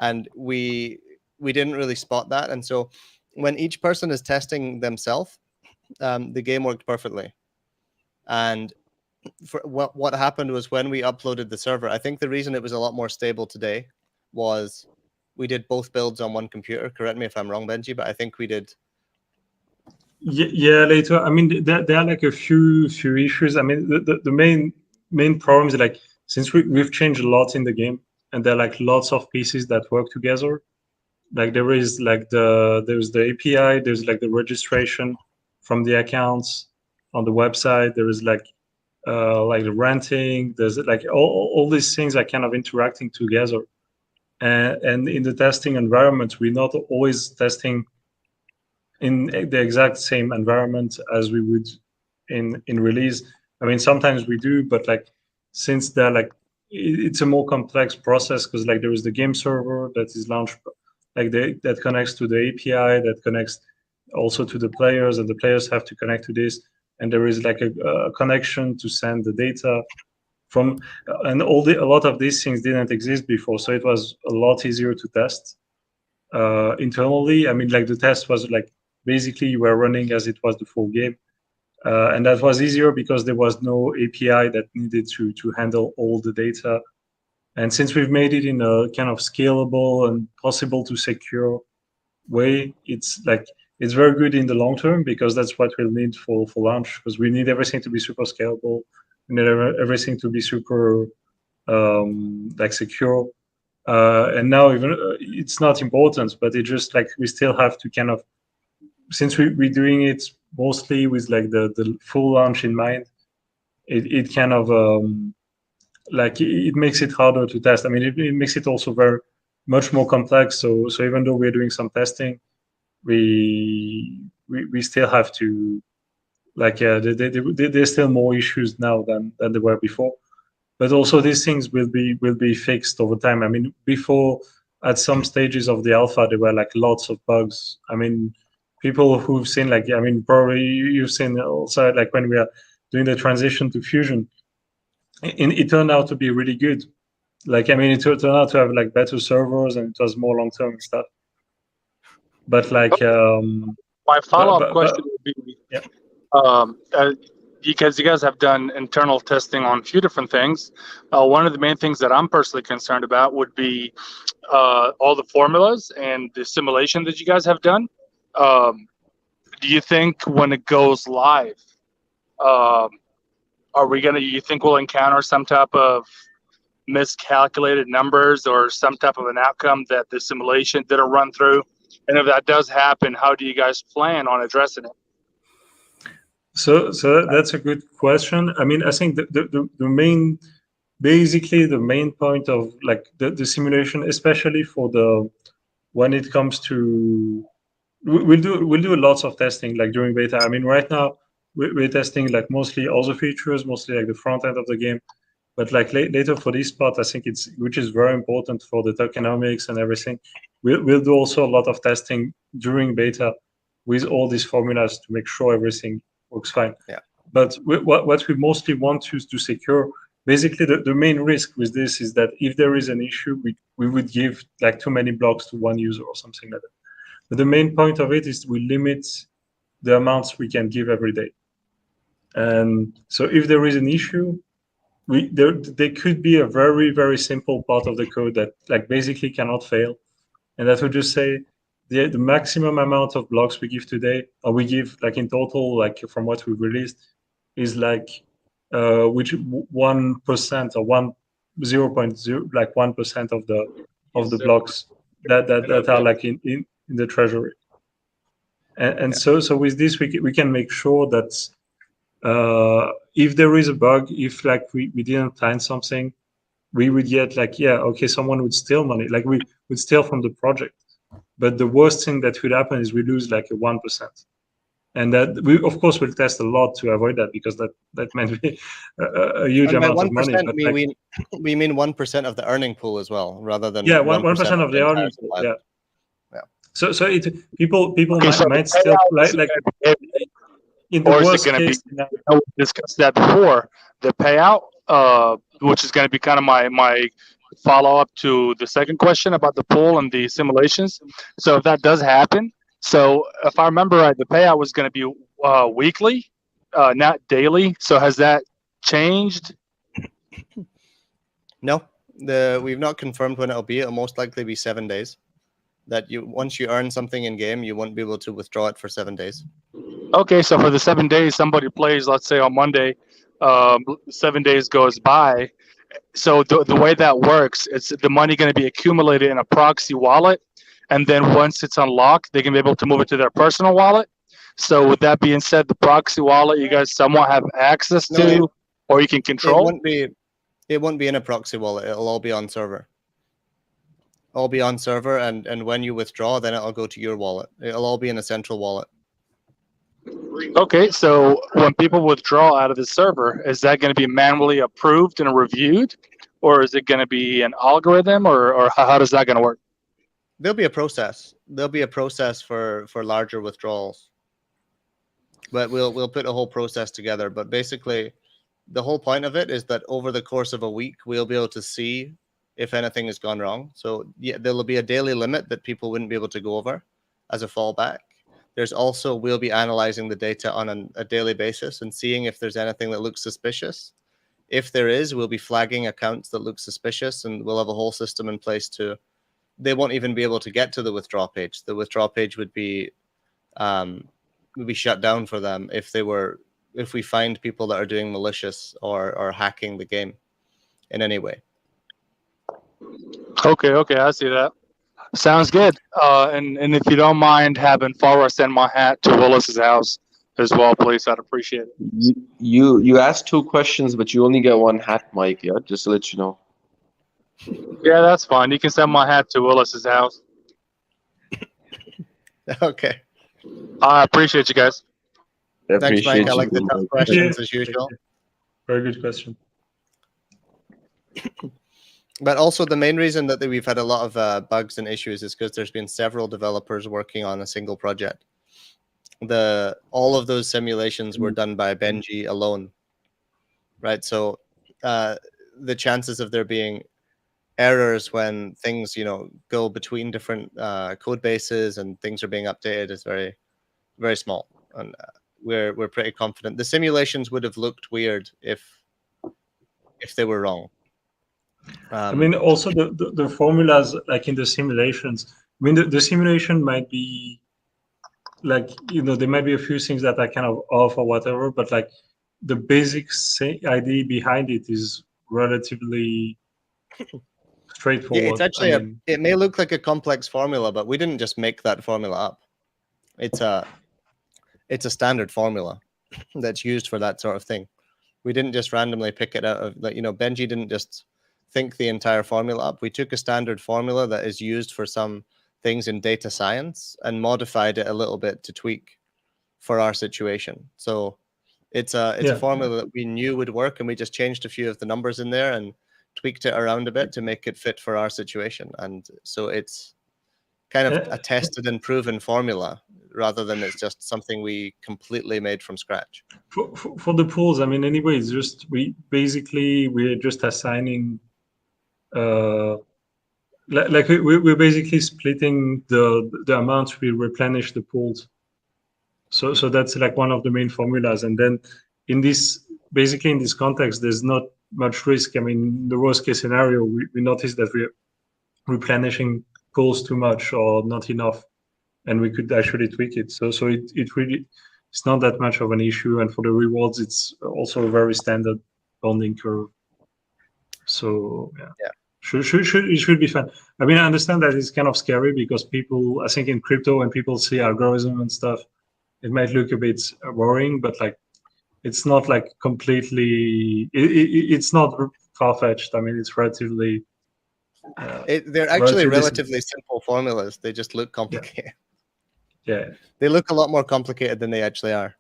Speaker 1: and we didn't really spot that. And so when each person is testing themselves, the game worked perfectly. And for what happened was when we uploaded the server, I think the reason it was a lot more stable today was we did both builds on one computer. Correct me if I'm wrong, Benji, but I think we did.
Speaker 4: Yeah, later. I mean, there are like a few issues. I mean, the main problem is like, since we've changed a lot in the game, and there are like lots of pieces that work together. Like there is like there's the API, there's like the registration from the accounts on the website. There is like the renting. There's like all these things are kind of interacting together. And in the testing environment, we're not always testing in the exact same environment as we would in release. I mean, sometimes we do, but like since they're like it's a more complex process, because like there is the game server that is launched, like that connects to the API, that connects also to the players, and the players have to connect to this, and there is like a connection to send the data from, and a lot of these things didn't exist before, so it was a lot easier to test internally. I mean, like the test was like basically you were running as it was the full game, and that was easier because there was no API that needed to handle all the data. And since we've made it in a kind of scalable and possible to secure way, it's very good in the long term, because that's what we'll need for launch, because we need everything to be super scalable. We need everything to be super like secure. And now even it's not important, but it just like we still have to kind of, since we're doing it mostly with like the full launch in mind, it kind of like it makes it harder to test. I mean, it makes it also very much more complex. So even though we're doing some testing, we still have to like there's still more issues now than there were before. But also these things will be fixed over time. I mean, before at some stages of the alpha there were like lots of bugs. I mean, people who've seen like, I mean, probably you've seen also like when we are doing the transition to Fusion, it turned out to be really good. Like, I mean, it turned out to have like better servers, and it was more long-term and stuff. But like,
Speaker 15: my follow-up question would be, because you guys have done internal testing on a few different things. One of the main things that I'm personally concerned about would be all the formulas and the simulation that you guys have done. Do you think when it goes live, you think we'll encounter some type of miscalculated numbers or some type of an outcome that the simulation didn't run through? And if that does happen, how do you guys plan on addressing it?
Speaker 4: So that's a good question. I mean, I think the main point of like the simulation, especially for when it comes to, we'll do lots of testing like during beta. I mean, right now we're testing like mostly all the features, mostly like the front end of the game. But like later for this part, I think which is very important for the tokenomics and everything. We'll do also a lot of testing during beta with all these formulas to make sure everything works fine.
Speaker 1: Yeah.
Speaker 4: But what we mostly want to secure, basically the main risk with this is that if there is an issue, we would give like too many blocks to one user or something like that. But the main point of it is we limit the amounts we can give every day. And so if there is an issue, there could be a very, very simple part of the code that like basically cannot fail. And that would just say the maximum amount of blocks we give today, or we give like in total, like from what we've released, is like which 1% or 0.0 like 1% of the blocks that are like in the treasury. And so with this we can make sure that if there is a bug, if like we didn't plan something, we would get like, yeah, okay, someone would steal money, like we would steal from the project. But the worst thing that could happen is we lose like a 1%. And that we, of course, will test a lot to avoid that, because that meant a huge amount of money. But
Speaker 1: we mean 1% of the earning pool as well, rather than
Speaker 4: 1% of the earning pool. Yeah. So people might still like
Speaker 15: in the worst case. We discussed that before. The payout which is going to be kind of my follow up to the second question about the pool and the simulations. So if that does happen, so if I remember right, the payout was going to be weekly, not daily. So has that changed?
Speaker 1: No, we've not confirmed when it'll be. It'll most likely be 7 days. That once you earn something in game, you won't be able to withdraw it for 7 days.
Speaker 15: Okay, so for the 7 days, somebody plays, let's say on Monday, 7 days goes by. So the way that works, it's the money going to be accumulated in a proxy wallet, and then once it's unlocked, they can be able to move it to their personal wallet. So with that being said, the proxy wallet you guys somewhat have access to, or you can control.
Speaker 1: It won't be in a proxy wallet. It'll all be on server. All be on server, and when you withdraw, then it'll go to your wallet. It'll all be in a central wallet.
Speaker 15: Okay, so when people withdraw out of the server, is that going to be manually approved and reviewed, or is it going to be an algorithm, or how does that going to work?
Speaker 1: There'll be a process. There'll be a process for larger withdrawals, but we'll put a whole process together. But basically, the whole point of it is that over the course of a week, we'll be able to see if anything has gone wrong. So yeah, there'll be a daily limit that people wouldn't be able to go over as a fallback. There's also, we'll be analyzing the data on a daily basis and seeing if there's anything that looks suspicious. If there is, we'll be flagging accounts that look suspicious, and we'll have a whole system in place to, they won't even be able to get to the withdraw page. The withdraw page would be shut down for them if we find people that are doing malicious or hacking the game in any way.
Speaker 15: Okay, I see that. Sounds good. And if you don't mind having Farah send my hat to Willis's house as well, please, I'd appreciate it.
Speaker 6: You asked 2 questions, but you only get 1 hat, Mike. Yeah, just to let you know.
Speaker 15: Yeah, that's fine. You can send my hat to Willis's house.
Speaker 1: Okay.
Speaker 15: I appreciate you guys.
Speaker 1: Thanks, Mike. I like the tough questions as usual.
Speaker 4: Very good question.
Speaker 1: But also the main reason that we've had a lot of bugs and issues is because there's been several developers working on a single project. All of those simulations were done by Benji alone, right? So the chances of there being errors when things, go between different code bases and things are being updated is very, very small. And we're pretty confident. The simulations would have looked weird if they were wrong.
Speaker 4: I mean, also the formulas, like in the simulations, I mean, the simulation might be like, there might be a few things that are kind of off or whatever, but like the basic idea behind it is relatively straightforward.
Speaker 1: Yeah, it's actually it may look like a complex formula, but we didn't just make that formula up. It's a standard formula that's used for that sort of thing. We didn't just randomly pick it out of, Benji didn't just think the entire formula up. We took a standard formula that is used for some things in data science and modified it a little bit to tweak for our situation. So it's a formula that we knew would work, and we just changed a few of the numbers in there and tweaked it around a bit to make it fit for our situation. And so it's kind of a tested and proven formula rather than it's just something we completely made from scratch.
Speaker 4: For the pools, I mean, anyway, it's just we're just assigning we're basically splitting the amounts we replenish the pools. So that's like one of the main formulas. And then in this context, there's not much risk. I mean, the worst case scenario, we notice that we're replenishing pools too much or not enough, and we could actually tweak it. So it really, it's not that much of an issue. And for the rewards, it's also a very standard bonding curve. So yeah. It should be fun. I mean, I understand that it's kind of scary because people, I think in crypto, when people see algorithm and stuff, it might look a bit worrying, but like, it's not like completely, it's not far-fetched. I mean, it's relatively...
Speaker 1: they're actually relatively simple formulas. They just look complicated.
Speaker 4: Yeah.
Speaker 1: They look a lot more complicated than they actually are.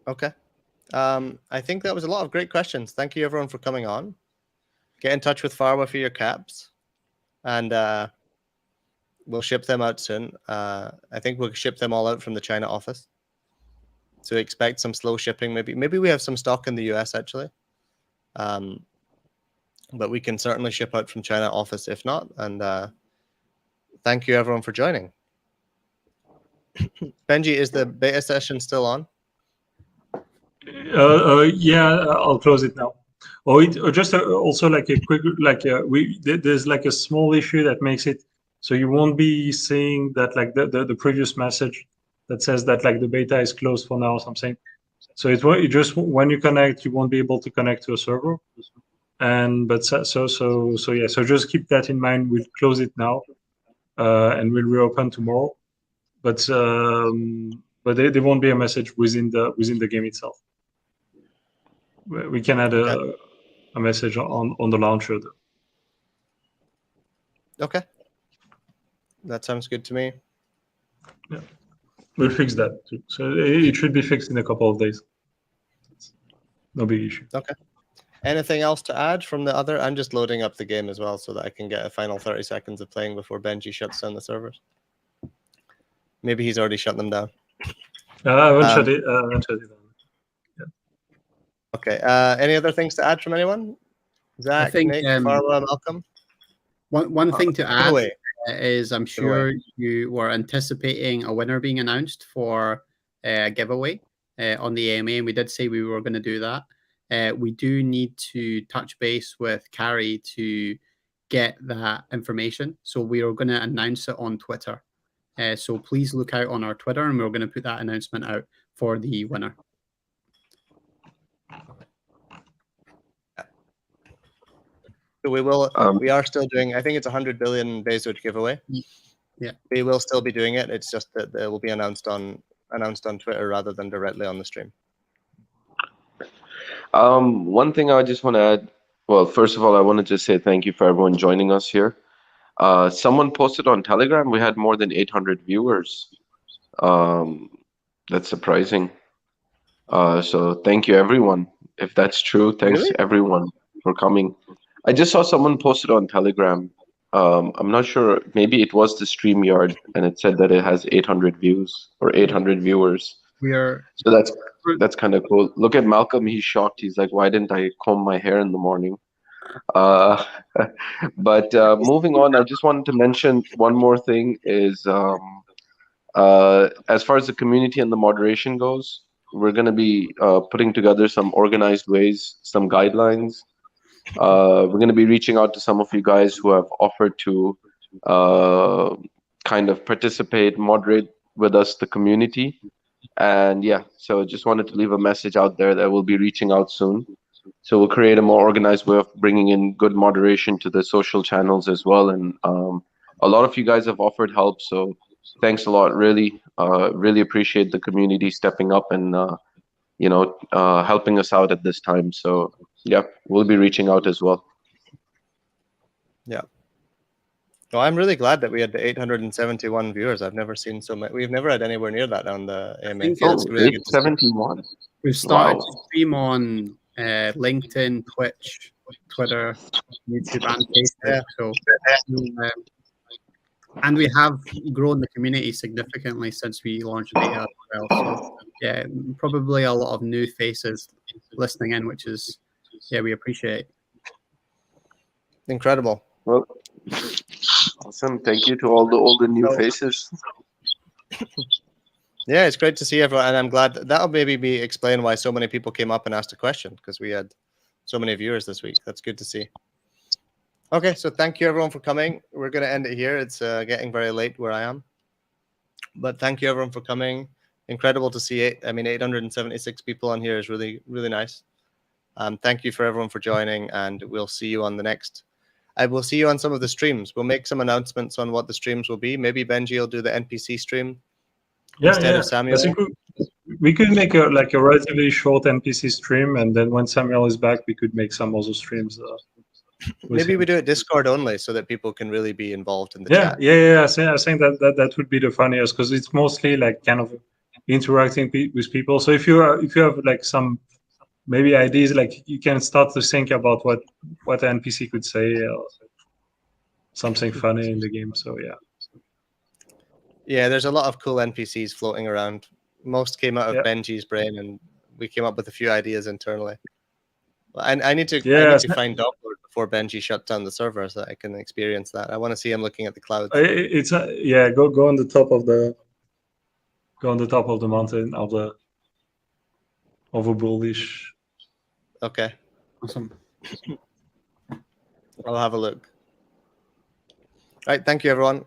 Speaker 1: Okay. I think that was a lot of great questions. Thank you, everyone, for coming on. Get in touch with Farwa for your caps, and we'll ship them out soon. I think we'll ship them all out from the China office. So expect some slow shipping. Maybe we have some stock in the US actually. But we can certainly ship out from China office if not. And thank you everyone for joining. Benji, is the beta session still on?
Speaker 4: Yeah, I'll close it now. Just also like a quick, there's like a small issue that makes it so you won't be seeing that like the previous message that says that like the beta is closed for now or something. So it just when you connect, you won't be able to connect to a server. So yeah, so just keep that in mind. We'll close it now, and we'll reopen tomorrow. But there won't be a message within the game itself. We can add a message on the launcher though.
Speaker 1: Okay, that sounds good to me.
Speaker 4: Yeah, we'll fix that too. So it should be fixed in a couple of days. No big issue.
Speaker 1: Okay. Anything else to add from the other? I'm just loading up the game as well so that I can get a final 30 seconds of playing before Benji shuts down the servers. Maybe he's already shut them down.
Speaker 4: I haven't shut it down. Yeah.
Speaker 1: Okay. Any other things to add from anyone? Zach, Nick, Farwa, Malcolm?
Speaker 2: One thing to add is I'm sure you were anticipating a winner being announced for a giveaway on the AMA, and we did say we were going to do that. We do need to touch base with Carrie to get that information. So we are going to announce it on Twitter. So please look out on our Twitter, and we're going to put that announcement out for the winner.
Speaker 1: So we will. We are still doing. I think it's 100 billion Bezoge giveaway.
Speaker 2: Yeah,
Speaker 1: we will still be doing it. It's just that it will be announced on Twitter rather than directly on the stream.
Speaker 6: One thing I just want to add. Well, first of all, I want to just say thank you for everyone joining us here. Someone posted on Telegram we had more than 800 viewers. That's surprising. So thank you, everyone. If that's true, thanks everyone for coming. I just saw someone posted on Telegram. I'm not sure. Maybe it was the StreamYard, and it said that it has 800 views or 800 viewers. So that's kind of cool. Look at Malcolm. He's shocked. He's like, "Why didn't I comb my hair in the morning?" But moving on, I just wanted to mention one more thing is as far as the community and the moderation goes, we're going to be putting together some organized ways, some guidelines. We're going to be reaching out to some of you guys who have offered to kind of participate, moderate with us, the community. And yeah, so just wanted to leave a message out there that we'll be reaching out soon. So we'll create a more organized way of bringing in good moderation to the social channels as well. And a lot of you guys have offered help. So thanks a lot. Really, really appreciate the community stepping up and, helping us out at this time. So yeah, we'll be reaching out as well.
Speaker 1: Yeah. Well, I'm really glad that we had the 871 viewers. I've never seen so many. We've never had anywhere near that on the AMA.
Speaker 2: It's
Speaker 6: really 871.
Speaker 2: We've started to stream on LinkedIn, Twitch, Twitter, YouTube, and Facebook. So, and we have grown the community significantly since we launched beta as well. So, yeah, probably a lot of new faces listening in, which is, we appreciate.
Speaker 1: Incredible.
Speaker 6: Well, awesome. Thank you to all the new faces.
Speaker 1: Yeah, it's great to see everyone, and I'm glad that'll maybe explain why so many people came up and asked a question, because we had so many viewers this week. That's good to see. Okay, so thank you everyone for coming. We're going to end it here. It's getting very late where I am, but thank you everyone for coming. Incredible to see 876 people on here is really, really nice. Thank you for everyone for joining, and we'll see you on the next. I will see you on some of the streams. We'll make some announcements on what the streams will be. Maybe Benji will do the NPC stream instead of Samuel.
Speaker 4: I think we could make a relatively short NPC stream, and then when Samuel is back, we could make some other streams.
Speaker 1: Maybe we do it Discord only, so that people can really be involved in the chat.
Speaker 4: Yeah. I think that would be the funniest, because it's mostly like kind of interacting with people. So if you have like some maybe ideas, like you can start to think about what an NPC could say, or something funny in the game. So yeah.
Speaker 1: Yeah, there's a lot of cool NPCs floating around Most came out of
Speaker 4: Yep.
Speaker 1: Benji's brain, and we came up with a few ideas internally. I need to find Doglord before Benji shuts down the server so that I can experience that. I want to see him looking at the clouds.
Speaker 4: It's yeah. Go on the top of the. Go on the top of the mountain of a bullish.
Speaker 1: Okay.
Speaker 2: Awesome.
Speaker 1: I'll have a look. All right, thank you, everyone.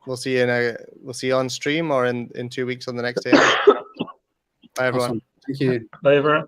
Speaker 1: We'll see you on stream or in 2 weeks on the next day. Bye, everyone.
Speaker 2: Awesome. Thank you.
Speaker 4: Bye, everyone.